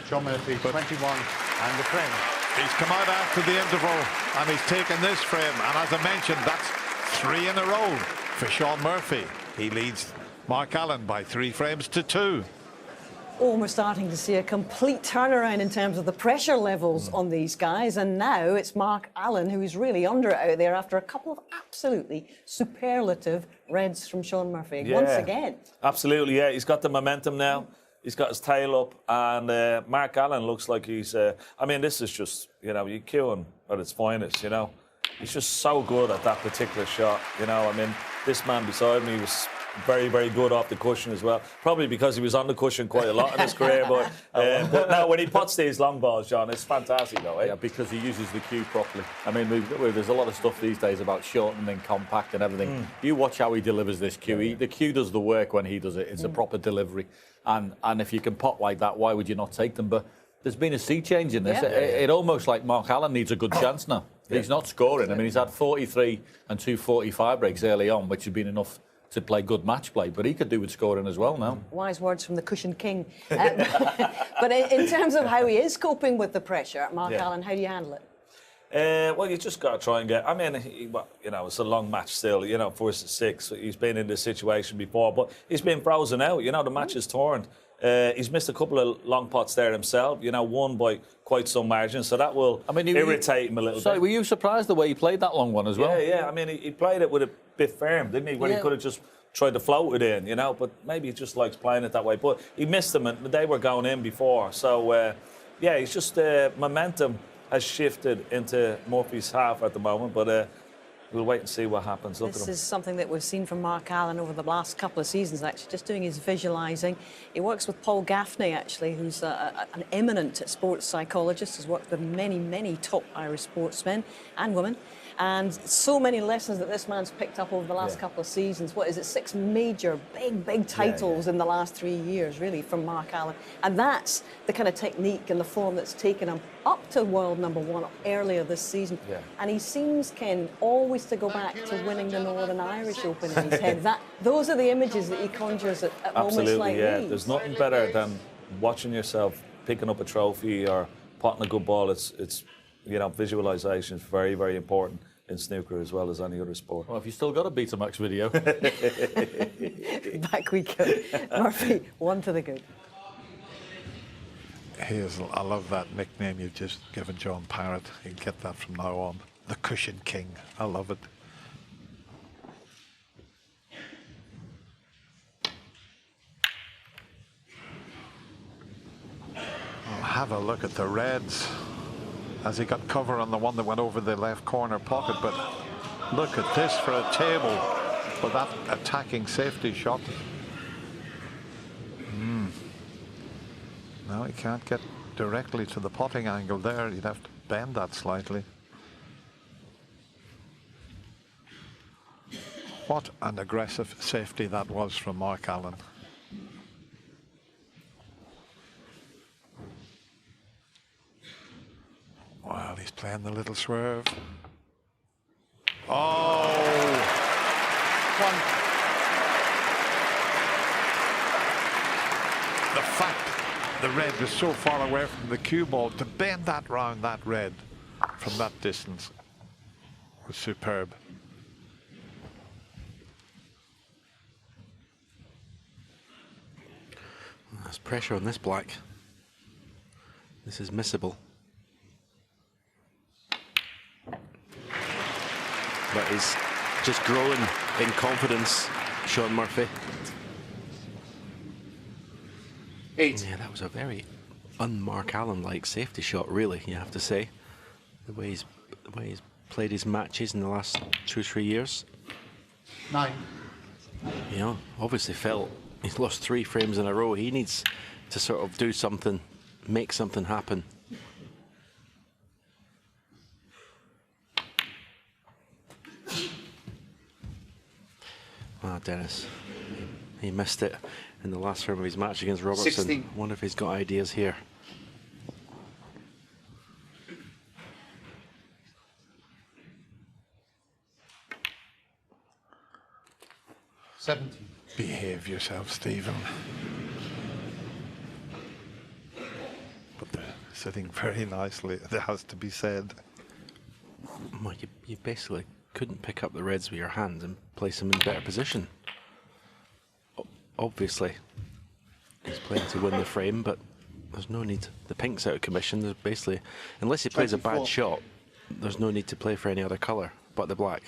Shaun Murphy, 21, and the frame. He's come out after the interval and he's taken this frame. And as I mentioned, that's 3 in a row for Shaun Murphy. He leads Mark Allen by 3 frames to 2. Oh, we're starting to see a complete turnaround in terms of the pressure levels on these guys. And now it's Mark Allen who is really under it out there after a couple of absolutely superlative reds from Shaun Murphy once again. Absolutely, yeah. He's got the momentum now. He's got his tail up, and Mark Allen looks like he's... I mean, this is just, you know, you cue him at its finest, you know. He's just so good at that particular shot, you know. I mean, this man beside me was very, very good off the cushion as well. Probably because he was on the cushion quite a lot in his career, but no, when he pots these long balls, John, it's fantastic, though, eh? Yeah, because he uses the cue properly. I mean, there's a lot of stuff these days about shortening and compact and everything. You watch how he delivers this cue. The cue does the work when he does it. It's a proper delivery. And if you can pot like that, why would you not take them? But there's been a sea change in this. It almost like Mark Allen needs a good chance now. He's not scoring. I mean, he's had 43 and 2 45 breaks early on, which has been enough to play good match play, but he could do with scoring as well now. Wise words from the cushion king. But in terms of how he is coping with the pressure, Mark Allen, how do you handle it? Well, you just got to try and get... I mean, you know, it's a long match still, you know, 4-6. He's been in this situation before, but he's been frozen out. You know, the match is torn. He's missed a couple of long pots there himself, you know, won by quite some margin, so that will irritate him a little bit. Sorry, were you surprised the way he played that long one as well? Yeah. I mean, he played it with a bit firm, didn't he? When he could have just tried to float it in, you know, but maybe he just likes playing it that way. But he missed them, and they were going in before. So, yeah, he's just momentum has shifted into Murphy's half at the moment, but we'll wait and see what happens. Look at This him. is something that we've seen from Mark Allen over the last couple of seasons, actually, just doing his visualising. He works with Paul Gaffney, actually, who's an eminent sports psychologist, has worked with many, many top Irish sportsmen and women. And so many lessons that this man's picked up over the last couple of seasons. What is it, 6 major, big titles in the last 3 years, really, from Mark Allen. And that's the kind of technique and the form that's taken him up to world #1 earlier this season. And he seems, Ken, always to go back to winning the Northern Irish Open in his head. Those are the images that he conjures at moments like these. There's nothing better than watching yourself picking up a trophy or potting a good ball. It's you know, visualisation is very, very important in snooker as well as any other sport. Well, if you still got a Betamax video. Back we go. Murphy, 1 to the good. Hazel, I love that nickname you've just given John Parrott. You can get that from now on. The Cushion King. I love it. Oh, have a look at the reds. As he got cover on the one that went over the left corner pocket, but look at this for a table for that attacking safety shot. No, he can't get directly to the potting angle there. You'd have to bend that slightly. What an aggressive safety that was from Mark Allen. Well, he's playing the little swerve. Oh! The fact the red was so far away from the cue ball, to bend that round, that red, from that distance was superb. There's pressure on this black. This is missable. But he's just growing in confidence, Shaun Murphy. 8. Yeah, that was a very un-Mark Allen-like safety shot, really, you have to say. The way he's played his matches in the last 2 or 3 years. 9. You know, obviously felt he's lost 3 frames in a row. He needs to sort of do something, make something happen. Wow, Dennis, he missed it in the last frame of his match against Robertson. 16. Wonder if he's got ideas here. Behave yourself, Stephen. But they're sitting very nicely, it has to be said. Well, you basically couldn't pick up the reds with your hand and place them in better position. Obviously, he's playing to win the frame, but there's no need. The pink's out of commission. There's basically, unless he plays 24. a bad shot, there's no need to play for any other colour but the black.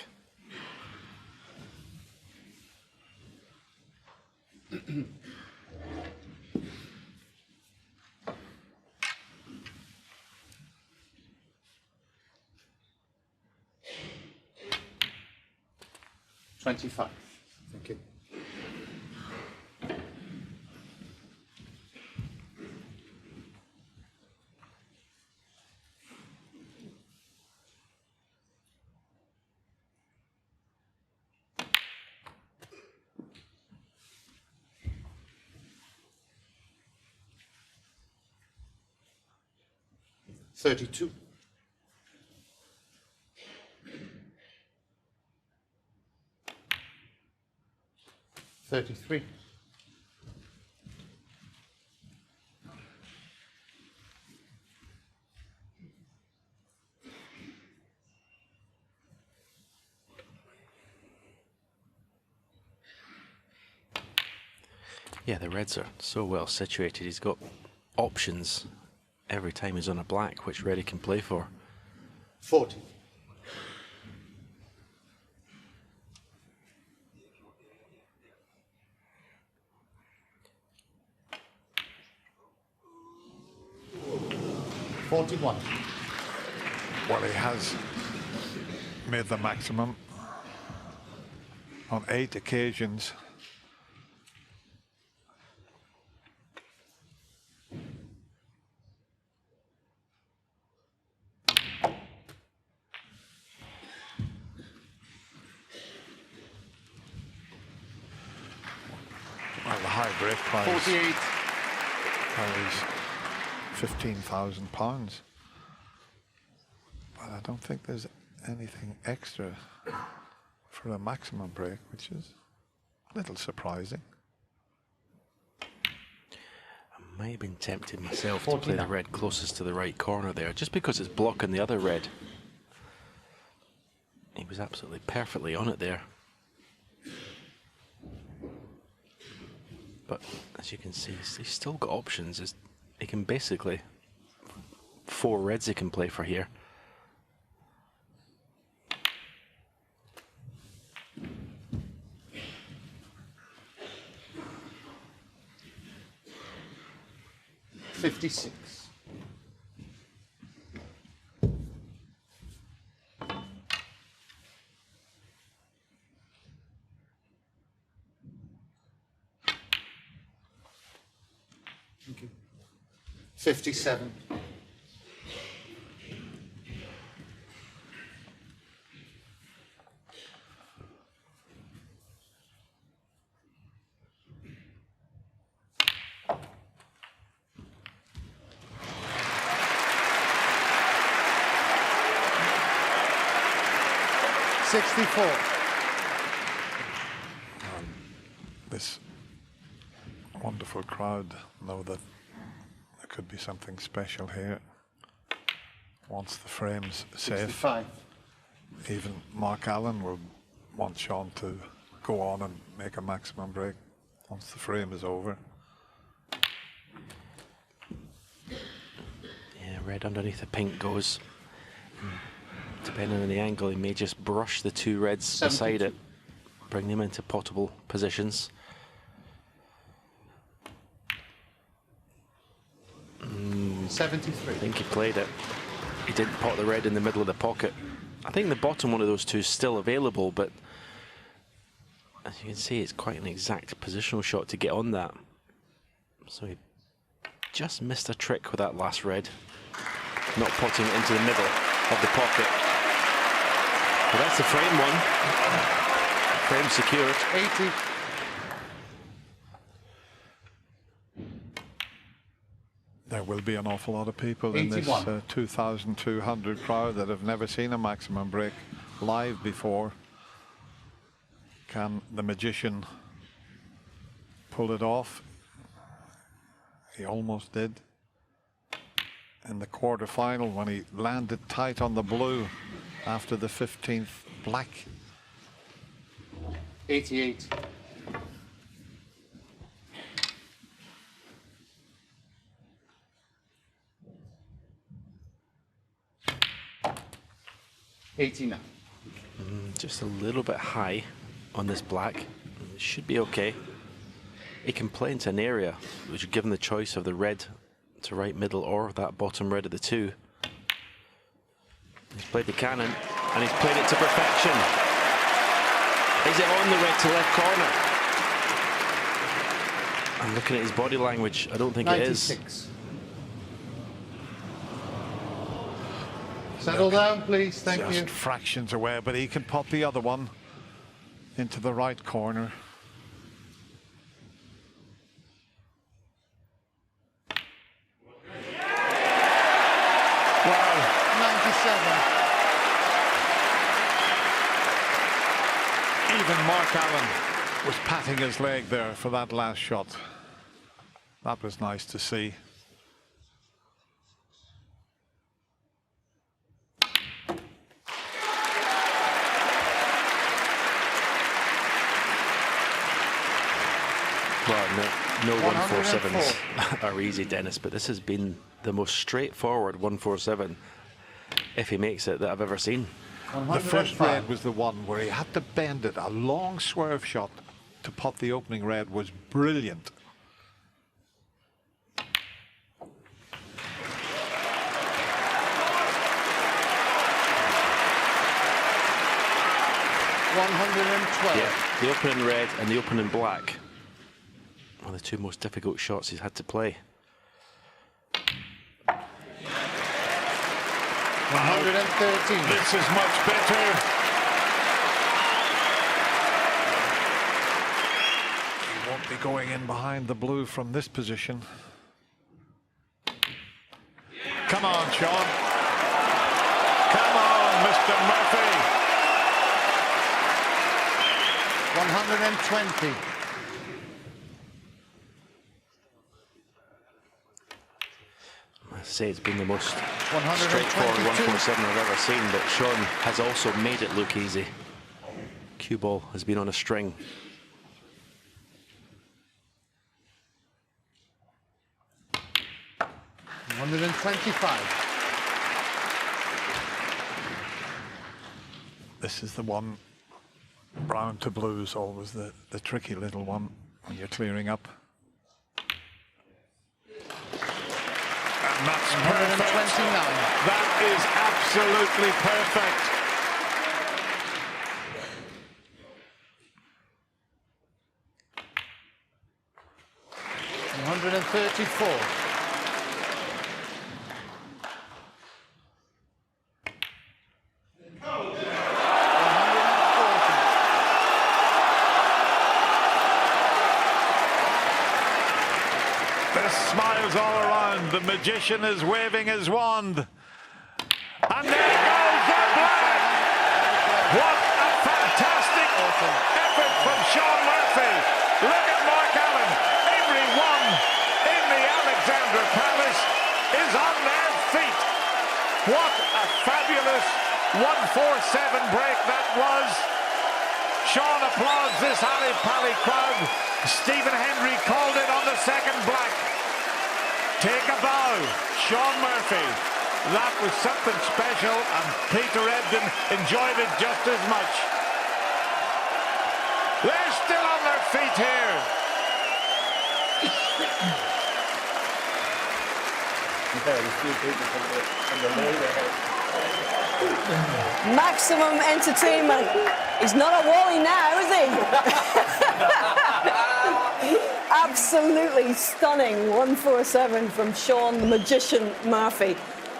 Thank you. $32. 33. Yeah, the reds are so well situated. He's got options every time he's on a black, which red he can play for. 40. 41. Well, he has made the maximum on 8 occasions. Well, the high break prize 48. carries £15,000. But I don't think there's anything extra for a maximum break, which is a little surprising. I might have been tempted myself to play the red closest to the right corner there, just because it's blocking the other red. He was absolutely perfectly on it there. But as you can see, he's still got options. He can basically 4 reds he can play for here. $56. Thank you. 57. This wonderful crowd know that there could be something special here. Once the frame's safe, 65. even Mark Allen will want Shaun to go on and make a maximum break once the frame is over. Yeah, red underneath the pink goes. Depending on the angle, he may just brush the 2 reds beside it, bring them into potable positions. 73. I think he played it. He didn't pot the red in the middle of the pocket. I think the bottom one of those 2 is still available, but as you can see, it's quite an exact positional shot to get on that. So he just missed a trick with that last red, not potting it into the middle of the pocket. But that's the frame one. Frame secured. 80. There will be an awful lot of people in this 81. 2,200 crowd that have never seen a maximum break live before. Can the magician pull it off? He almost did in the quarter-final when he landed tight on the blue after the 15th black. 88. $89. Just a little bit high on this black. It should be okay. He can play into an area which would give him the choice of the red to right middle or that bottom red of the 2. He's played the cannon and he's played it to perfection. Is it on the red to left corner? I'm looking at his body language. I don't think 96. it is. Settle down, please. Thank you. Just fractions away, but he can pop the other one into the right corner. Wow. 97. Even Mark Allen was patting his leg there for that last shot. That was nice to see. Well, no 147s are easy, Dennis, but this has been the most straightforward 147, if he makes it, that I've ever seen. The first red was the one where he had to bend it. A long swerve shot to pot the opening red was brilliant. 112. Yeah, the opening red and the opening black are the two most difficult shots he's had to play. 113. This is much better. He won't be going in behind the blue from this position. Come on, Shaun. Come on, Mr. Murphy. 120. I say it's been the most 122. straightforward 147 I've ever seen, but Shaun has also made it look easy. Cue ball has been on a string. This is the one, brown to blues, always the tricky little one when you're clearing up. And that's perfect. That is absolutely perfect. $134. There's smiles all around. The magician is waving his wand. And there goes the black! What a fantastic effort from Shaun Murphy. Look at Mark Allen. Everyone in the Alexandra Palace is on their feet. What a fabulous 147 break that was. Shaun applauds this Ali Pali crowd. Stephen Hendry called it on the second black. Take a bow, Shaun Murphy. That was something special, and Peter Ebdon enjoyed it just as much. They're still on their feet here. Maximum entertainment. He's not a Wally now, is he? Absolutely stunning 147 from Shaun the Magician Murphy.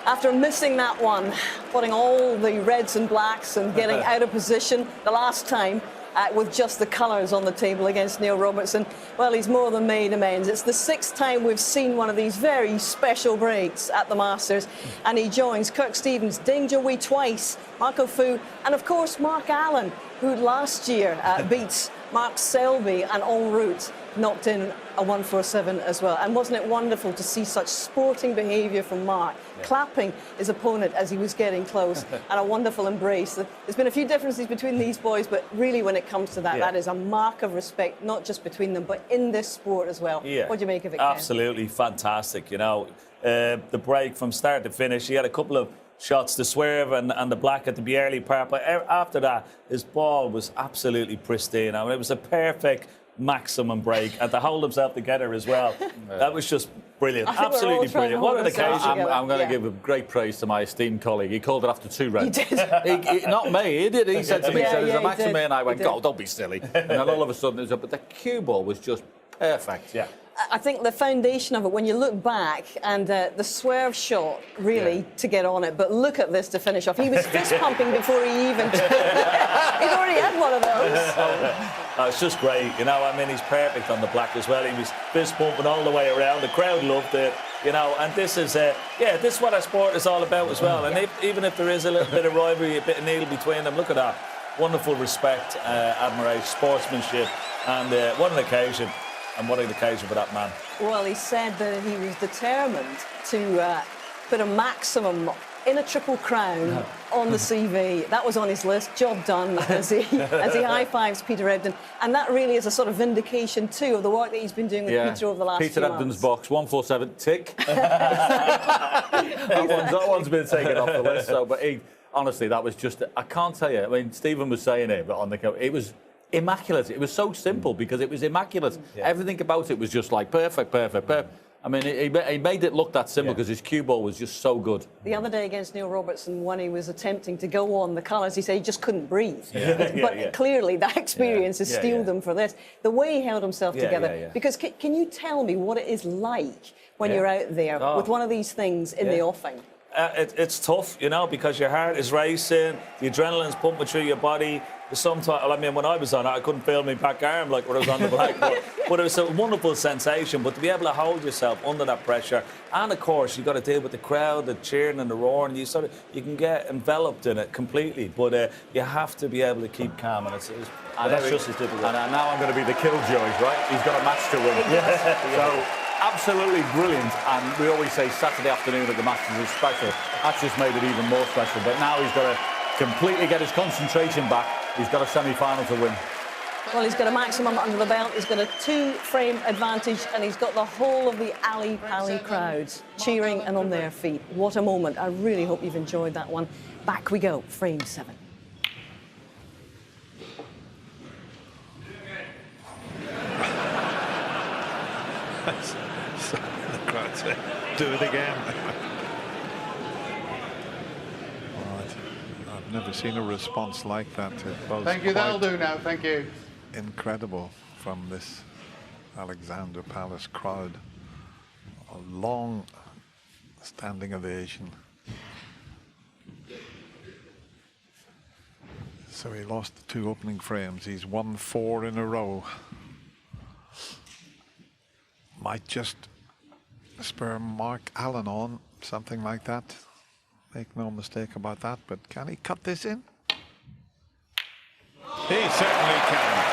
After missing that one, putting all the reds and blacks and getting out of position the last time with just the colours on the table against Neil Robertson, well, he's more than made amends. It's the 6th time we've seen one of these very special breaks at the Masters, and he joins Kirk Stevens, Ding Junhui twice, Marco Fu, and of course Mark Allen, who last year beat Mark Selby and en route knocked in a 147 as well. And wasn't it wonderful to see such sporting behaviour from Mark, clapping his opponent as he was getting close, and a wonderful embrace. There's been a few differences between these boys, but really when it comes to that, that is a mark of respect, not just between them, but in this sport as well. What do you make of it, Ken? Absolutely fantastic, you know. The break from start to finish, he had a couple of shots to swerve and the black at the early part, but after that, his ball was absolutely pristine. I mean, it was a perfect maximum break, and to hold himself together as well. That was just brilliant, absolutely brilliant. What an occasion. I'm going to give a great praise to my esteemed colleague. He called it after 2 reds. He did. Not me, he did. He said to me, there's a maximum, and I went, God, "Oh, don't be silly." And then all of a sudden, but the cue ball was just perfect. Yeah. I think the foundation of it, when you look back, and the swerve shot, really, to get on it. But look at this to finish off. He was fist pumping before he even... He'd already had one of those. It's just great, you know. I mean, he's perfect on the black as well. He was fist pumping all the way around. The crowd loved it, you know. And this is, this is what our sport is all about as well. And even if there is a little bit of rivalry, a bit of needle between them, look at that. Wonderful respect, admiration, sportsmanship, and what an occasion. And what an occasion for that man. Well, he said that he was determined to put a maximum in a Triple Crown on the CV. That was on his list. Job done as he high-fives Peter Ebdon. And that really is a sort of vindication, too, of the work that he's been doing with Peter over the last Peter few Ebdon's months. box, 147, tick. that one's been taken off the list. So, but honestly, that was just, I can't tell you. I mean, Stephen was saying it, but on the it was immaculate. It was so simple because it was immaculate. Everything about it was just like perfect. I mean, he made it look that simple because his cue ball was just so good. The other day against Neil Robertson, when he was attempting to go on the colours, he said he just couldn't breathe. But clearly that experience has steeled him for this. The way he held himself together. Because can you tell me what it is like when you're out there with one of these things in the offing? It's tough, you know, because your heart is racing, the adrenaline's pumping through your body. Sometimes, I mean, when I was on it, I couldn't feel my back arm like when I was on the blackboard. But it was a wonderful sensation. But to be able to hold yourself under that pressure, and of course, you've got to deal with the crowd, the cheering and the roaring. You can get enveloped in it completely. But you have to be able to keep calm, and that's just as difficult. And now I'm going to be the killjoys, right? He's got a match to win. So absolutely brilliant. And we always say Saturday afternoon at the Masters is special. That's just made it even more special. But now he's got to completely get his concentration back. He's got a semi-final to win. Well, he's got a maximum under the belt. He's got a 2-frame advantage, and he's got the whole of the Ali Pali crowds cheering and on their feet. What a moment. I really hope you've enjoyed that one. Back we go, frame 7. The crowd say, do it again. I've never seen a response like that. Thank you, that'll do now, thank you. Incredible from this Alexandra Palace crowd. A long standing ovation. So he lost the 2 opening frames. He's won 4 in a row. Might just spur Mark Allen on, something like that. Make no mistake about that, but can he cut this in? He certainly can.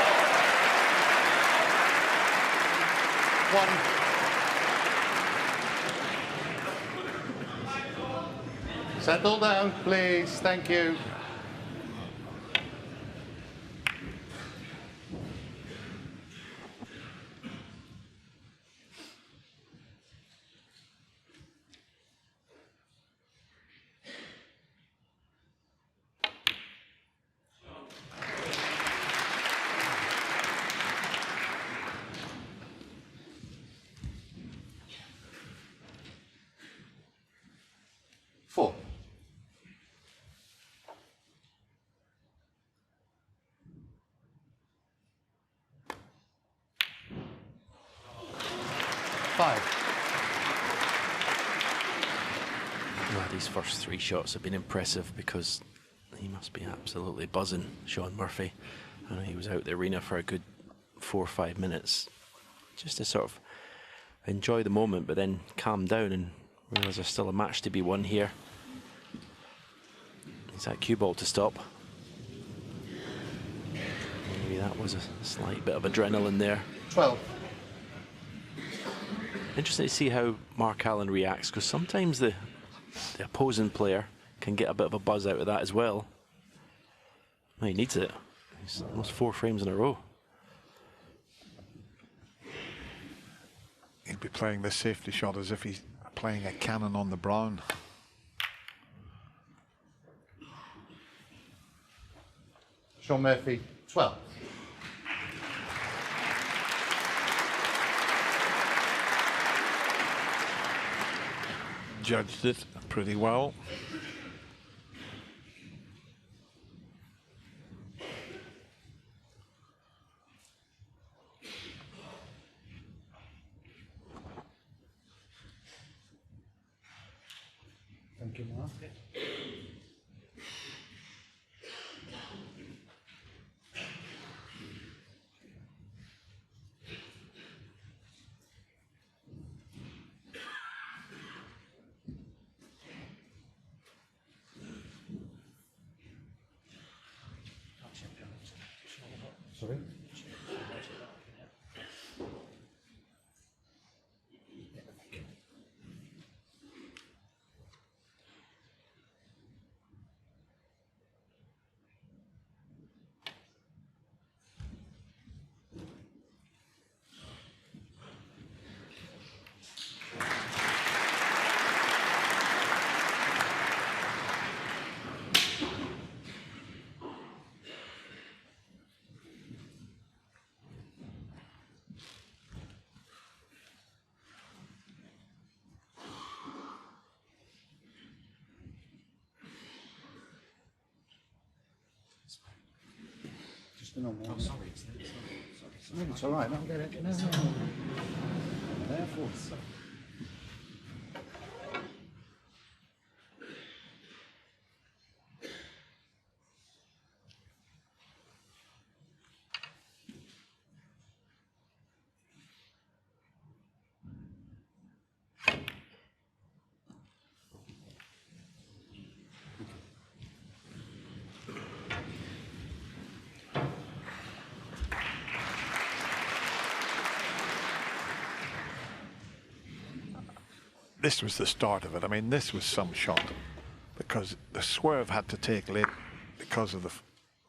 1. Settle down, please. Thank you. Well, these first 3 shots have been impressive because he must be absolutely buzzing, Shaun Murphy. I know he was out the arena for a good 4 or 5 minutes just to sort of enjoy the moment, but then calm down and realise there's still a match to be won here. Is that cue ball to stop? Maybe that was a slight bit of adrenaline there. 12. Interesting to see how Mark Allen reacts, because sometimes the opposing player can get a bit of a buzz out of that as well. Well, he needs it. He's almost 4 frames in a row. He'd be playing this safety shot as if he's playing a cannon on the brown. Shaun Murphy, 12. Judged it pretty well. Thank you, Mark. Sorry? Oh, sorry. No, it's all right. I'll get it. No. Therefore. This was the start of it. I mean, this was some shot because the swerve had to take late because of the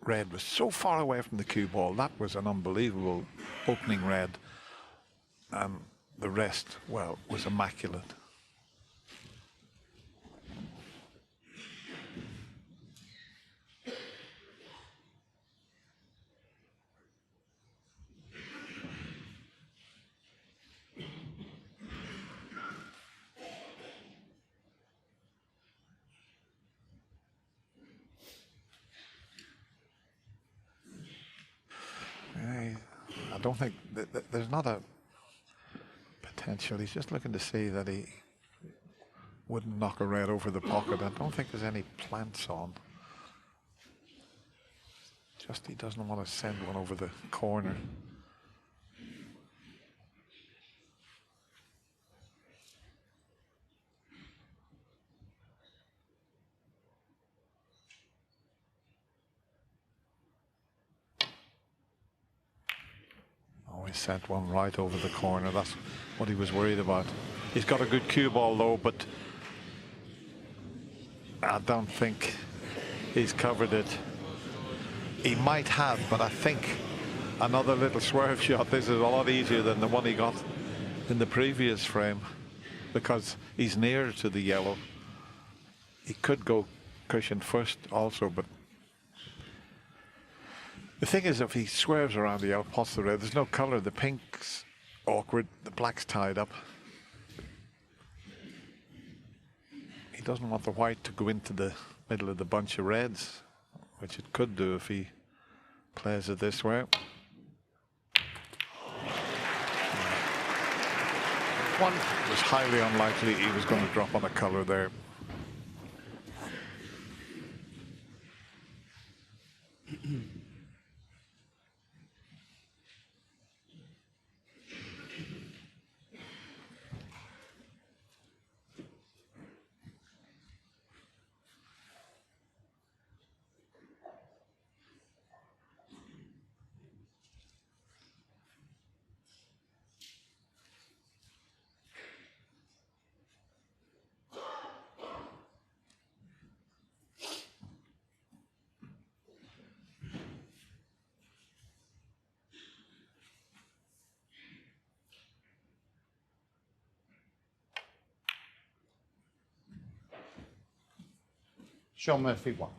red was so far away from the cue ball. That was an unbelievable opening red, and the rest, well, was immaculate. I don't think there's not a potential. He's just looking to see that he wouldn't knock a red over the pocket. I don't think there's any plants on. Just he doesn't want to send one over the corner. He sent one right over the corner. That's what he was worried about. He's got a good cue ball though, but I don't think he's covered it. He might have, but I think another little swerve shot. This is a lot easier than the one he got in the previous frame because he's nearer to the yellow. He could go cushion first also, but the thing is, if he swerves around the yellow, pots the red, there's no colour. The pink's awkward, the black's tied up. He doesn't want the white to go into the middle of the bunch of reds, which it could do if he plays it this way. One was highly unlikely he was going to drop on a colour there. Shaun Murphy 1.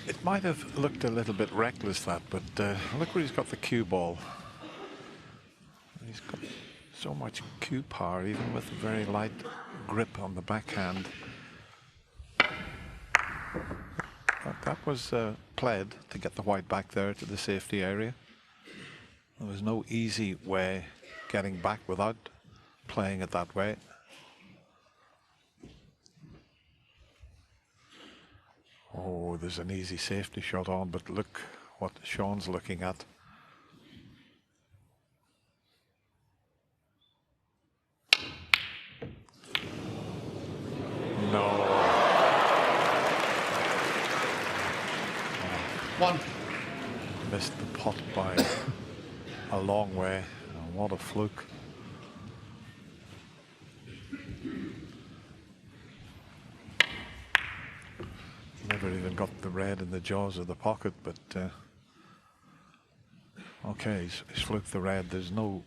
It might have looked a little bit reckless, that, but look where he's got the cue ball. He's got so much cue power, even with a very light grip on the backhand. But that was played to get the white back there to the safety area. There was no easy way getting back without playing it that way. Oh, there's an easy safety shot on, but look what Shaun's looking at. One. Missed the pot by a long way. And what a fluke. Never even got the red in the jaws of the pocket, but okay, he's fluked the red. There's no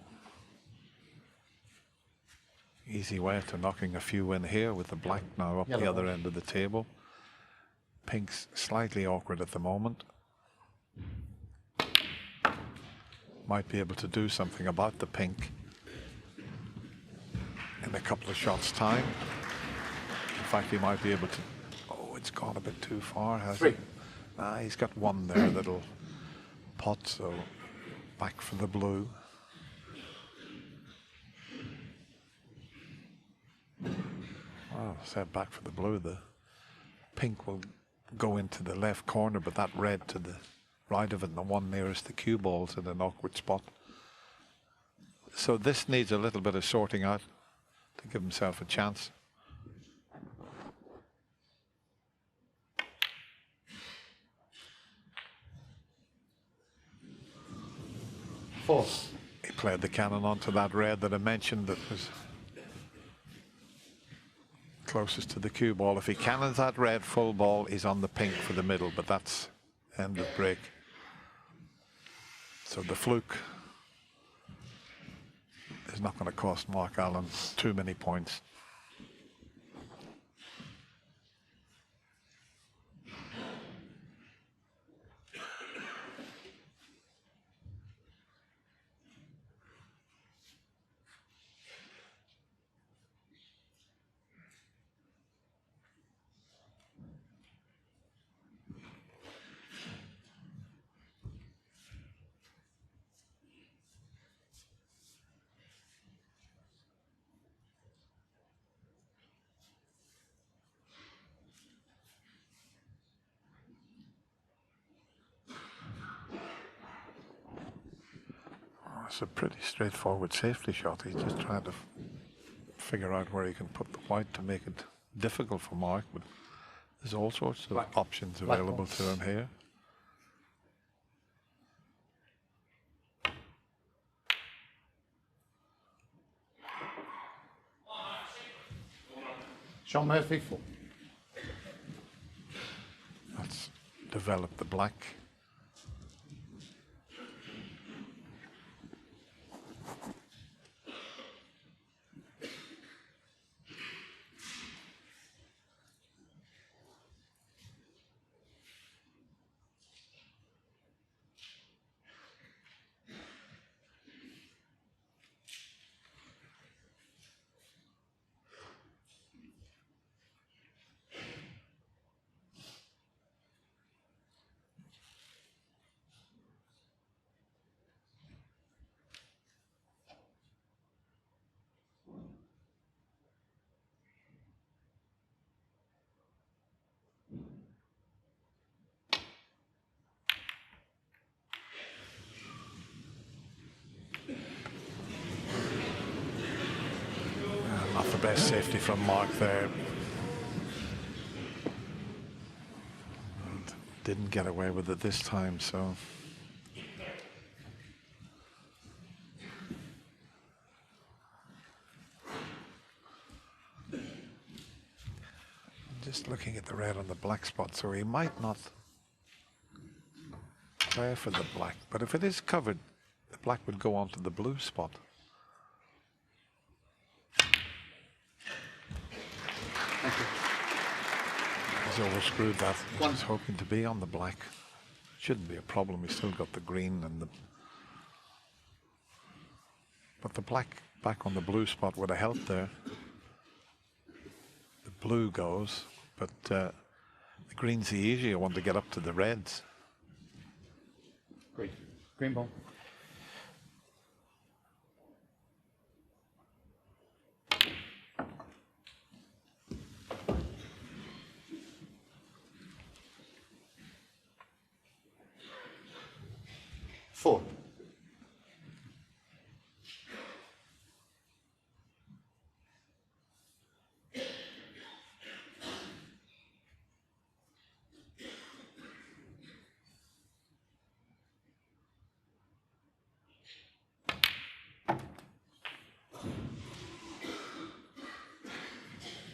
easy way to knocking a few in here with the black now up the other end of the table. Pink's slightly awkward at the moment. Might be able to do something about the pink in a couple of shots' time. In fact, he might be able to. Oh, it's gone a bit too far, has it? He's got one there that'll pot, so back for the blue. Oh, said back for the blue. The pink will go into the left corner, but that red to the right of it, and the one nearest the cue ball's in an awkward spot. So this needs a little bit of sorting out to give himself a chance. Four. He played the cannon onto that red that I mentioned that was closest to the cue ball. If he cannons that red full ball, he's on the pink for the middle, but that's end of break. So the fluke is not going to cost Mark Allen too many points. It's a pretty straightforward safety shot. He's just trying to figure out where he can put the white to make it difficult for Mark, but there's all sorts of options available to him here. Shaun Murphy, 4. Let's develop the black. Not the best safety from Mark there. And didn't get away with it this time, so. Just looking at the red on the black spot, so he might not play for the black, but if it is covered, the black would go onto the blue spot. He's overscrewed that. He was hoping to be on the black. Shouldn't be a problem. He's still got the green and the. But the black back on the blue spot would have helped there. The blue goes, but the green's the easier one to get up to the reds. Great. Green ball. Four.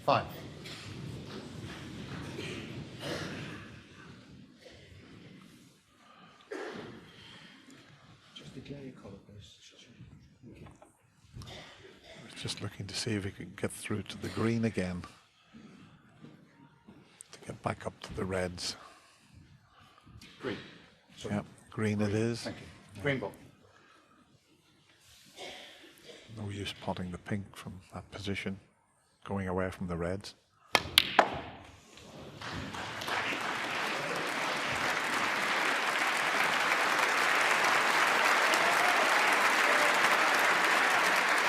5. Just looking to see if he could get through to the green again to get back up to the reds. Green. Sorry. Yep, green it is. Thank you. Green ball. No use potting the pink from that position, going away from the reds.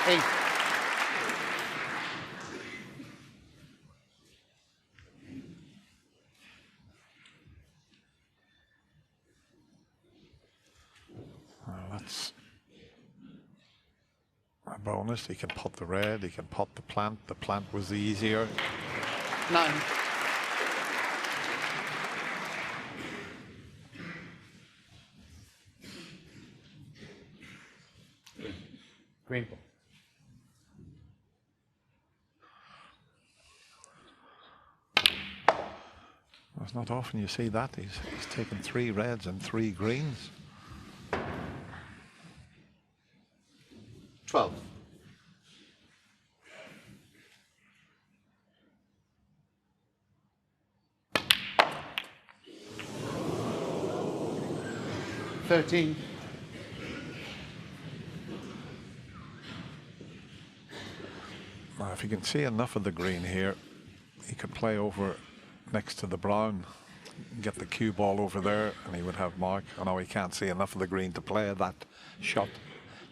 Eight. That's a bonus. He can pot the red, he can pot the plant. The plant was the easier. 9. Green ball. It's not often you see that. He's taken 3 reds and 3 greens. 12. $13. Now, if you can see enough of the green here, he could play over next to the brown, get the cue ball over there, and he would have mark. I know he can't see enough of the green to play that shot.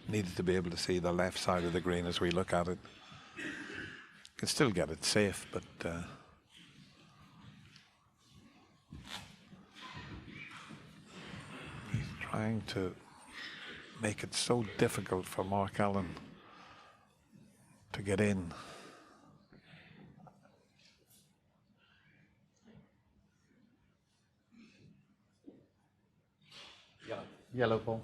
Needed to be able to see the left side of the green as we look at it. Can still get it safe, but he's trying to make it so difficult for Mark Allen to get in. Yellow ball.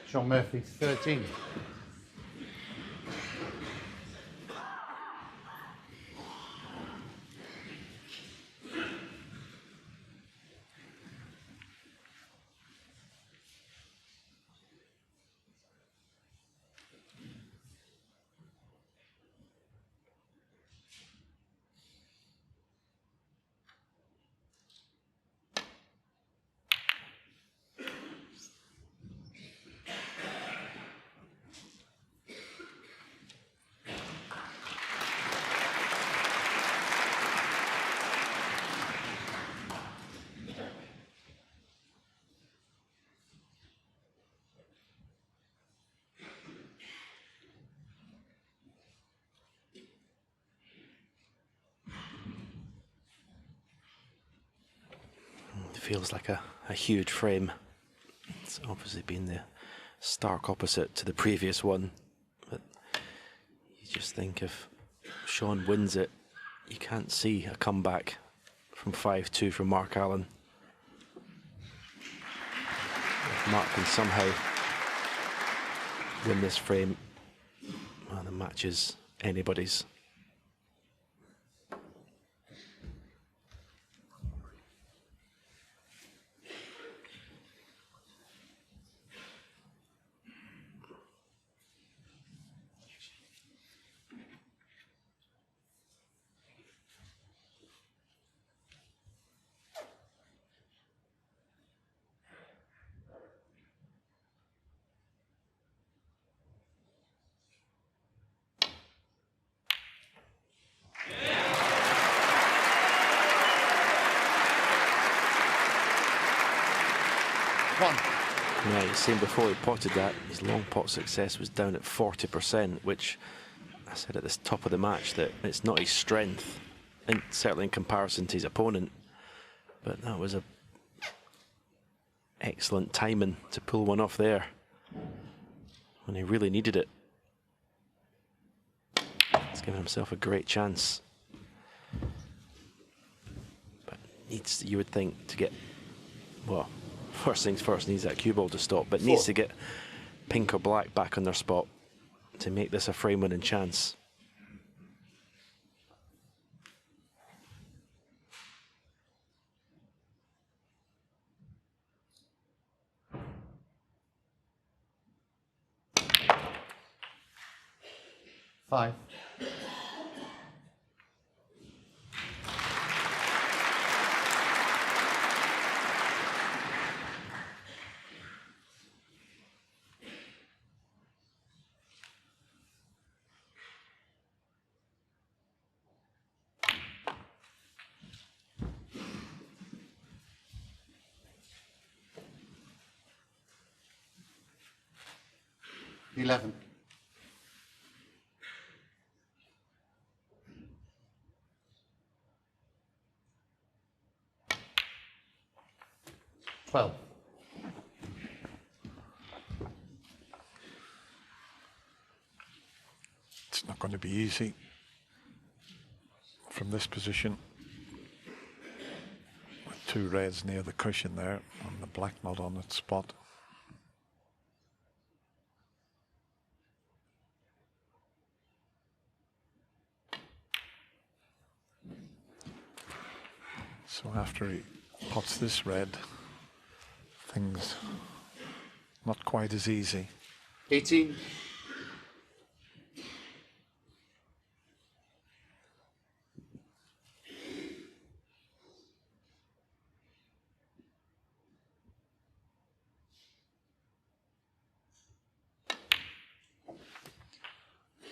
Shaun Murphy, 13. Feels like a huge frame. It's obviously been the stark opposite to the previous one, but you just think if Shaun wins it, you can't see a comeback from 5-2 from Mark Allen. If Mark can somehow win this frame, well, the match is anybody's. Yeah, you've seen before he potted that, his long pot success was down at 40%, which I said at the top of the match that it's not his strength, and certainly in comparison to his opponent. But that was a excellent timing to pull one off there when he really needed it. He's given himself a great chance. But needs, you would think, to get, well, first things first, needs that cue ball to stop, but needs to get pink or black back on their spot to make this a frame winning chance. Five. $11. 12. It's not going to be easy from this position. With two reds near the cushion there, and the black not on its spot. So after he pots this red, things not quite as easy. 18.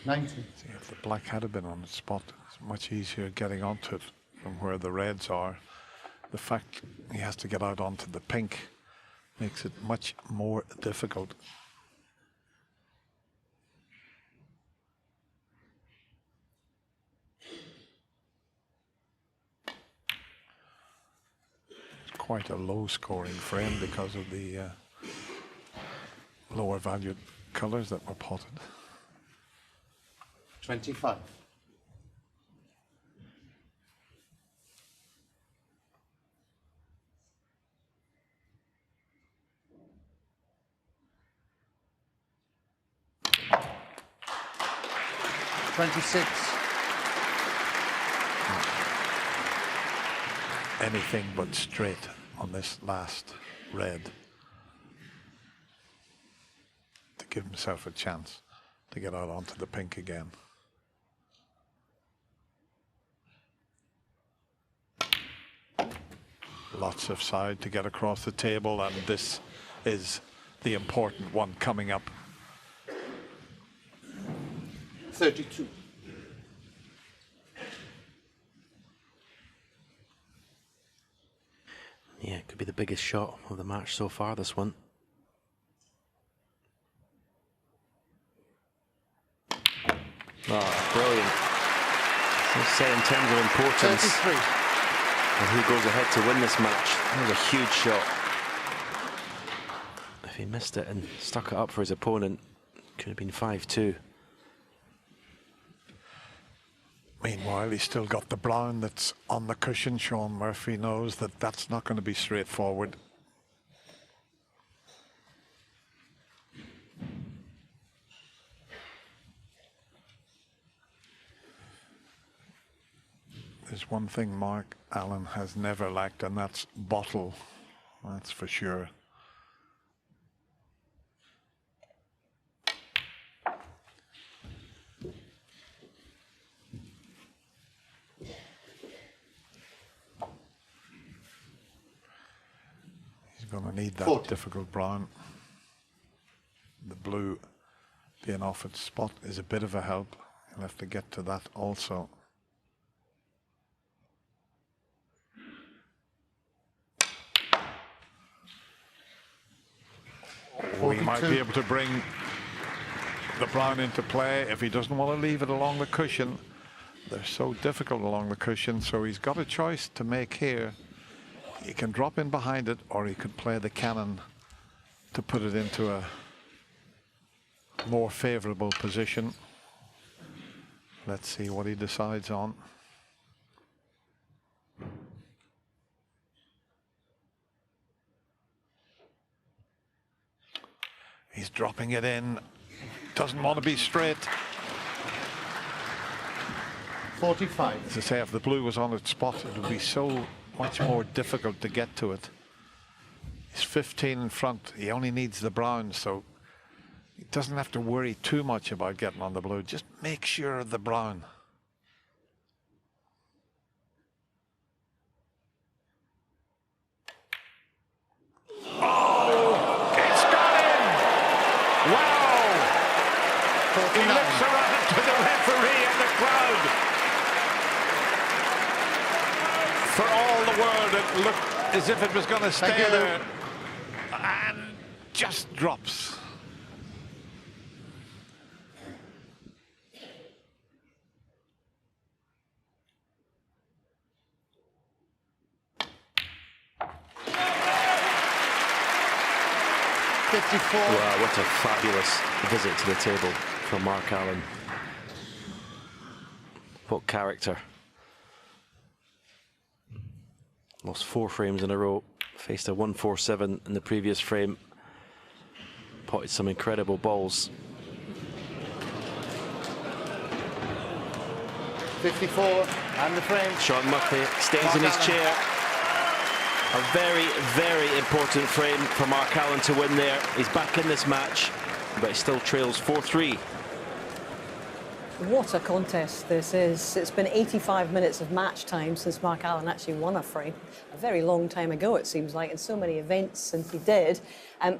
See, if the black had been on its spot, it's much easier getting onto it from where the reds are. The fact he has to get out onto the pink makes it much more difficult. It's quite a low scoring frame because of the lower valued colors that were potted. 25. $26. Anything but straight on this last red to give himself a chance to get out onto the pink again. Lots of side to get across the table, and this is the important one coming up. 32. Yeah, it could be the biggest shot of the match so far, this one. Oh, brilliant. Let's say in terms of importance, 33. and who goes ahead to win this match. That was a huge shot. If he missed it and stuck it up for his opponent, it could have been 5-2. Meanwhile, he's still got the brown that's on the cushion. Shaun Murphy knows that that's not going to be straightforward. There's one thing Mark Allen has never lacked, and that's bottle. That's for sure. He's going to need that difficult brown. The blue being off its spot is a bit of a help. He'll have to get to that also. We might be able to bring the brown into play if he doesn't want to leave it along the cushion. They're so difficult along the cushion, so he's got a choice to make here. He can drop in behind it, or he could play the cannon to put it into a more favorable position. Let's see what he decides on. dropping it in. Doesn't want to be straight. 45. As I say, if the blue was on its spot, it would be so much more difficult to get to it. He's 15 in front. He only needs the brown, so he doesn't have to worry too much about getting on the blue. Just make sure of the brown. Oh, it's got in! Wow! He looks around to the referee and the crowd. For all the world, it looked as if it was going to stay there. And just drops. Wow, what a fabulous visit to the table from Mark Allen. What character. Lost 4 frames in a row, faced a 147 in the previous frame. Potted some incredible balls. 54 and the frame. Shaun Murphy stays in his chair. A very, very important frame for Mark Allen to win there. He's back in this match, but he still trails 4-3. What a contest this is. It's been 85 minutes of match time since Mark Allen actually won a frame. A very long time ago, it seems like, in so many events since he did.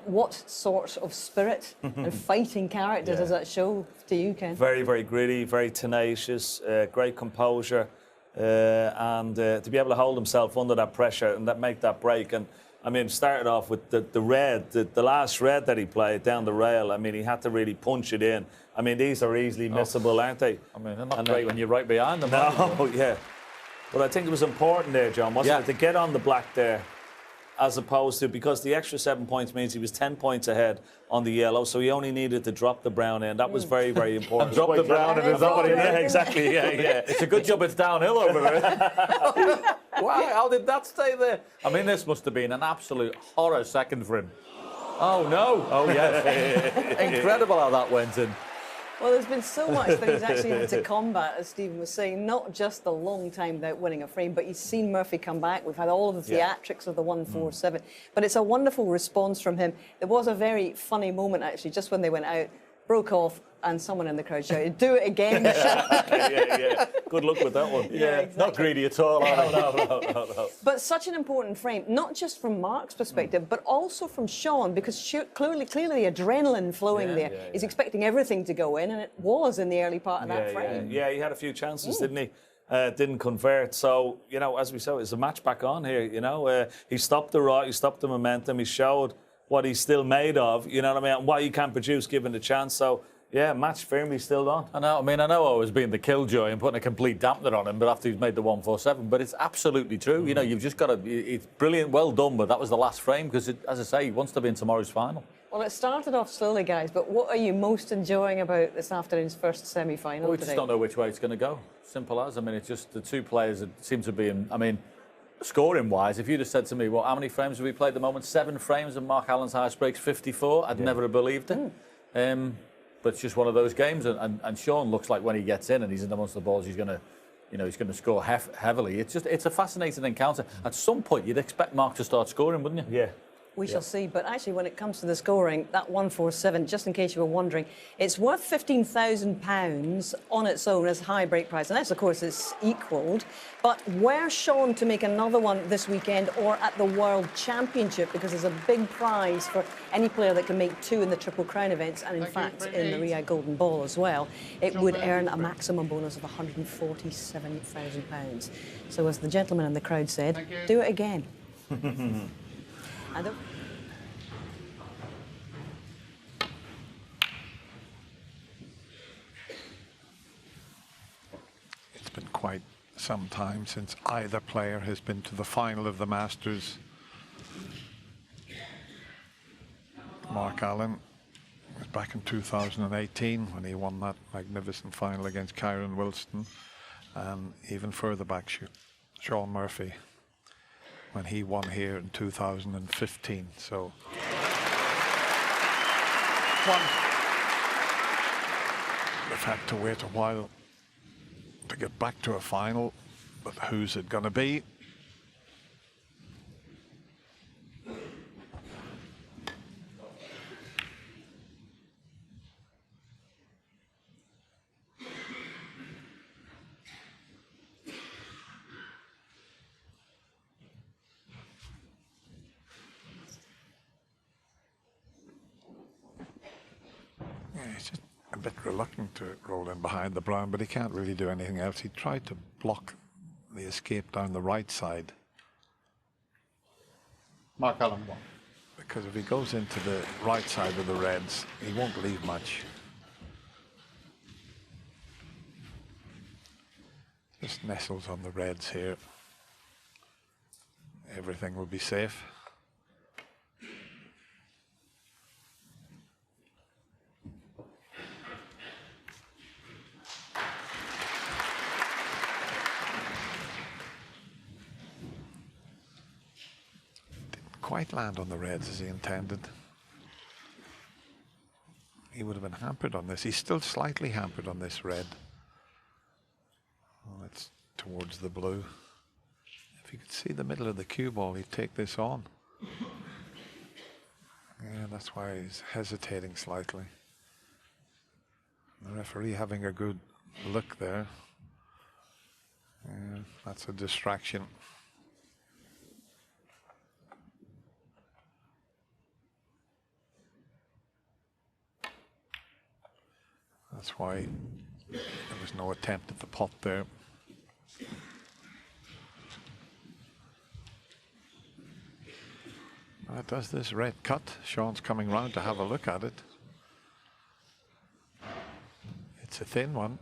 What sort of spirit and fighting character does that show to you, Ken? Very, very gritty, very tenacious, great composure. And to be able to hold himself under that pressure and make that break. And I mean, started off with the red, the last red that he played down the rail. I mean, he had to really punch it in. I mean, these are easily missable, aren't they? I mean, they're not great when you're right behind them. No, yeah. But I think it was important there, John, wasn't it, to get on the black there, as opposed to, because the extra 7 points means he was 10 points ahead on the yellow, so he only needed to drop the brown in. That was very, very important. Drop the brown in, is that what he Yeah, exactly, yeah. It's a good job it's downhill over there. Wow, how did that stay there? I mean, this must have been an absolute horror second for him. Oh, no. Oh, yes. Incredible how that went in. Well, there's been so much that he's actually had to combat, as Stephen was saying, not just the long time without winning a frame, but he's seen Murphy come back. We've had all of the theatrics of the 147, but it's a wonderful response from him. There was a very funny moment, actually, just when they went out, broke off, and someone in the crowd shouted, "Do it again, Shaun." Yeah. Good luck with that one. Yeah, exactly. Not greedy at all, are they? No. But such an important frame, not just from Mark's perspective, but also from Shaun, because clearly the adrenaline flowing there. He's expecting everything to go in, and it was in the early part of that frame. Yeah, he had a few chances, didn't he? Didn't convert. So, you know, as we saw, it's a match back on here, you know. He stopped the rot, he stopped the momentum, he showed what he's still made of, you know what I mean, and what he can produce given the chance. So, yeah, match firmly still on. I know I was being the killjoy and putting a complete dampener on him, but after he's made the 147, but it's absolutely true. You know, you've just got to, it's brilliant, well done, but that was the last frame, because, as I say, he wants to be in tomorrow's final. Well, it started off slowly, guys, but what are you most enjoying about this afternoon's first semi-final We just don't know which way it's going to go. Simple as. I mean, it's just the two players that seem to be in, I mean, scoring-wise, if you'd have said to me, well, how many frames have we played at the moment? 7 frames, and Mark Allen's highest break's 54. I'd never have believed it. But it's just one of those games, and Shaun looks like when he gets in and he's in amongst the balls, he's going to, you know, he's going to score heavily. It's a fascinating encounter. At some point, you'd expect Mark to start scoring, wouldn't you? Yeah. We shall see. But actually, when it comes to the scoring, that 147, just in case you were wondering, it's worth £15,000 on its own as high break price. Unless, of course, it's equalled. But were Shaun to make another one this weekend or at the World Championship, because there's a big prize for any player that can make 2 in the Triple Crown events, and in fact in the Rio Golden Ball as well, it would earn a maximum bonus of £147,000. So as the gentleman in the crowd said, do it again. It's been quite some time since either player has been to the final of the Masters. Mark Allen was back in 2018 when he won that magnificent final against Kyron Wilson, and even further back, Shaun Murphy, when he won here in 2015. So 1. They've had to wait a while to get back to a final, but who's it going to be? He's just a bit reluctant to roll in behind the brown, but he can't really do anything else. He tried to block the escape down the right side. Mark Allen 1. Because if he goes into the right side of the reds, he won't leave much. Just nestles on the reds here. Everything will be safe. Quite land on the reds as he intended. He would have been hampered on this. He's still slightly hampered on this red. Well, it's towards the blue. If he could see the middle of the cue ball, he'd take this on. Yeah, that's why he's hesitating slightly. The referee having a good look there. Yeah, that's a distraction. That's why there was no attempt at the pot there. Does this red cut? Shaun's coming round to have a look at it. It's a thin one.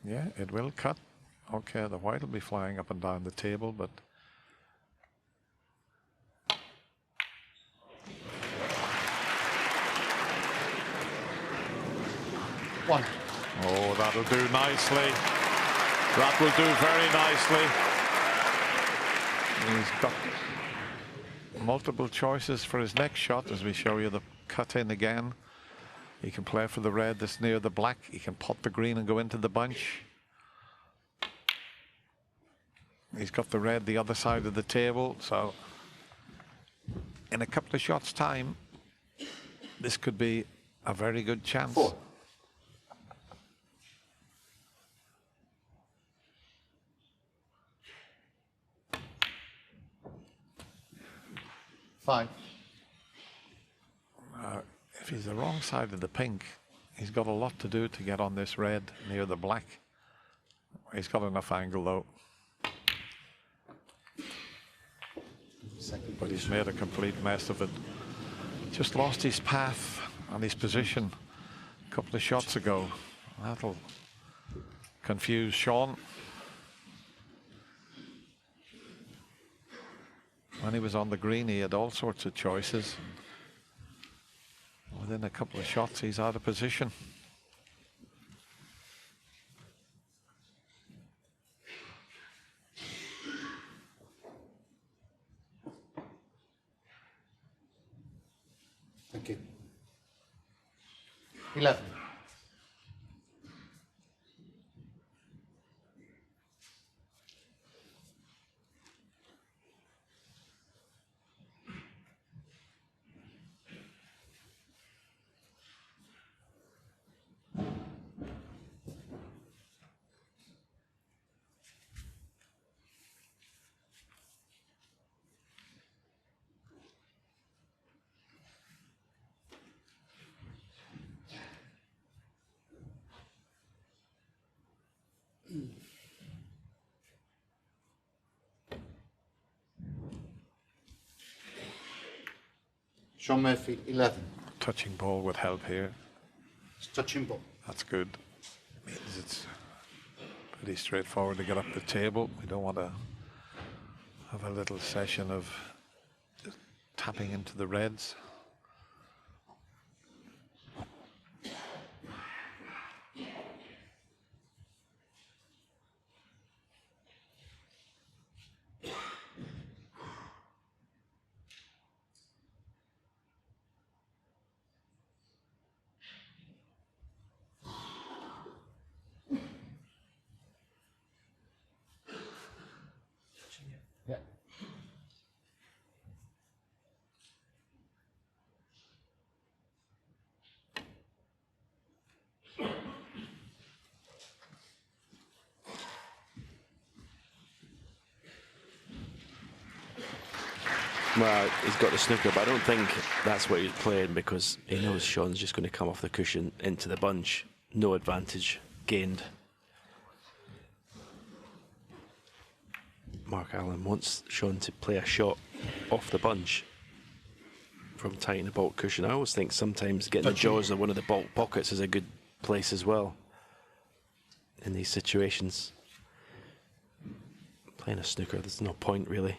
Yeah, it will cut. Okay, the white will be flying up and down the table, but One. oh, that'll do nicely. That will do very nicely. He's got multiple choices for his next shot as we show you the cut in again. He can play for the red that's near the black. He can pot the green and go into the bunch. He's got the red the other side of the table, so in a couple of shots time, this could be a very good chance. 4. 5. If he's the wrong side of the pink, he's got a lot to do to get on this red near the black. He's got enough angle though. But he's made a complete mess of it. Just lost his path and his position a couple of shots ago. That'll confuse Shaun. When he was on the green, he had all sorts of choices. Within a couple of shots, he's out of position. Thank you. 11. Shaun Murphy, 11. Touching ball would help here. It's touching ball. That's good. Means it's pretty straightforward to get up the table. We don't want to have a little session of just tapping into the reds. Well, he's got the snooker, but I don't think that's what he's playing because he knows Shaun's just going to come off the cushion into the bunch. No advantage gained. Mark Allen wants Shaun to play a shot off the bunch from tight in the baulk cushion. I always think sometimes getting the jaws of one of the baulk pockets is a good place as well in these situations. Playing a snooker, there's no point really.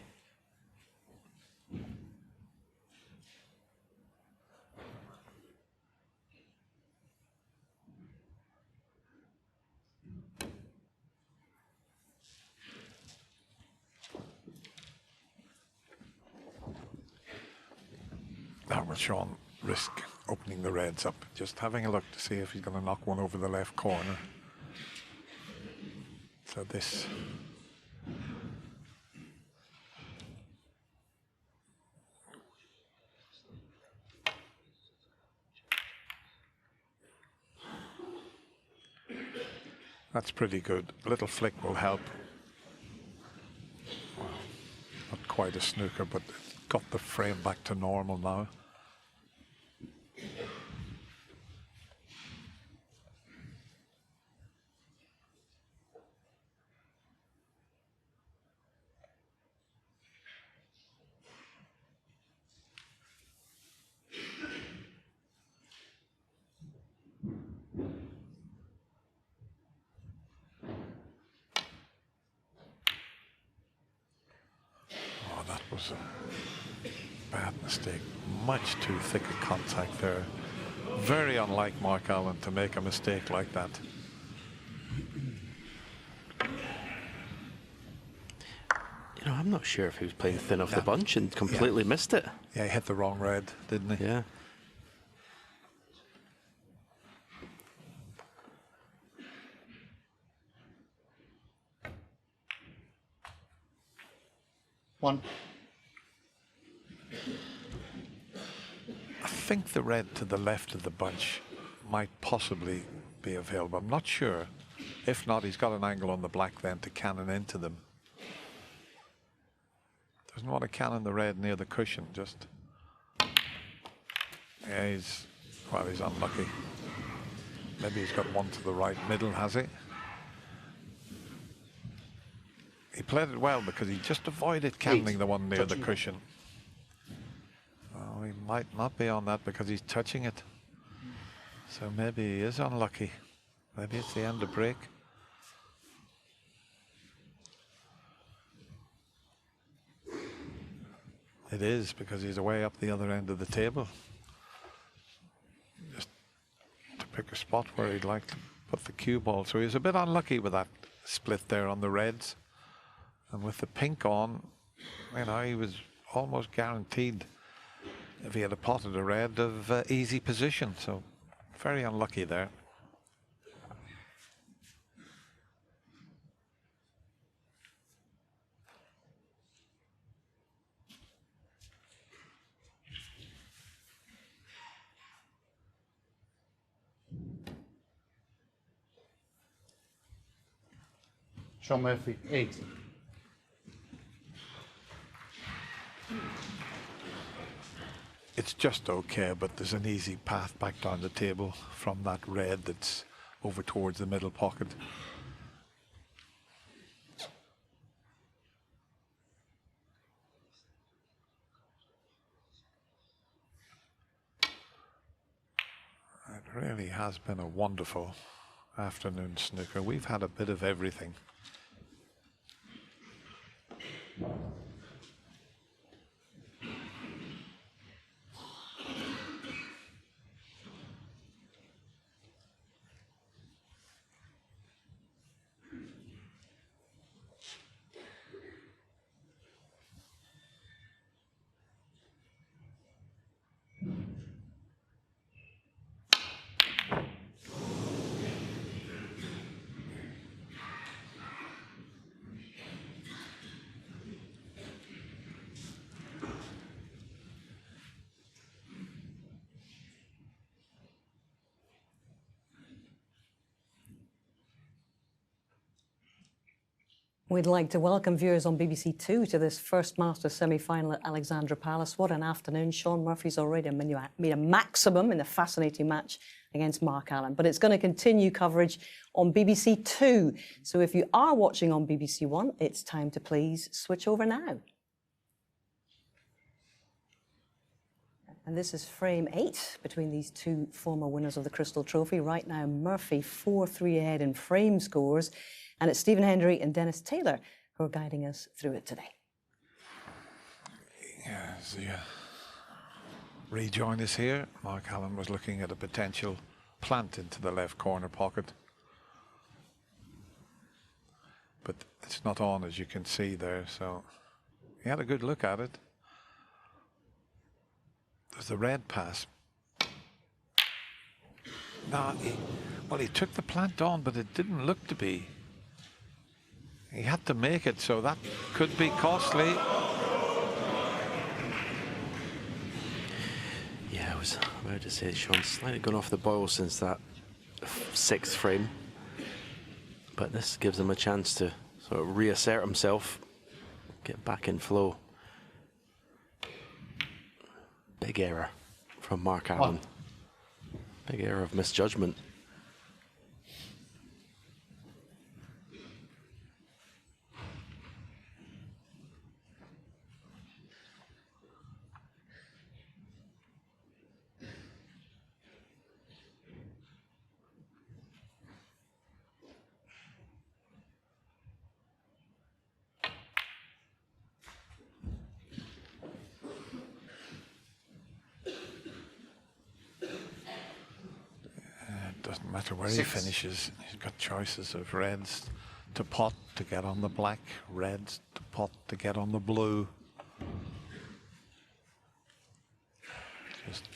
Now will Shaun risk opening the reds up, just having a look to see if he's going to knock one over the left corner. So this that's pretty good. A little flick will help. Well, not quite a snooker, but it's got the frame back to normal now. Was a bad mistake. Much too thick a contact there. Very unlike Mark Allen to make a mistake like that. You know, I'm not sure if he was playing thin off the bunch and completely missed it. Yeah, he hit the wrong red, didn't he? Yeah. One. I think the red to the left of the bunch might possibly be available. I'm not sure. If not, he's got an angle on the black then to cannon into them. Doesn't want to cannon the red near the cushion, just. Yeah, he's unlucky. Maybe he's got one to the right middle, has he? He played it well because he just avoided cannoning the one near the cushion. Oh, he might not be on that because he's touching it. So maybe he is unlucky. Maybe it's the end of break. It is, because he's away up the other end of the table. Just to pick a spot where he'd like to put the cue ball. So he's a bit unlucky with that split there on the reds. And with the pink on, you know, he was almost guaranteed, if he had a potted a red, of easy position. So very unlucky there. Shaun Murphy, 8. It's just okay, but there's an easy path back down the table from that red that's over towards the middle pocket. It really has been a wonderful afternoon snooker. We've had a bit of everything. We'd like to welcome viewers on BBC Two to this first Masters semi-final at Alexandra Palace. What an afternoon. Shaun Murphy's already made a maximum in a fascinating match against Mark Allen. But it's going to continue coverage on BBC Two. So if you are watching on BBC One, it's time to please switch over now. And this is frame 8 between these two former winners of the Crystal Trophy. Right now, Murphy 4-3 ahead in frame scores. And it's Stephen Hendry and Dennis Taylor who are guiding us through it today. Yes, rejoin us here. Mark Allen was looking at a potential plant into the left corner pocket. But it's not on, as you can see there, so he had a good look at it. There's the red pass. No, he took the plant on, but it didn't look to be. He had to make it, so that could be costly. Yeah, I was about to say Shaun's slightly gone off the boil since that 6th frame. But this gives him a chance to sort of reassert himself, get back in flow. Big error from Mark Allen. Big error of misjudgment. Doesn't matter where he finishes, he's got choices of reds to pot to get on the black, reds to pot to get on the blue. Just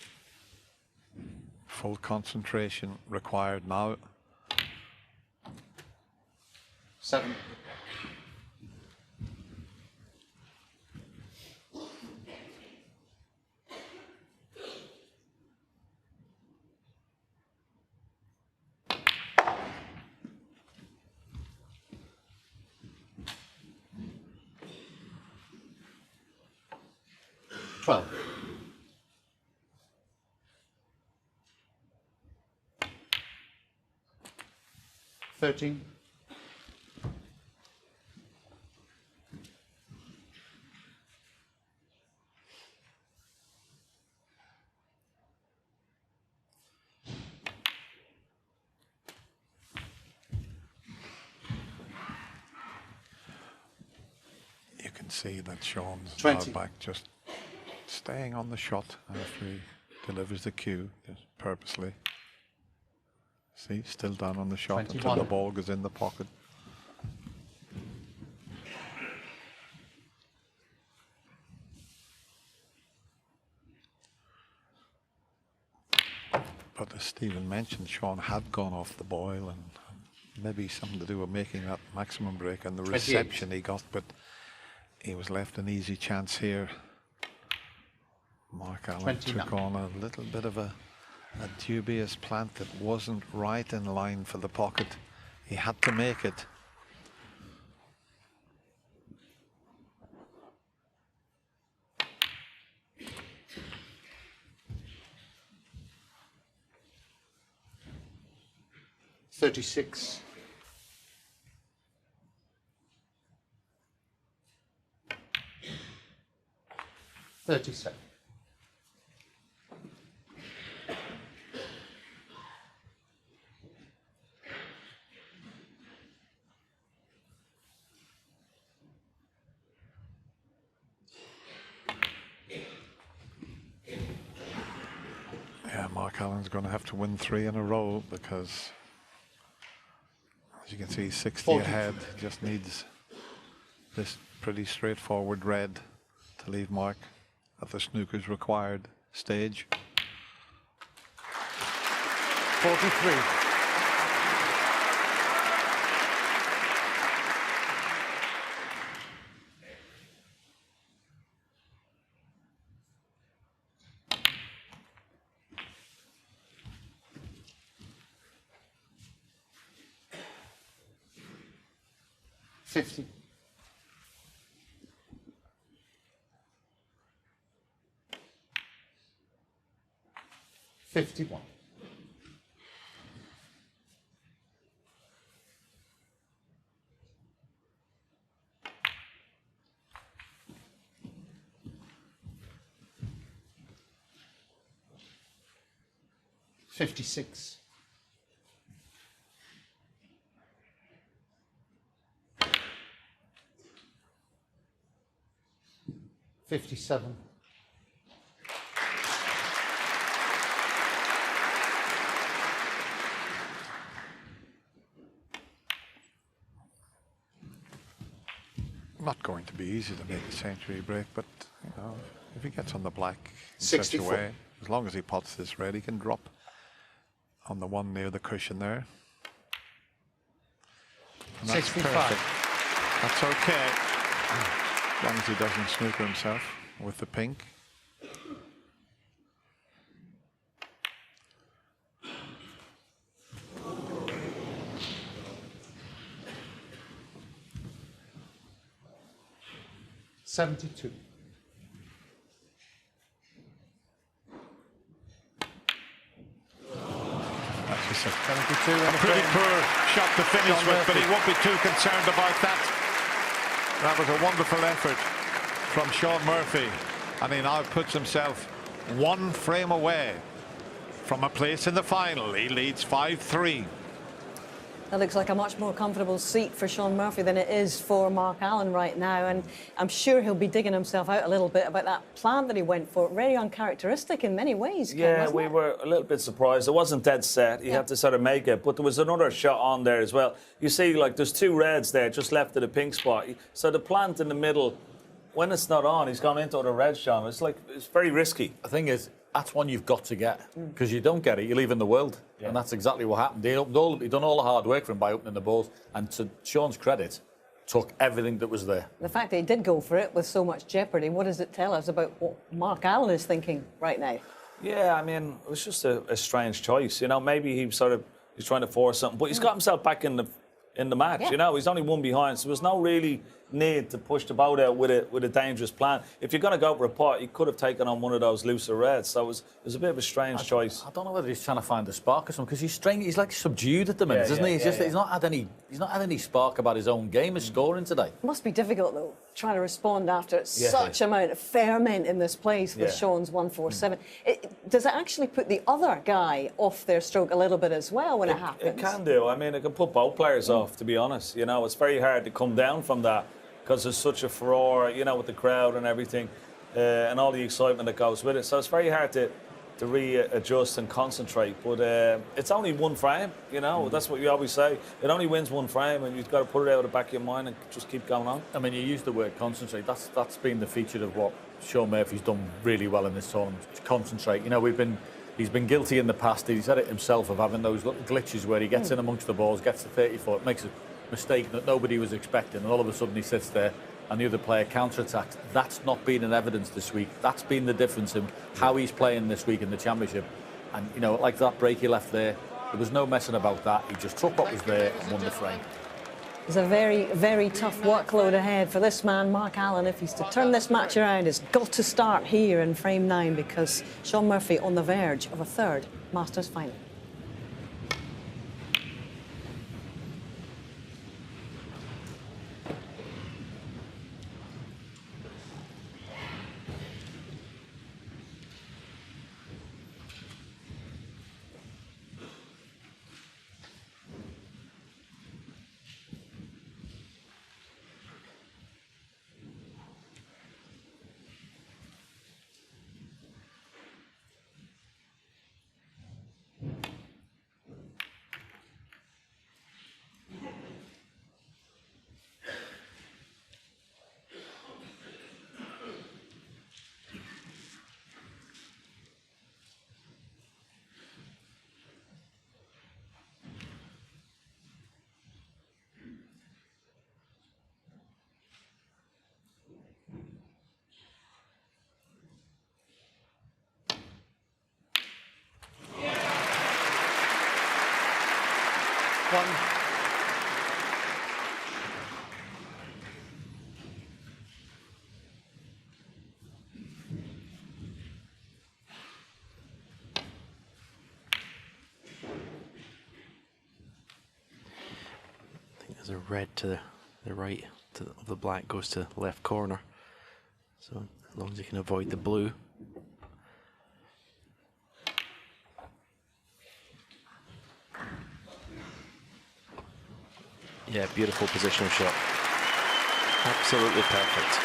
full concentration required now. 7. $12. 13. You can see that Shaun's 20. now back, just staying on the shot after he delivers the cue, just purposely. See, still down on the shot 21. until the ball goes in the pocket. But as Stephen mentioned, Shaun had gone off the boil, and maybe something to do with making that maximum break and the 28. reception he got, but he was left an easy chance here. Mark Allen 29. took on a little bit of a dubious plant that wasn't right in line for the pocket. He had to make it. $36. 37. Yeah, Mark Allen's going to have to win 3 in a row because, as you can see, 60 40. ahead. Just needs this pretty straightforward red to leave Mark at the snooker's required stage. 43. $50. 51. $56. $57. Not going to be easy to make a century break, but you know, if he gets on the black in such a 64. way, as long as he pots this red, he can drop on the one near the cushion there. And that's 65. perfect. That's okay, as long as he doesn't snooker himself with the pink. $72. That's just 72 a pretty poor shot to finish with, but he won't be too concerned about that. That was a wonderful effort from Shaun Murphy, and he now puts himself one frame away from a place in the final. He leads 5-3. That looks like a much more comfortable seat for Shaun Murphy than it is for Mark Allen right now, and I'm sure he'll be digging himself out a little bit about that plan that he went for. Very uncharacteristic in many ways, Ken, Yeah, wasn't we it? were a little bit surprised. It wasn't dead set. He had to sort of make it, but there was another shot on there as well. You see, like, there's two reds there just left of the pink spot. So the plant in the middle, when it's not on, he's gone into the red, Shaun. It's like, it's very risky. The thing is, that's one you've got to get, because you don't get it, you're leaving the world. Yeah. And that's exactly what happened. He done all the hard work for him by opening the balls, and to Shaun's credit, took everything that was there. The fact that he did go for it with so much jeopardy, what does it tell us about what Mark Allen is thinking right now? Yeah, I mean, it was just a strange choice. You know, maybe he's trying to force something, but he's got himself back in the match. Yeah. You know, he's only one behind, so there's no really need to push the boat out with a dangerous plan. If you're going to go for a pot, you could have taken on one of those looser reds. So it was a bit of a strange choice. I don't know whether he's trying to find a spark or something, because he's strange. He's like subdued at the minute, isn't he? He's not had any spark about his own game, his scoring today. It must be difficult, though, trying to respond after such amount of ferment in this place with Shaun's 147. Does it actually put the other guy off their stroke a little bit as well when it happens? It can do. I mean, it can put both players off, to be honest. You know, it's very hard to come down from that, because there's such a furore, you know, with the crowd and everything, and all the excitement that goes with it. So it's very hard to readjust and concentrate. But it's only one frame, you know. That's what you always say. It only wins one frame, and you've got to put it out of the back of your mind and just keep going on. I mean, you used the word concentrate. That's been the feature of what Shaun Murphy's done really well in this tournament. Concentrate. You know, he's been guilty in the past. He's had it himself of having those little glitches where he gets in amongst the balls, gets to 30-foot, makes a mistake that nobody was expecting, and all of a sudden he sits there and the other player counter-attacks. That's not been in evidence this week. That's been the difference in how he's playing this week in the championship. And, you know, like that break he left there was no messing about that. He just took what was there and won the frame. There's a very, very tough workload ahead for this man, Mark Allen. If he's to turn this match around, it's got to start here in frame 9, because Shaun Murphy on the verge of a third Masters final. As a red to the right of the black goes to the left corner. So as long as you can avoid the blue. Yeah, beautiful positional shot. Absolutely perfect.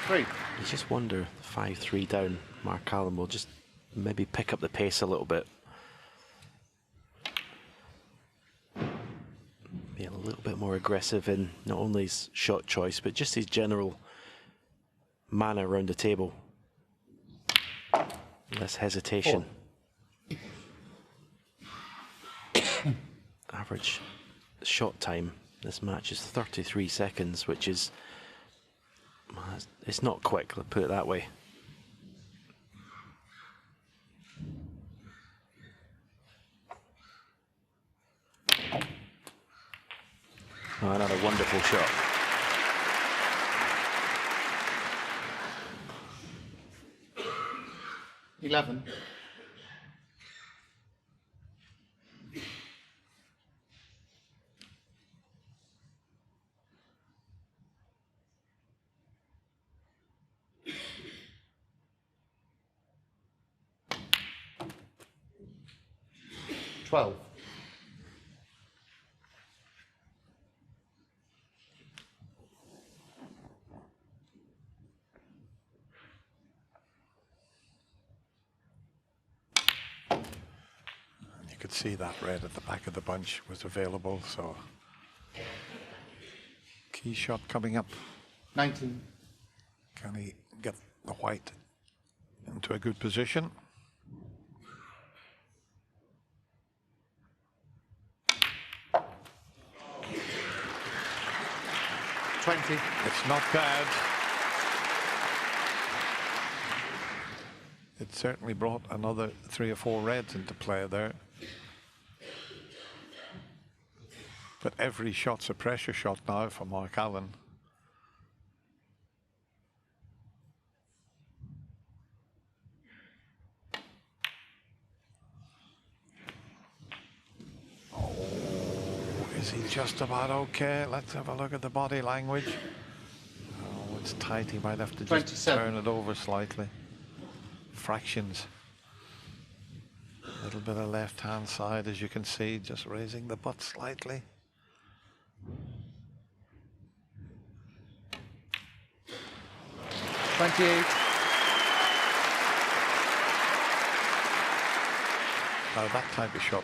3. You just wonder, 5-3 down, Mark Allen will just maybe pick up the pace a little bit. Be a little bit more aggressive in not only his shot choice, but just his general manner around the table. Less hesitation. 4. Average shot time this match is 33 seconds, which is, it's not quick, let's put it that way. Oh, another wonderful shot. $11. $12. You could see that red at the back of the bunch was available, so key shot coming up. 19. Can he get the white into a good position? It's not bad. It certainly brought another 3 or 4 reds into play there. But every shot's a pressure shot now for Mark Allen. Oh, is he just about okay? Let's have a look at the body language. Oh, it's tight. He might have to just 27. turn it over slightly. Fractions. A little bit of left-hand side, as you can see, just raising the butt slightly. $28. Now that type of shot,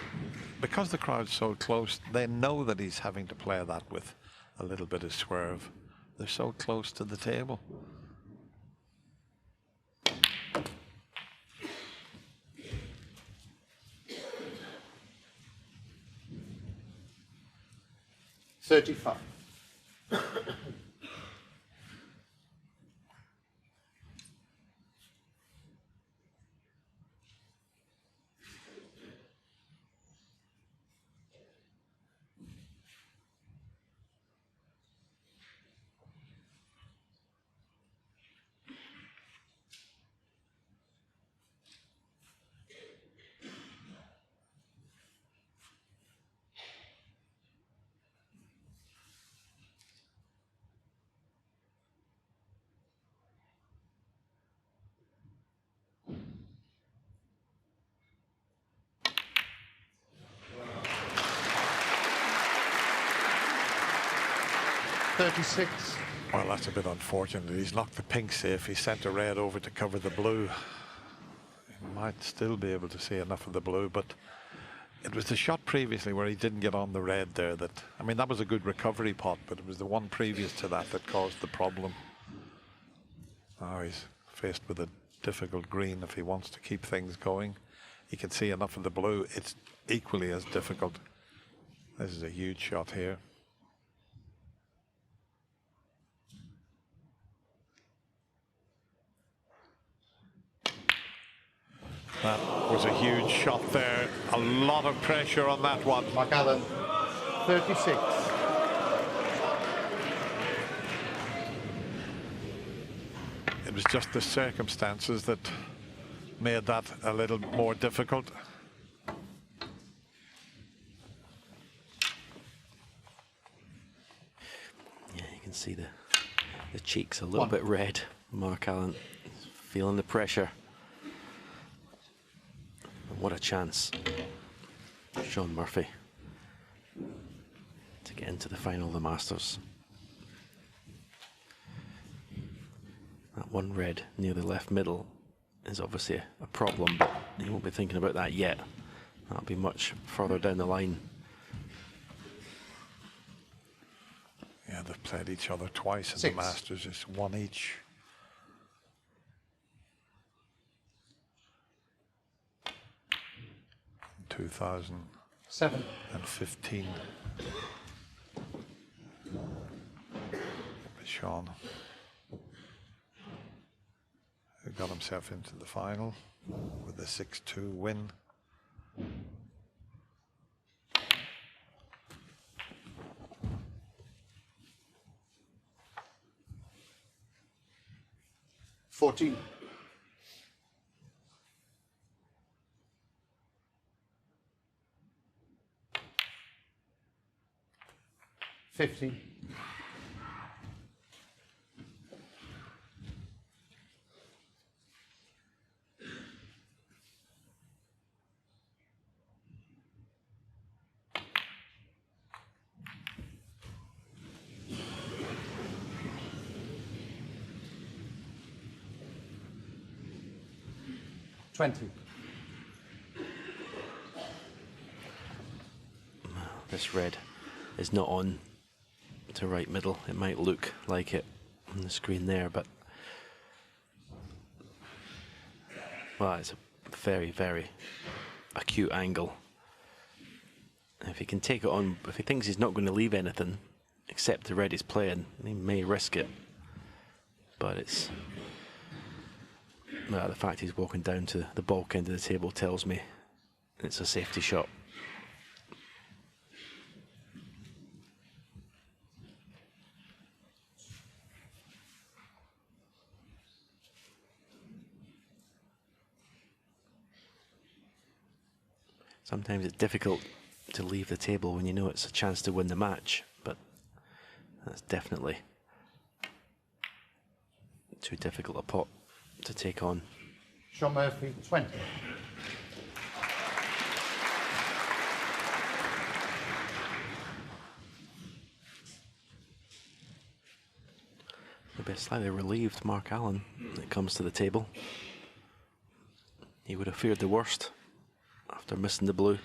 because the crowd's so close, they know that he's having to play that with a little bit of swerve. They're so close to the table. $35. $36. Well, that's a bit unfortunate. He's knocked the pink safe. He sent a red over to cover the blue. He might still be able to see enough of the blue, but it was the shot previously where he didn't get on the red there that, I mean, that was a good recovery pot, but it was the one previous to that that caused the problem. Now he's faced with a difficult green. If he wants to keep things going, he can see enough of the blue. It's equally as difficult. This is a huge shot here. That was a huge shot there. A lot of pressure on that one. Mark Allen, 36. It was just the circumstances that made that a little more difficult. can see the cheeks a little bit red. Mark Allen feeling the pressure. And what a chance, Shaun Murphy, to get into the final of the Masters. That one red near the left middle is obviously a problem, but he won't be thinking about that yet. That'll be much further down the line. Yeah, they've played each other twice in the Masters, just one each. In 2015. But Shaun, who got himself into the final with a 6-2 win. $14. $50. $20. This red is not on to right middle. It might look like it on the screen there, but well, it's a very, very acute angle. If he can take it on, if he thinks he's not going to leave anything except the red he's playing, he may risk it. But it's well, the fact he's walking down to the bulk end of the table tells me it's a safety shot. Sometimes it's difficult to leave the table when you know it's a chance to win the match, but that's definitely too difficult a pot to take on. Shaun Murphy, 20. A bit slightly relieved Mark Allen when it comes to the table. He would have feared the worst after missing the blue.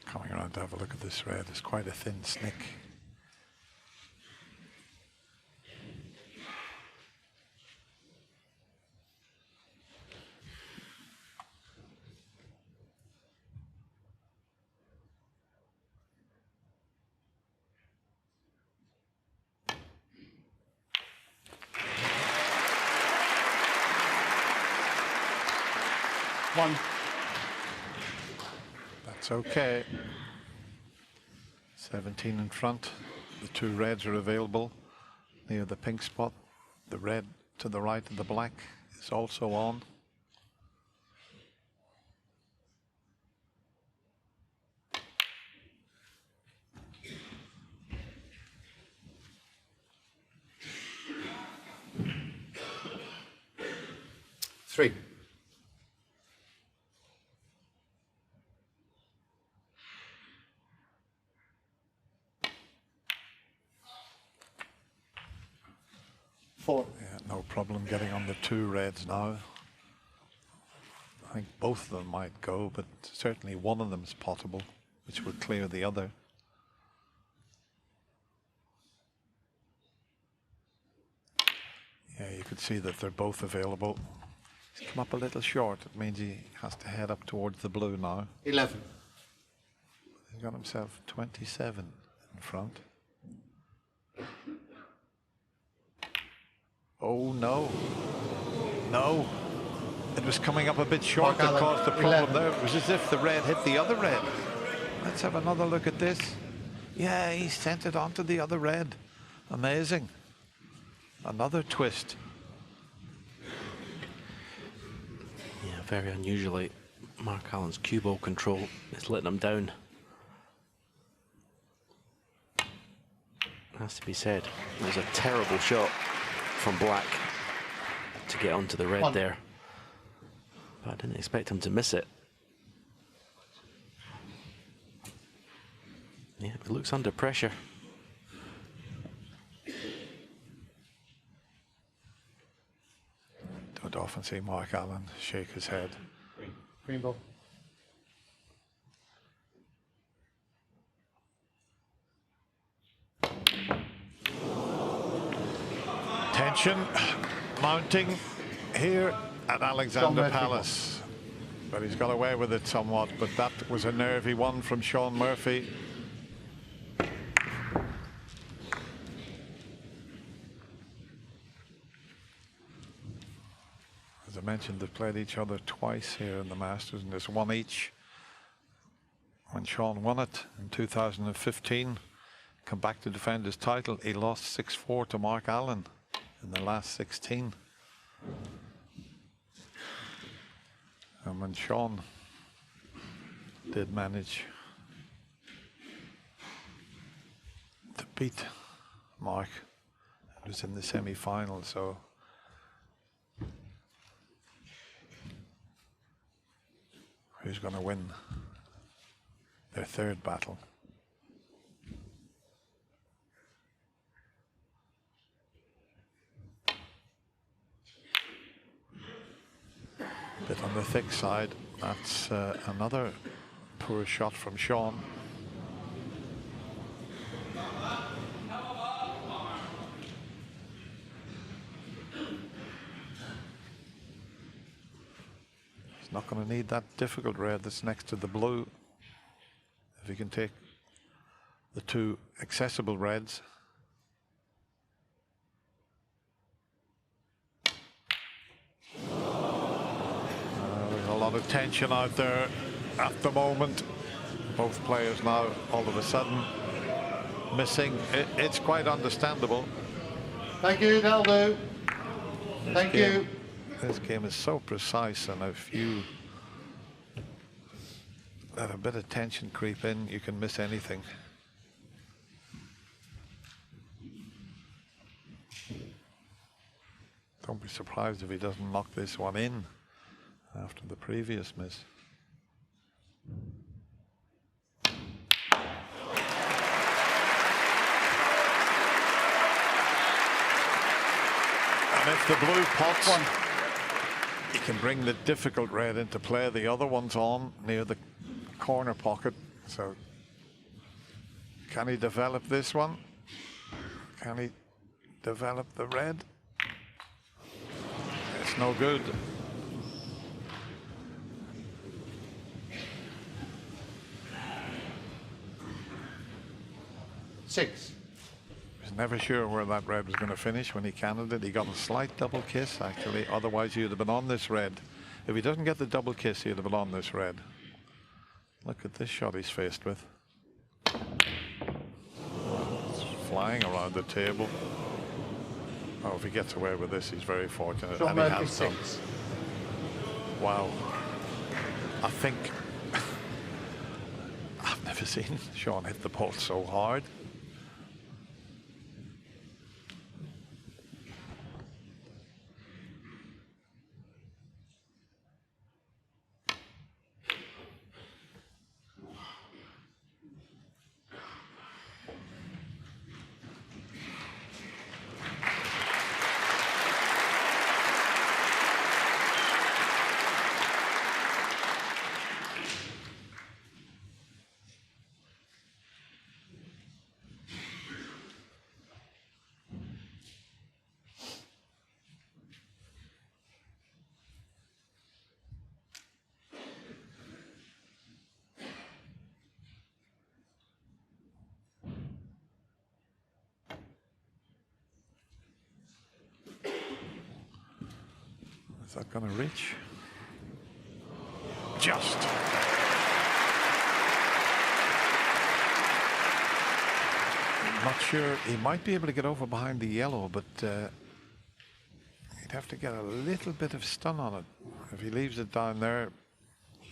Coming around to have a look at this red, it's quite a thin snick. One. That's okay. 17 in front. The two reds are available. near the pink spot. The red to the right of the black is also on. Three. Four. Yeah, no problem getting on the 2 reds now. I think both of them might go, but certainly one of them is potable, which would clear the other. Yeah, you could see that they're both available. He's come up a little short. It means he has to head up towards the blue now. 11. He's got himself 27 in front. Oh, no. No. It was coming up a bit short that caused the problem there. It was as if the red hit the other red. Let's have another look at this. Yeah, he sent it onto the other red. Amazing. Another twist. Yeah, very unusually, Mark Allen's cue ball control is letting him down. Has to be said, it was a terrible shot from black to get onto the red there. But I didn't expect him to miss it. Yeah, it looks under pressure. Don't often see Mark Allen shake his head. Green ball. Tension mounting here at Alexandra Palace. But he's got away with it somewhat, but that was a nervy one from Shaun Murphy. As I mentioned, they've played each other twice here in the Masters, and there's one each. When Shaun won it in 2015, come back to defend his title, he lost 6-4 to Mark Allen in the last 16. And when Shaun did manage to beat Mark, it was in the semi-final, so who's going to win their third battle? Bit on the thick side. That's another poor shot from Shaun. He's not going to need that difficult red that's next to the blue. If he can take the 2 accessible reds. A lot of tension out there at the moment. Both players now all of a sudden missing. It's quite understandable. Thank you, that'll do. Thank you. This game is so precise, and if you let a bit of tension creep in, you can miss anything. Don't be surprised if he doesn't knock this one in after the previous miss. And if the blue pots one, he can bring the difficult red into play. The other one's on near the corner pocket. So can he develop this one? Can he develop the red? It's no good. Six. He was never sure where that red was going to finish when he cannoned it. He got a slight double kiss, actually. Otherwise, he'd have been on this red. If he doesn't get the double kiss, he'd have been on this red. Look at this shot he's faced with. It's flying around the table. Oh, if he gets away with this, he's very fortunate. Shaun And he has 6. done. Wow. I think I've never seen Shaun hit the ball so hard. Is that going to reach? Just. Not sure. He might be able to get over behind the yellow, but he'd have to get a little bit of stun on it. If he leaves it down there,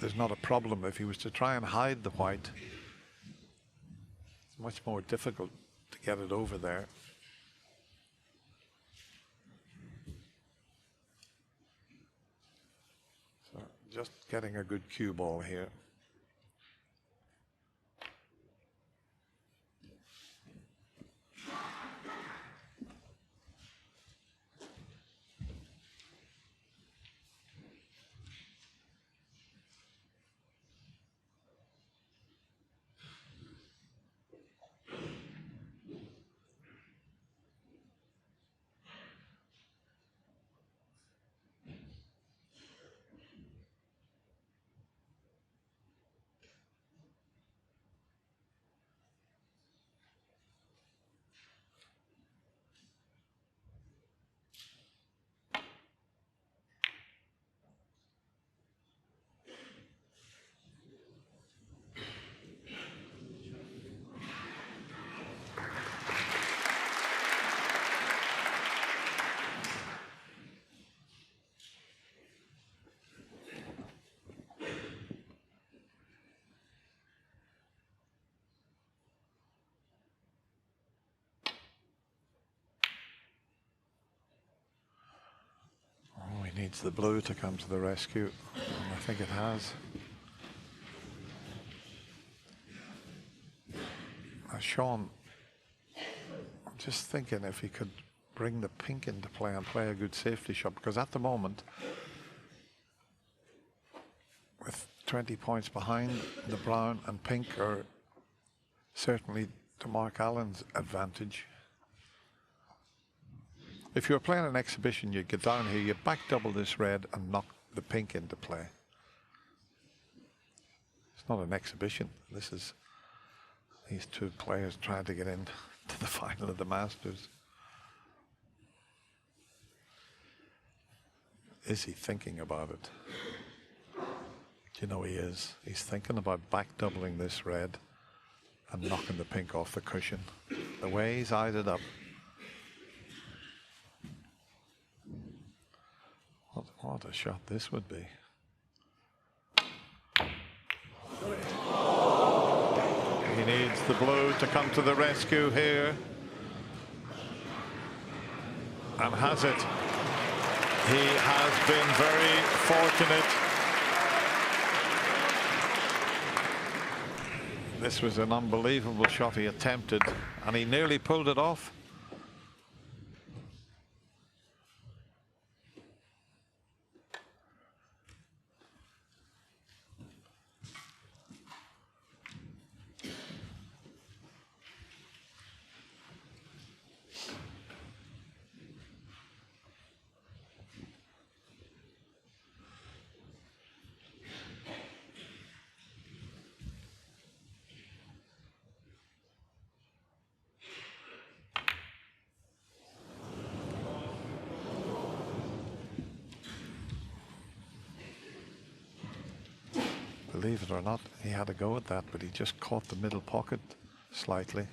there's not a problem. If he was to try and hide the white, it's much more difficult to get it over there. Just getting a good cue ball here. Needs the blue to come to the rescue, and I think it has. Shaun, I'm just thinking if he could bring the pink into play and play a good safety shot, because at the moment, with 20 points behind, the brown and pink are certainly to Mark Allen's advantage. If you were playing an exhibition, you'd get down here, you back double this red and knock the pink into play. It's not an exhibition. This is these two players trying to get into the final of the Masters. Is he thinking about it? You know he is. He's thinking about back doubling this red and knocking the pink off the cushion. The way he's eyed it up. What a shot this would be. He needs the blue to come to the rescue here. And has it. He has been very fortunate. This was an unbelievable shot he attempted, and he nearly pulled it off. Believe it or not, he had a go at that, but he just caught the middle pocket slightly.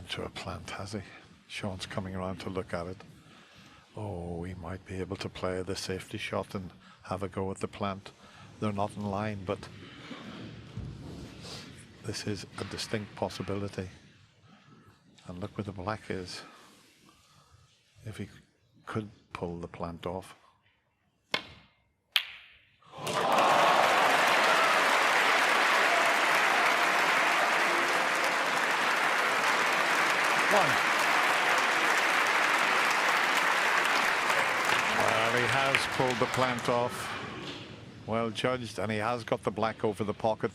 into a plant, has he? Shaun's coming around to look at it. Oh, he might be able to play the safety shot and have a go at the plant. They're not in line, but this is a distinct possibility. And look where the black is. If he could pull the plant off. Well, he has pulled the plant off. Well judged, and he has got the black over the pocket.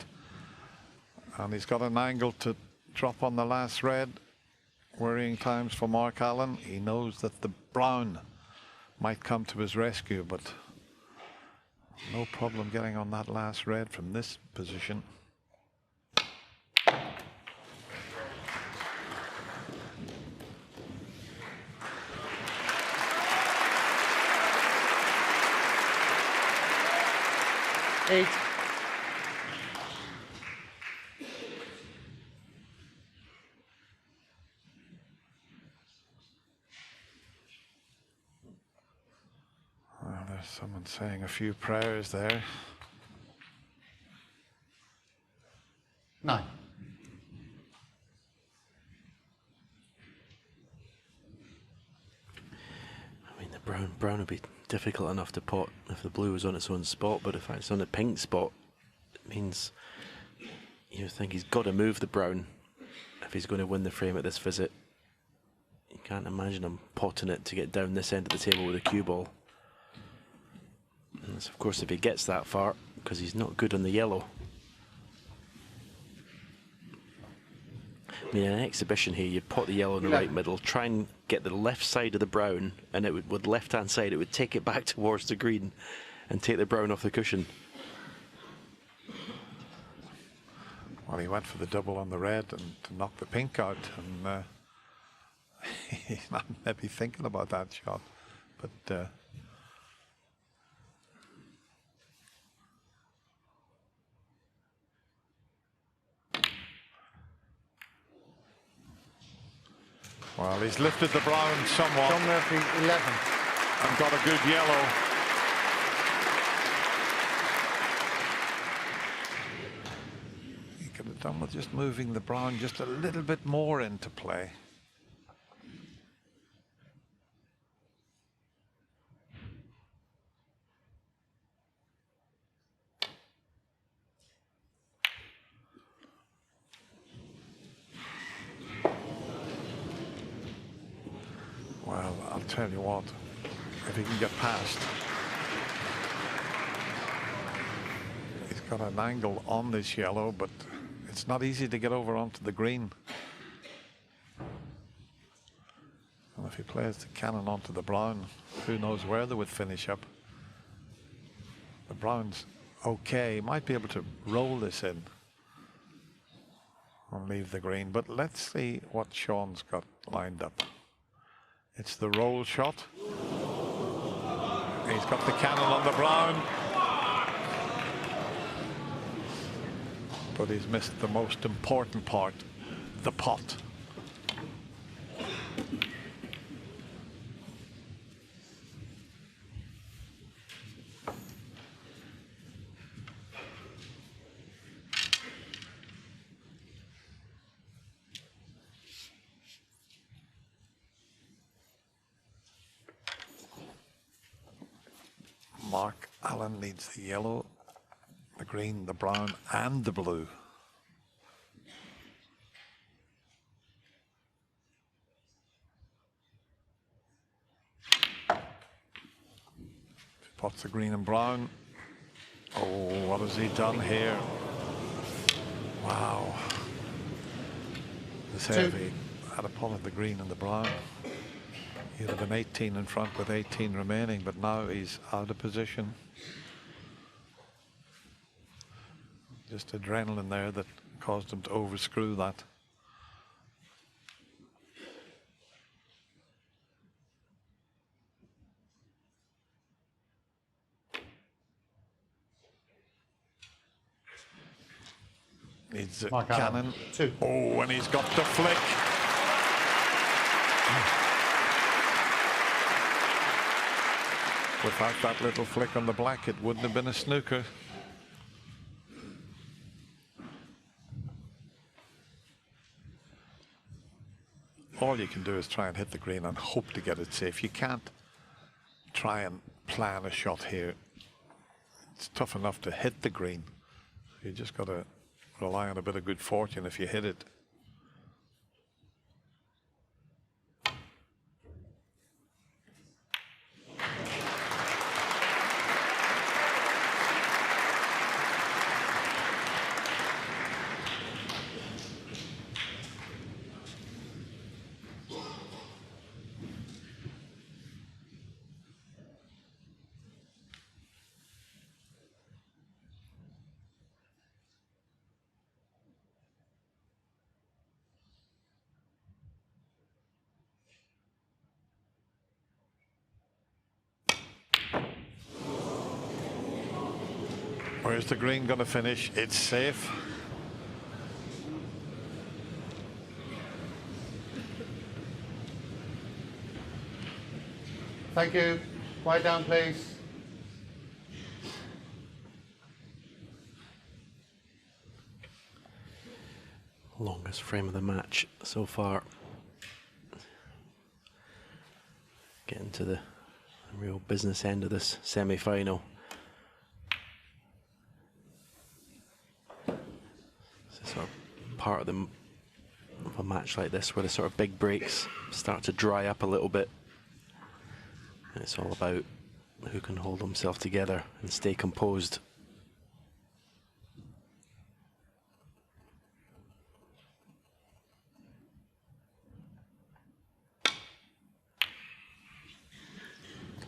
And he's got an angle to drop on the last red. Worrying times for Mark Allen. He knows that the brown might come to his rescue, but no problem getting on that last red from this position. Eight. Well, there's someone saying a few prayers there. 9. I mean, the brown would be difficult enough to pot if the blue was on its own spot, but if it's on the pink spot, it means you think he's got to move the brown if he's going to win the frame at this visit. You can't imagine him potting it to get down this end of the table with a cue ball. And of course, if he gets that far, because he's not good on the yellow. I mean, in an exhibition here, you pot the yellow in the right middle, try and get the left side of the brown, and it would, with the left-hand side, it would take it back towards the green and take the brown off the cushion. Well, he went for the double on the red and to knock the pink out, and he's not maybe thinking about that shot, but well, he's lifted the brown somewhat. John Murphy, 11. And got a good yellow. He could have done with just moving the brown just a little bit more into play. Well, I'll tell you what, if he can get past, he's got an angle on this yellow, but it's not easy to get over onto the green. And if he plays the cannon onto the brown, who knows where they would finish up. The brown's okay, he might be able to roll this in and leave the green, but let's see what Shaun's got lined up. It's the roll shot. He's got the cannon on the brown. But he's missed the most important part, the pot. Mark Allen needs the yellow, the green, the brown, and the blue. Pots the green and brown. Oh, what has he done here? Wow. This heavy had a pot of the green and the brown. He'd have been 18 in front with 18 remaining, but now he's out of position. Just adrenaline there that caused him to overscrew that. Needs a cannon. 2. Oh, and he's got the flick. Without that little flick on the black, it wouldn't have been a snooker. All you can do is try and hit the green and hope to get it safe. You can't try and plan a shot here. It's tough enough to hit the green. You just got to rely on a bit of good fortune if you hit it. Where's the green going to finish? It's safe. Thank you. Quiet down, please. Longest frame of the match so far. Getting to the real business end of this semi-final. Sort of part of a match like this where the sort of big breaks start to dry up a little bit. And it's all about who can hold himself together and stay composed.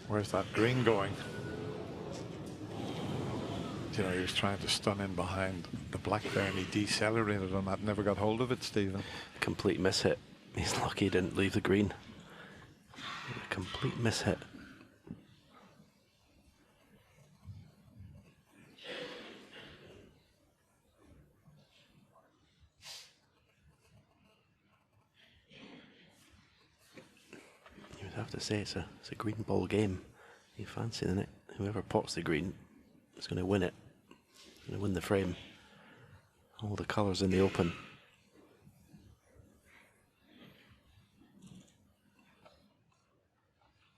Where's that green going? You know, he was trying to stun in behind the black there and he decelerated on that, never got hold of it, Stephen. Complete mishit. He's lucky he didn't leave the green. A complete mishit. You would have to say it's a green ball game. You fancy in it. Whoever pots the green is going to win it. Going to win the frame. All the colours in the open.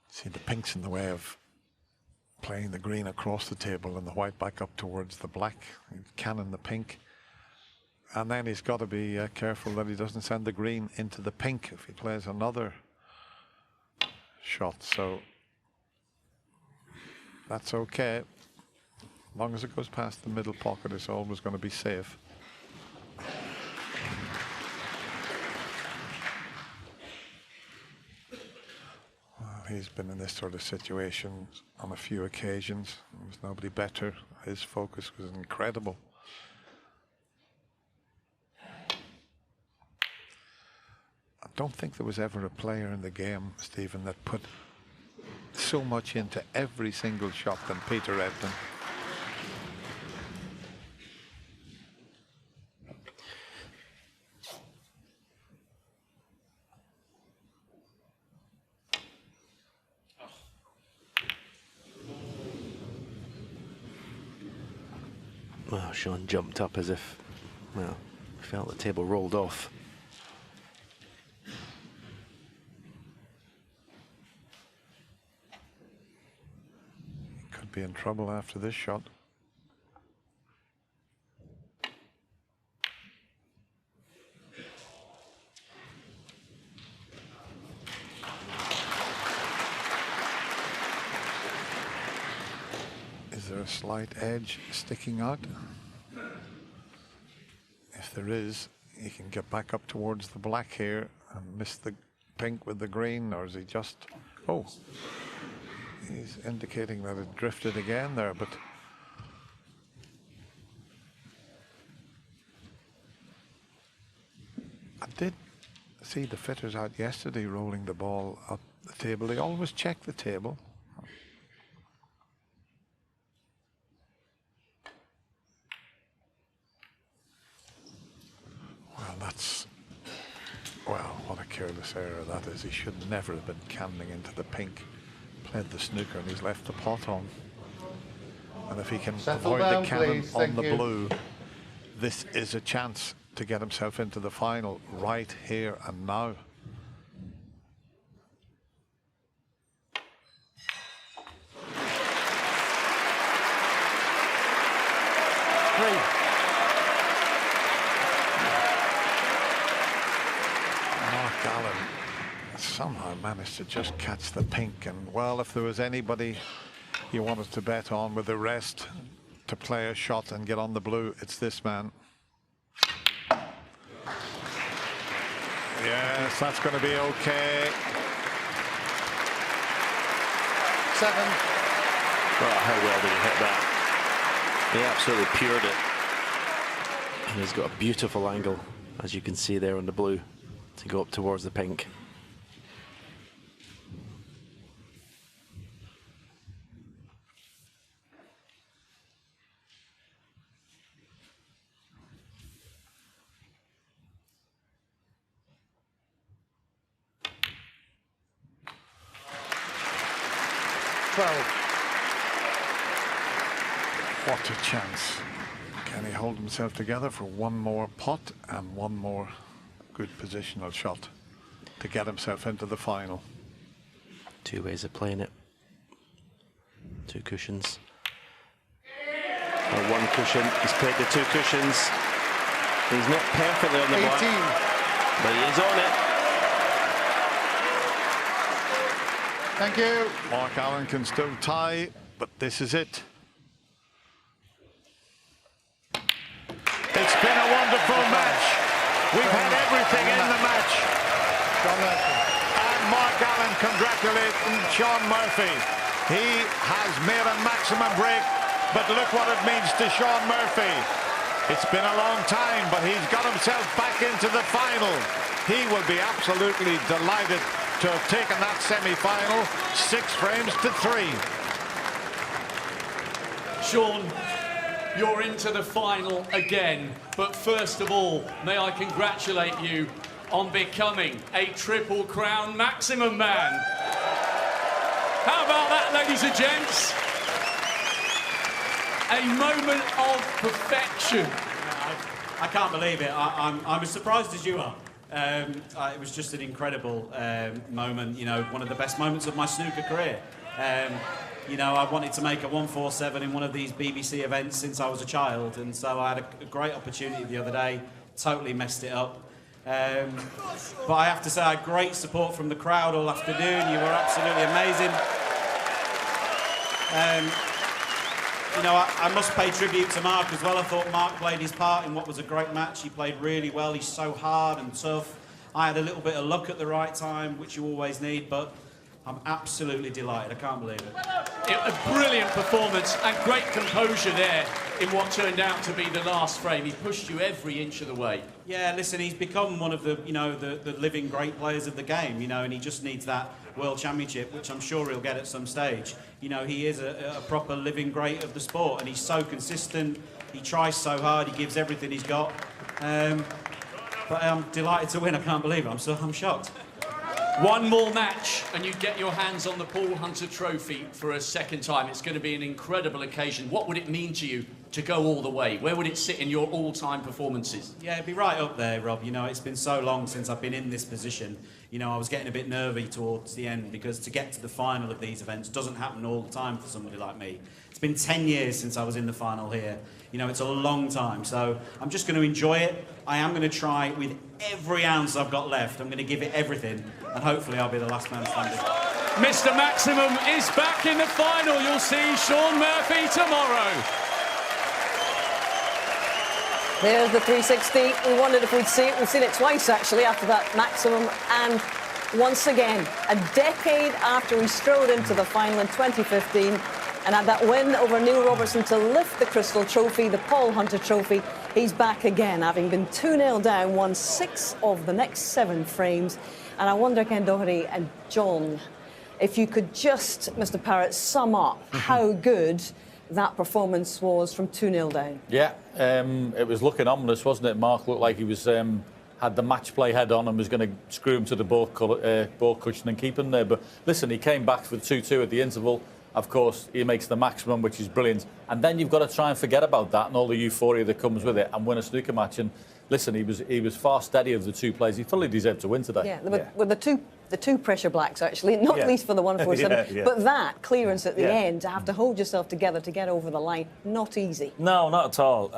See, the pink's in the way of playing the green across the table and the white back up towards the black. Cannon the pink. And then he's got to be careful that he doesn't send the green into the pink if he plays another shot. So that's okay. As long as it goes past the middle pocket, it's always going to be safe. Well, he's been in this sort of situation on a few occasions. There was nobody better. His focus was incredible. I don't think there was ever a player in the game, Stephen, that put so much into every single shot than Peter Ebdon. Well, Shaun jumped up as if, well, felt the table rolled off. He could be in trouble after this shot. Is there a slight edge sticking out? If there is, he can get back up towards the black here and miss the pink with the green, or is he just... Oh, he's indicating that it drifted again there, but... I did see the fitters out yesterday rolling the ball up the table. They always check the table. Well, that's... Well, what a careless error, that is. He should never have been canning into the pink. Played the snooker and he's left the pot on. And if he can avoid the cannon on the blue, this is a chance to get himself into the final right here and now. Mark Allen somehow managed to just catch the pink, and well, if there was anybody you wanted to bet on with the rest to play a shot and get on the blue, it's this man. Yes, that's going to be okay. 7. Oh, how well did he hit that? He absolutely pured it. And he's got a beautiful angle, as you can see there on the blue, to go up towards the pink. What a chance. Can he hold himself together for one more pot and one more good positional shot to get himself into the final? Two ways of playing it. Two cushions. Or one cushion. He's played the two cushions. He's not perfectly on the black, but he is on it. Thank you. Mark Allen can still tie, but this is it. It's been a wonderful match. We've had everything in the match. And Mark Allen congratulating Shaun Murphy. He has made a maximum break, but look what it means to Shaun Murphy. It's been a long time, but he's got himself back into the final. He will be absolutely delighted to have taken that semi-final 6 frames to 3. Shaun, you're into the final again, but first of all, may I congratulate you on becoming a Triple Crown Maximum Man. How about that, ladies and gents? A moment of perfection. I can't believe it. I'm as surprised as you are. It was just an incredible moment, you know, one of the best moments of my snooker career. You know, I wanted to make a 147 in one of these BBC events since I was a child, and so I had a great opportunity the other day, totally messed it up. But I have to say, I had great support from the crowd all afternoon. You were absolutely amazing. You know, I must pay tribute to Mark as well. I thought Mark played his part in what was a great match. He played really well. He's so hard and tough. I had a little bit of luck at the right time, which you always need, but I'm absolutely delighted. I can't believe it. A brilliant performance and great composure there in what turned out to be the last frame. He pushed you every inch of the way. Yeah, listen, he's become one of the, you know, the living great players of the game, you know, and he just needs that World Championship, which I'm sure he'll get at some stage. You know, he is a proper living great of the sport, and he's so consistent. He tries so hard. He gives everything he's got. But I'm delighted to win. I can't believe it. I'm shocked. One more match and you get your hands on the Paul Hunter Trophy for a second time. It's going to be an incredible occasion. What would it mean to you to go all the way? Where would it sit in your all-time performances? Yeah, it'd be right up there, Rob. You know, it's been so long since I've been in this position. You know, I was getting a bit nervy towards the end because to get to the final of these events doesn't happen all the time for somebody like me. It's been 10 years since I was in the final here. You know, it's a long time, so I'm just going to enjoy it. I am going to try with every ounce I've got left. I'm going to give it everything, and hopefully I'll be the last man standing. Mr. Maximum is back in the final. You'll see Shaun Murphy tomorrow. There's the 360. We wondered if we'd see it. We've seen it twice, actually, after that Maximum. And once again, a decade after we strode into the final in 2015 and had that win over Neil Robertson to lift the Crystal Trophy, the Paul Hunter Trophy, he's back again, having been 2-0 down, won 6 of the next 7 frames. And I wonder, Ken Doherty and John, if you could just, Mr. Parrott, sum up how good that performance was from 2-0 down. Yeah, it was looking ominous, wasn't it? Mark looked like he was had had the match play head on and was going to screw him to the ball cushion and keep him there. But listen, he came back for 2-2 at the interval. Of course, he makes the maximum, which is brilliant. And then you've got to try and forget about that and all the euphoria that comes with it and win a snooker match. And listen, he was far steady of the two players. He fully deserved to win today. Yeah, with the two pressure blacks, actually, not least for the 147. But that clearance at the end, to have to hold yourself together to get over the line, not easy. No, not at all.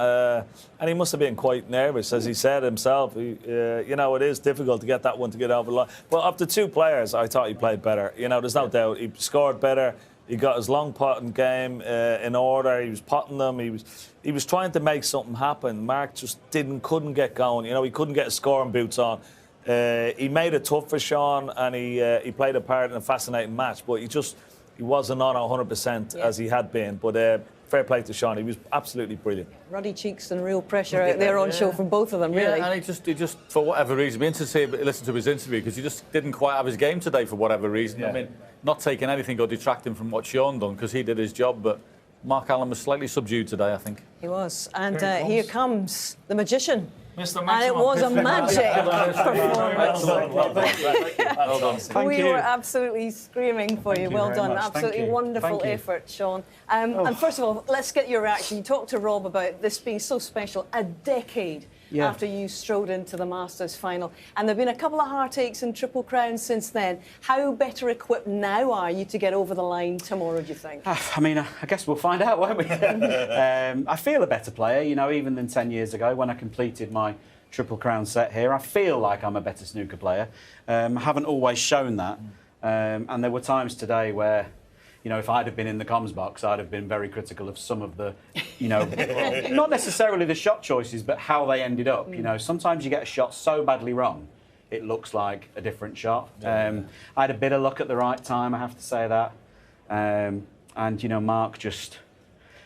And he must have been quite nervous, as he said himself. You know, it is difficult to get that one to get over the line. But of the two players, I thought he played better. You know, there's no doubt. He scored better. He got his long potting game in order. He was potting them. He was trying to make something happen. Mark just couldn't get going. You know, he couldn't get his scoring boots on. He made it tough for Shaun, and he played a part in a fascinating match. But he wasn't on 100% as he had been. But fair play to Shaun. He was absolutely brilliant. Ruddy cheeks and real pressure out there on show from both of them, really. And he just for whatever reason, be interested to listen to his interview because he just didn't quite have his game today for whatever reason. I mean, not taking anything or detracting from what Shaun done because he did his job, but Mark Allen was slightly subdued today, I think. He was. And here comes the magician. Mr. And it was a magic performance. Well done. We were absolutely screaming for you. Well done. Absolutely wonderful effort, Shaun. And first of all, let's get your reaction. You talked to Rob about this being so special, a decade after you strode into the Masters final. And there have been a couple of heartaches in Triple Crown since then. How better equipped now are you to get over the line tomorrow, do you think? I mean, I guess we'll find out, won't we? I feel a better player, you know, even than 10 years ago when I completed my Triple Crown set here. I feel like I'm a better snooker player. I haven't always shown that. And there were times today where, you know, if I'd have been in the comms box, I'd have been very critical of some of the, you know, not necessarily the shot choices, but how they ended up. You know, sometimes you get a shot so badly wrong, it looks like a different shot. I had a bit of luck at the right time, I have to say that. And, you know, Mark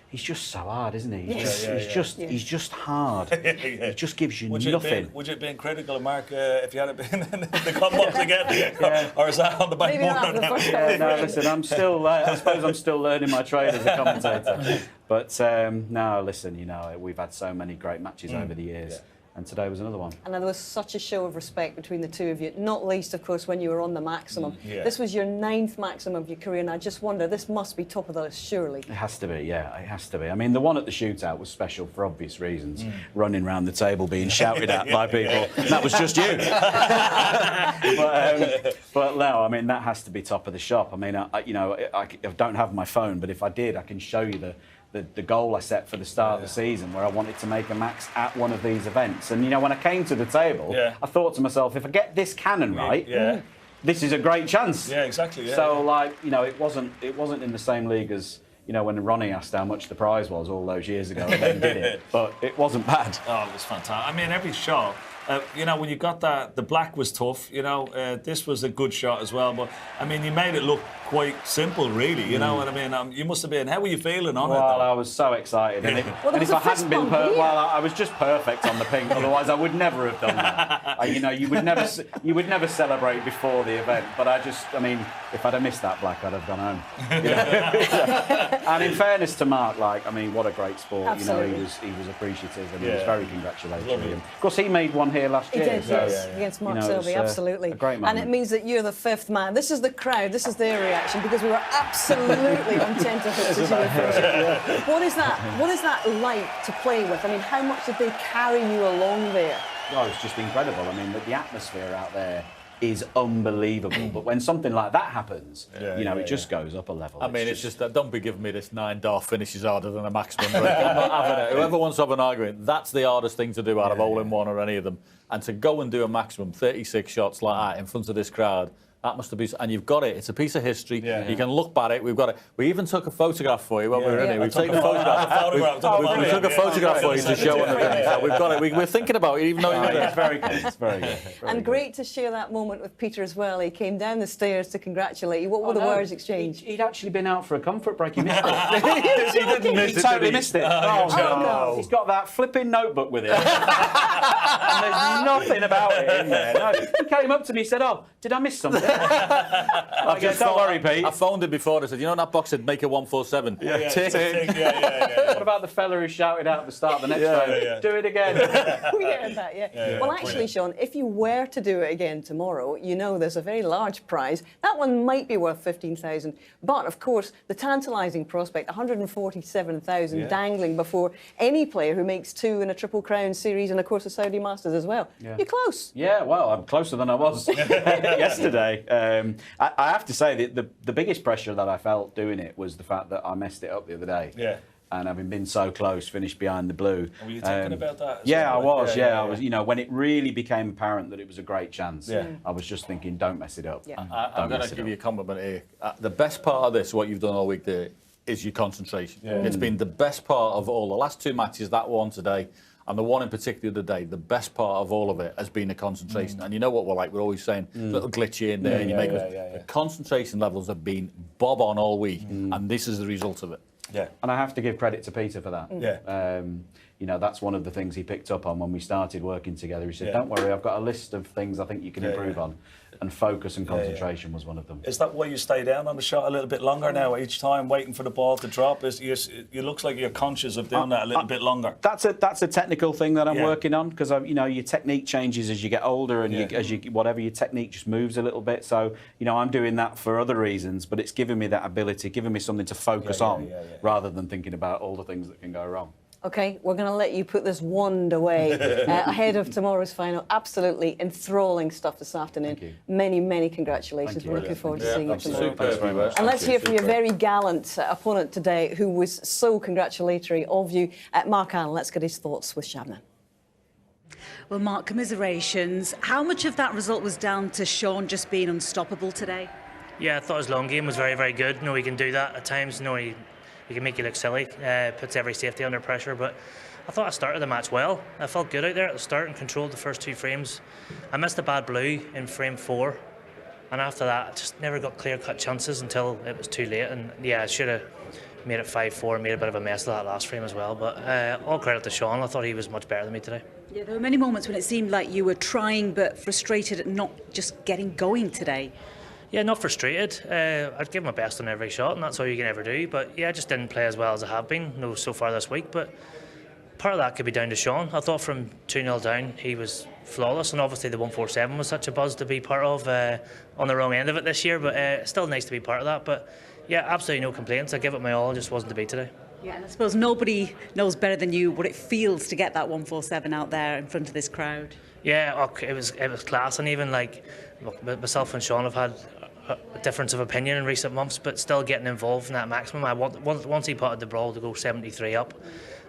he's just so hard, isn't he? He's just hard. He just gives you nothing. Would you have been critical of Mark if you had been in the comp box again? Or is that on the back burner now? No, listen, I suppose I'm still learning my trade as a commentator. But no, listen, you know, we've had so many great matches over the years. And today was another one. And there was such a show of respect between the two of you, not least, of course, when you were on the maximum. This was your 9th maximum of your career, and I just wonder, this must be top of the list, surely. It has to be, yeah, it has to be. I mean, the one at the shootout was special for obvious reasons. Running around the table being shouted at by people. That was just you. But no, I mean, that has to be top of the shop. I mean, I don't have my phone, but if I did, I can show you the goal I set for the start of the season where I wanted to make a max at one of these events. And, you know, when I came to the table, I thought to myself, if I get this cannon right, this is a great chance. Yeah, exactly. Yeah, so, like, you know, it wasn't in the same league as, you know, when Ronnie asked how much the prize was all those years ago and then did it. But it wasn't bad. Oh, it was fantastic. I mean, every shot... you know, when you got that, the black was tough, you know, this was a good shot as well, but, I mean, you made it look quite simple, really, you know what I mean? You must have been, how were you feeling on it, though? Well, I was so excited, and if I hadn't been I was just perfect on the pink, otherwise I would never have done that. You know, you would never celebrate before the event, but I mean, if I'd have missed that black, I'd have gone home. You know? And in fairness to Mark, like, I mean, what a great sport. Absolutely. You know, he was appreciative, and he was very congratulatory. Of course, he made one here last year. He did, yes, against Mark Selby, absolutely. A great moment. And it means that you're the 5th man. This is the crowd, this is their reaction, because we were absolutely on tenterhooks as you were first. What is that like to play with? I mean, how much did they carry you along there? Oh, it's just incredible. I mean, the atmosphere out there is unbelievable. But when something like that happens, you know, it just goes up a level. I mean, it's just that, don't be giving me this 9 dart finish is harder than a maximum break. I'm not having it. Whoever wants to have an argument, that's the hardest thing to do out of hole-in-one or any of them. And to go and do a maximum 36 shots like that in front of this crowd, that must have been, and you've got it. It's a piece of history. You can look back at it. We've got it. We even took a photograph for you when we were in here. We've taken a photograph. We took a photograph for you to show on the thing. So we've got it. We're thinking about it, even though you're It's very good. It's very good. And great to share that moment with Peter as well. He came down the stairs to congratulate you. What were the words exchanged? He'd actually been out for a comfort break. He missed it. He didn't miss it. He totally missed it. Oh, no. He's got that flipping notebook with him. And there's nothing about it in there. No. He came up to me and said, "Oh, did I miss something?" Don't worry, Pete. I phoned him before. I said, you know, that box said make it 147. Yeah. Tick. What about the fella who shouted out at the start of the next round? Do it again. We get that, well, actually, Shaun, if you were to do it again tomorrow, you know there's a very large prize. That one might be worth 15,000, but of course, the tantalising prospect, 147,000 dangling before any player who makes 2 in a Triple Crown series and, of course, the Saudi Masters as well. Yeah. You're close. Yeah, well, I'm closer than I was yesterday. I have to say that the biggest pressure that I felt doing it was the fact that I messed it up the other day. Yeah. And having been so close, finished behind the blue. Were you thinking about that? I was. I was. You know, when it really became apparent that it was a great chance, I was just thinking, don't mess it up. Yeah. I'm going to give you a compliment here. The best part of this, what you've done all week there, is your concentration. Yeah. It's been the best part of all the last 2 matches, that one today, and the one in particular today. The best part of all of it has been the concentration. And you know what we're like? We're always saying little glitchy in there, and you make the concentration levels have been bob on all week, and this is the result of it. Yeah. And I have to give credit to Peter for that. Yeah. You know, that's one of the things he picked up on when we started working together. He said, don't worry, I've got a list of things I think you can improve on. And focus and concentration was one of them. Is that why you stay down on the shot a little bit longer now each time, waiting for the ball to drop? You looks like you're conscious of doing that a little bit longer. That's a technical thing that I'm working on, because you know, your technique changes as you get older, and whatever your technique just moves a little bit. So you know, I'm doing that for other reasons, but it's giving me that ability, giving me something to focus on, rather than thinking about all the things that can go wrong. OK, we're going to let you put this wand away ahead of tomorrow's final. Absolutely enthralling stuff this afternoon. Many, many congratulations. We're looking forward to seeing you tomorrow. Thanks very much. And let's hear from your very gallant opponent today, who was so congratulatory of you. Mark Allen, let's get his thoughts with Shabnam. Well, Mark, commiserations. How much of that result was down to Shaun just being unstoppable today? Yeah, I thought his long game was very, very good. No, he can do that at times. No, he can make you look silly, puts every safety under pressure, but I thought I started the match well. I felt good out there at the start and controlled the first 2 frames. I missed a bad blue in frame 4, and after that I just never got clear-cut chances until it was too late, and I should have made it 5-4 and made a bit of a mess of that last frame as well, but all credit to Shaun. I thought he was much better than me today. Yeah, there were many moments when it seemed like you were trying but frustrated at not just getting going today. Yeah, not frustrated. I'd give my best on every shot, and that's all you can ever do. But yeah, I just didn't play as well as I have been so far this week. But part of that could be down to Shaun. I thought from 2-0 down, he was flawless, and obviously the 147 was such a buzz to be part of on the wrong end of it this year. But still nice to be part of that. But yeah, absolutely no complaints. I give it my all. It just wasn't to be today. Yeah, and I suppose nobody knows better than you what it feels to get that 147 out there in front of this crowd. Yeah, it was class, and even like myself and Shaun have had a difference of opinion in recent months, but still getting involved in that maximum. Once he putted the ball to go 73 up,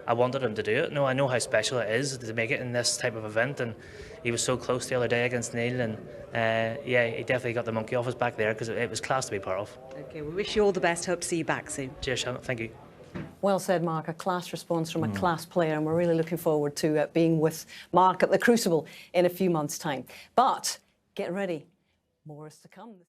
I wanted him to do it. No, I know how special it is to make it in this type of event, and he was so close the other day against Neil, and he definitely got the monkey off his back there, because it was class to be part of. Okay, we wish you all the best. Hope to see you back soon. Cheers, Shaun. Thank you. Well said, Mark. A class response from a class player, and we're really looking forward to being with Mark at the Crucible in a few months' time. But get ready, more is to come.